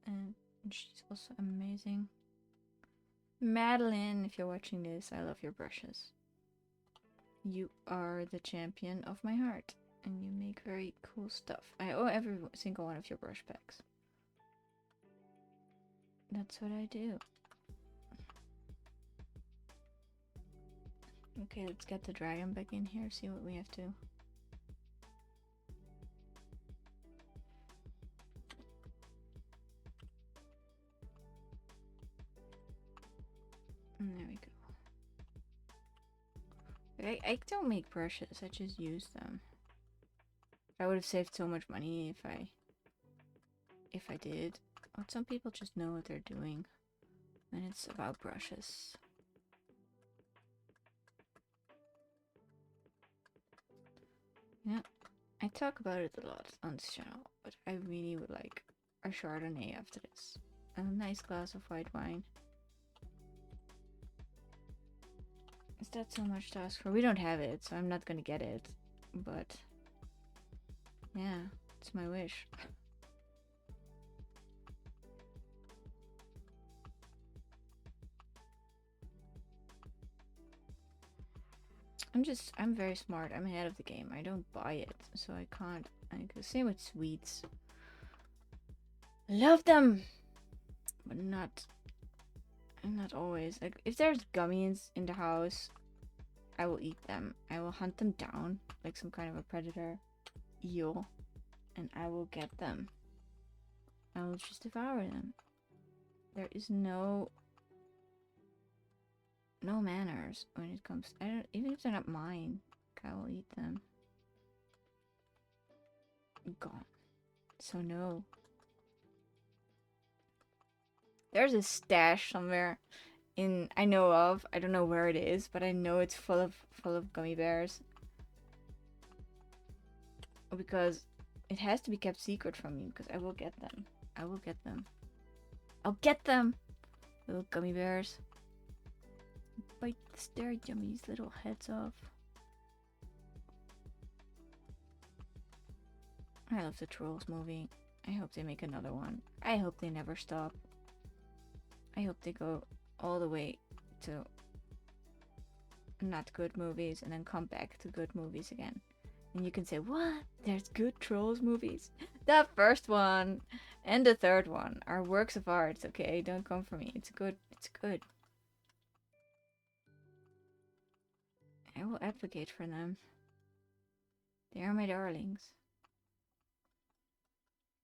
and she's also amazing. Madeline, if you're watching this, I love your brushes. You are the champion of my heart, and you make very cool stuff. I owe every single one of your brush packs. That's what I do. Okay, let's get the dragon back in here, see what we have to. And there we go. I don't make brushes, I just use them. I would have saved so much money if I did. But some people just know what they're doing. And it's about brushes. Yeah, I talk about it a lot on this channel, but I really would like a Chardonnay after this. And a nice glass of white wine. Is that so much to ask for? We don't have it, so I'm not gonna get it. But yeah, it's my wish. I'm very smart. I'm ahead of the game. I don't buy it, so I can't. Same with sweets. Love them, but not always. Like, if there's gummies in the house, I will eat them. I will hunt them down like some kind of a predator eel, and I will get them. I will just devour them. There is no manners when it comes. Even if they're not mine, I will eat them. Gone. So no. There's a stash somewhere I know of. I don't know where it is, but I know it's full of gummy bears. Because it has to be kept secret from me, because I will get them. I will get them. I'll get them! Little gummy bears. Bite their yummies little heads off. I love the Trolls movie. I hope they make another one. I hope they never stop. I hope they go all the way to not good movies and then come back to good movies again. And you can say, what? There's good Trolls movies? The first one and the third one are works of art, okay? Don't come for me. It's good. It's good. I will advocate for them. They are my darlings.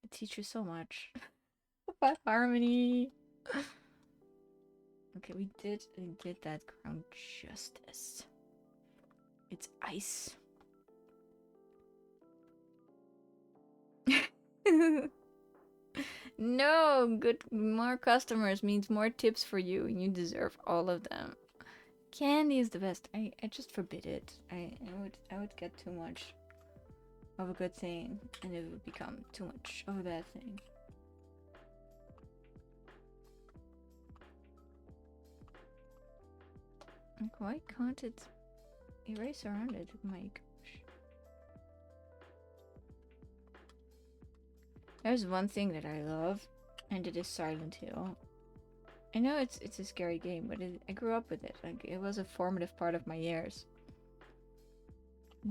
It teaches so much about harmony. Okay, we did that crown justice. It's ice. No, more customers means more tips for you, and you deserve all of them. Candy is the best. I just forbid it. I would get too much of a good thing, and it would become too much of a bad thing. Like, why can't it erase around it? My gosh. There's one thing that I love, and it is Silent Hill. I know it's a scary game, but I grew up with it. Like, it was a formative part of my years.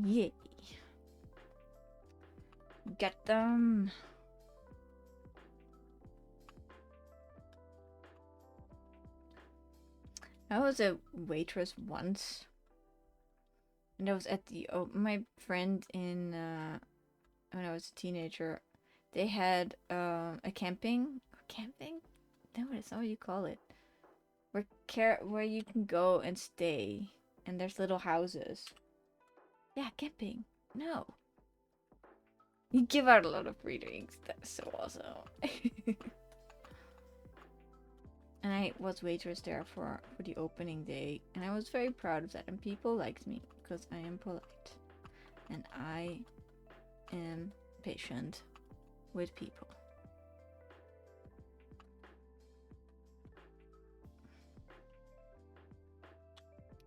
Yay. Get them. I was a waitress once. And I was at my friend in, when I was a teenager, they had a camping? No, that's not what you call it. Where you can go and stay, and there's little houses. Yeah, camping. No. You give out a lot of free drinks. That's so awesome. And I was waitress there for the opening day, and I was very proud of that. And people liked me because I am polite, and I am patient with people.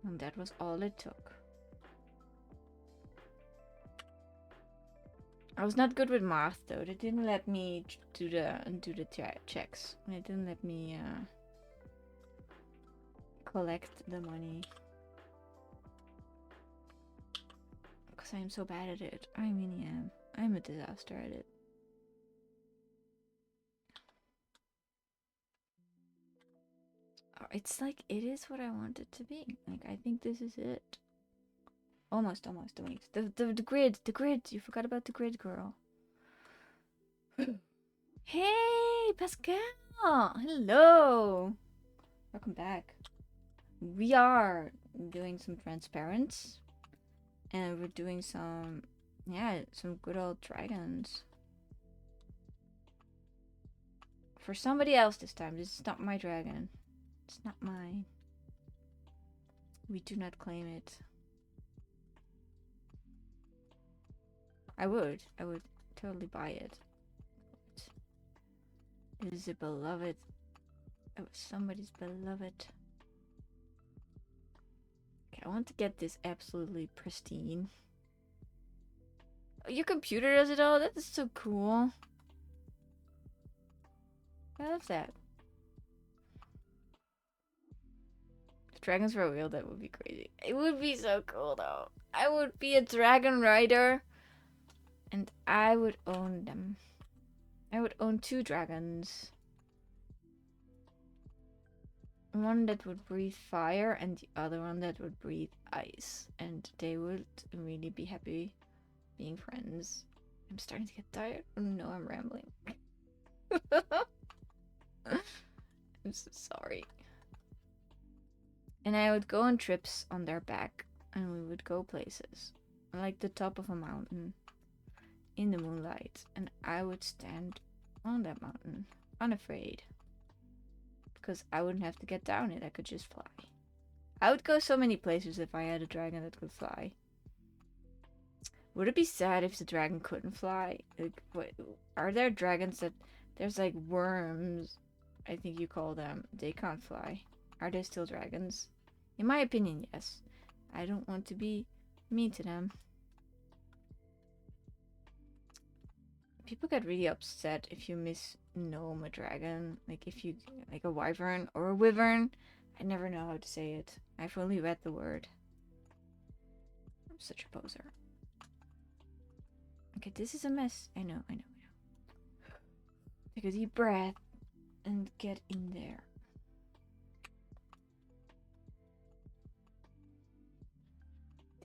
And that was all it took. I was not good with math though. They didn't let me do the checks. They didn't let me collect the money. Because I am so bad at it. I really am. I'm a disaster at it. It's like, it is what I want it to be. Like, I think this is it. Almost. The grid. You forgot about the grid, girl. Hey, Pascal. Hello. Welcome back. We are doing some transparents. And we're doing some, yeah, some good old dragons. For somebody else this time. This is not my dragon. It's not mine. We do not claim it. I would totally buy it. It is a beloved. It was somebody's beloved. Okay, I want to get this absolutely pristine. Oh, your computer does it all? That is so cool. I love that. If dragons were real, that would be crazy. It would be so cool though. I would be a dragon rider. And I would own them. I would own 2 dragons. One that would breathe fire and the other one that would breathe ice. And they would really be happy being friends. I'm starting to get tired. Oh no, I'm rambling. I'm so sorry. And I would go on trips on their back. And we would go places. Like the top of a mountain. In the moonlight. And I would stand on that mountain. Unafraid. Because I wouldn't have to get down it. I could just fly. I would go so many places if I had a dragon that could fly. Would it be sad if the dragon couldn't fly? Like, what, are there dragons that... There's like worms, I think you call them. They can't fly. Are they still dragons? In my opinion, yes. I don't want to be mean to them. People get really upset if you misname a dragon. Like if you... Like a wyvern or a wyvern. I never know how to say it. I've only read the word. I'm such a poser. Okay, this is a mess. I know. Take a deep breath and get in there.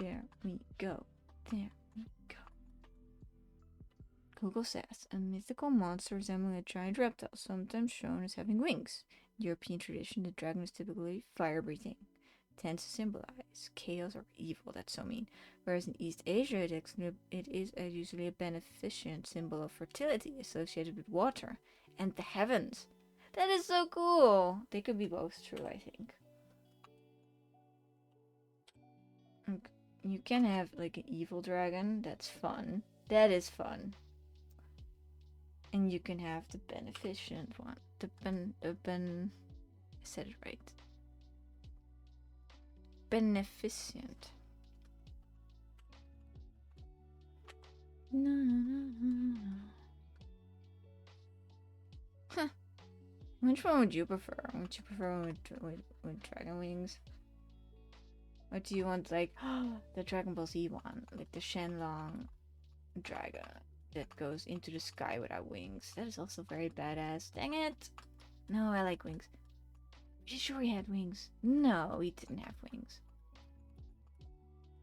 There we go. There we go. Google says, a mythical monster resembling a giant reptile, sometimes shown as having wings. In European tradition, the dragon is typically fire-breathing. Tends to symbolize chaos or evil. That's so mean. Whereas in East Asia, it is usually a beneficent symbol of fertility associated with water and the heavens. That is so cool. They could be both true, I think. You can have like an evil dragon. That's fun. That is fun. And you can have the beneficent one. I said it right. Beneficent. No. Huh. Which one would you prefer? Would you prefer one with dragon wings? Or do you want like the Dragon Ball Z one? Like the Shenlong dragon that goes into the sky without wings. That is also very badass. Dang it! No, I like wings. You sure he had wings? No, he didn't have wings.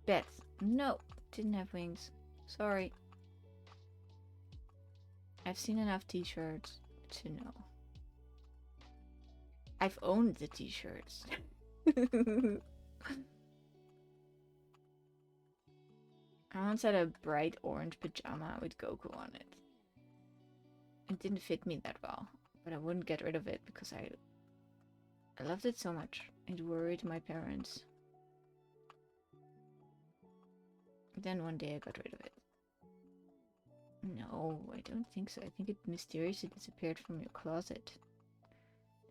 Beth. No, didn't have wings. Sorry. I've seen enough t-shirts to know. I've owned the t-shirts. I once had a bright orange pajama with Goku on it. It didn't fit me that well, but I wouldn't get rid of it because I loved it so much. It worried my parents. Then one day I got rid of it. No, I don't think so. I think it mysteriously disappeared from your closet.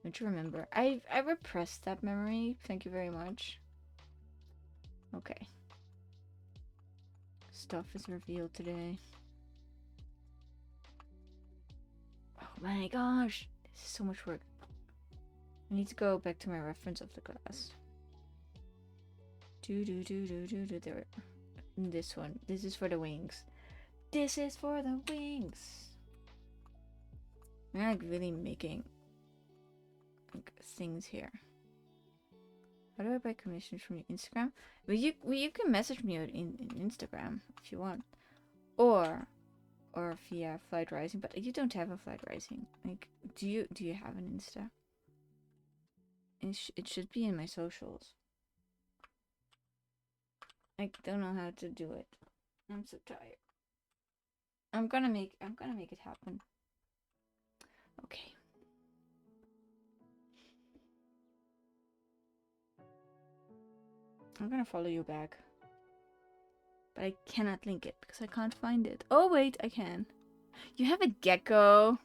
Don't you remember? I repressed that memory. Thank you very much. Okay. Stuff is revealed today. Oh my gosh. This is so much work. I need to go back to my reference of the glass. There. this one. This is for the wings. This is for the wings. I'm like really making like things here. How do I buy commissions from your Instagram? Well, you can message me in Instagram if you want, or via Flight Rising. But you don't have a Flight Rising. Like, do you have an Insta? It should be in my socials. I don't know how to do it. I'm so tired. I'm gonna make it happen. Okay. I'm gonna follow you back. But I cannot link it because I can't find it. Oh wait, I can. You have a gecko.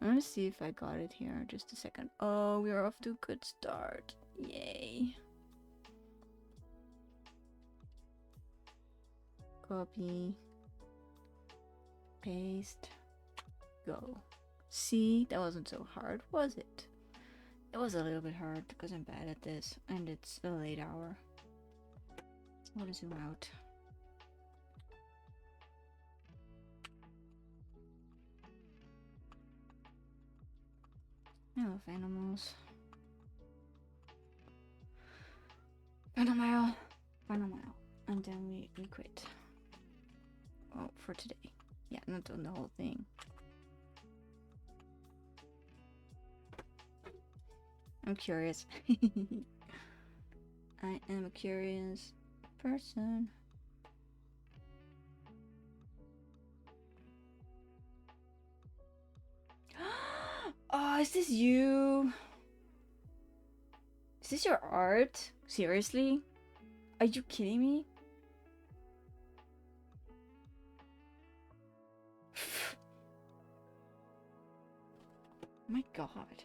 I'm gonna see if I got it here. Just a second. Oh, we are off to a good start. Yay. Copy. Paste. Go. See, that wasn't so hard, was it? It was a little bit hard because I'm bad at this and it's a late hour. So I want to zoom out. I love animals. Final mile. Final mile. And then we quit. Oh, for today. Yeah, not on the whole thing. I'm curious. I am a curious person. Oh, is this you? Is this your art? Seriously? Are you kidding me? My god.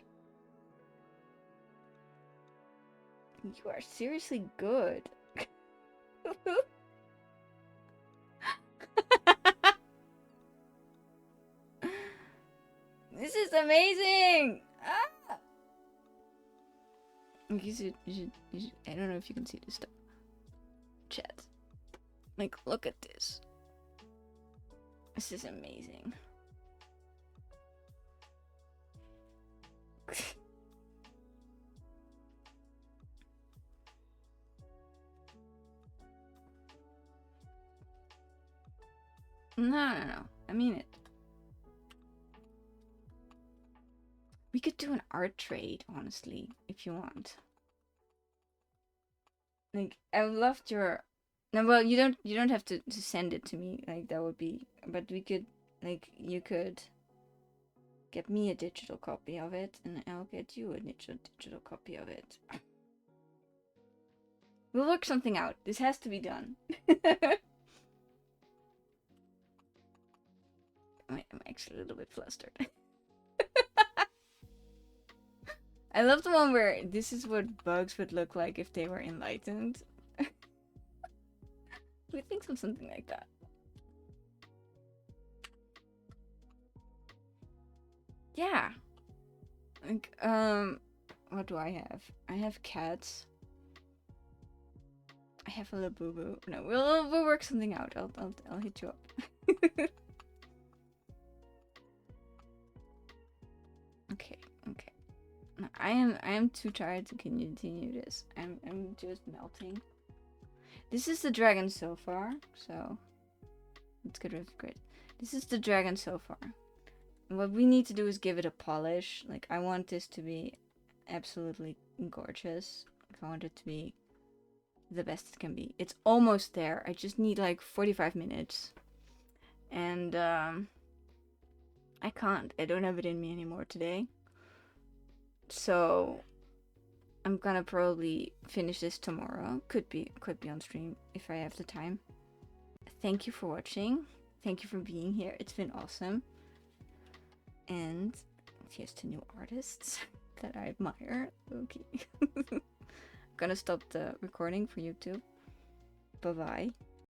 You are seriously good. This is amazing! Ah! You should, I don't know if you can see this stuff. Chat. Like, look at this. This is amazing. No. I mean it. We could do an art trade, honestly, if you want. Like, I loved your... No, well, you don't have to send it to me. Like, that would be... But we could... Like, you could get me a digital copy of it, and I'll get you a digital copy of it. We'll work something out. This has to be done. I'm actually a little bit flustered. I love the one where this is what bugs would look like if they were enlightened. We think of something like that. Yeah. Like, what do I have? I have cats. I have a Labubu. No, we'll work something out. I'll hit you up. Okay. No, I am too tired to continue this. I'm just melting. This is the dragon so far, so let's get rid of the grid. This is the dragon so far. What we need to do is give it a polish. Like, I want this to be absolutely gorgeous. Like, I want it to be the best it can be. It's almost there. I just need like 45 minutes. And I can't. I don't have it in me anymore today. So I'm gonna probably finish this tomorrow. Could be on stream if I have the time. Thank you for watching. Thank you for being here. It's been awesome. And here's to new artists that I admire. Okay. Gonna stop the recording for YouTube. Bye bye.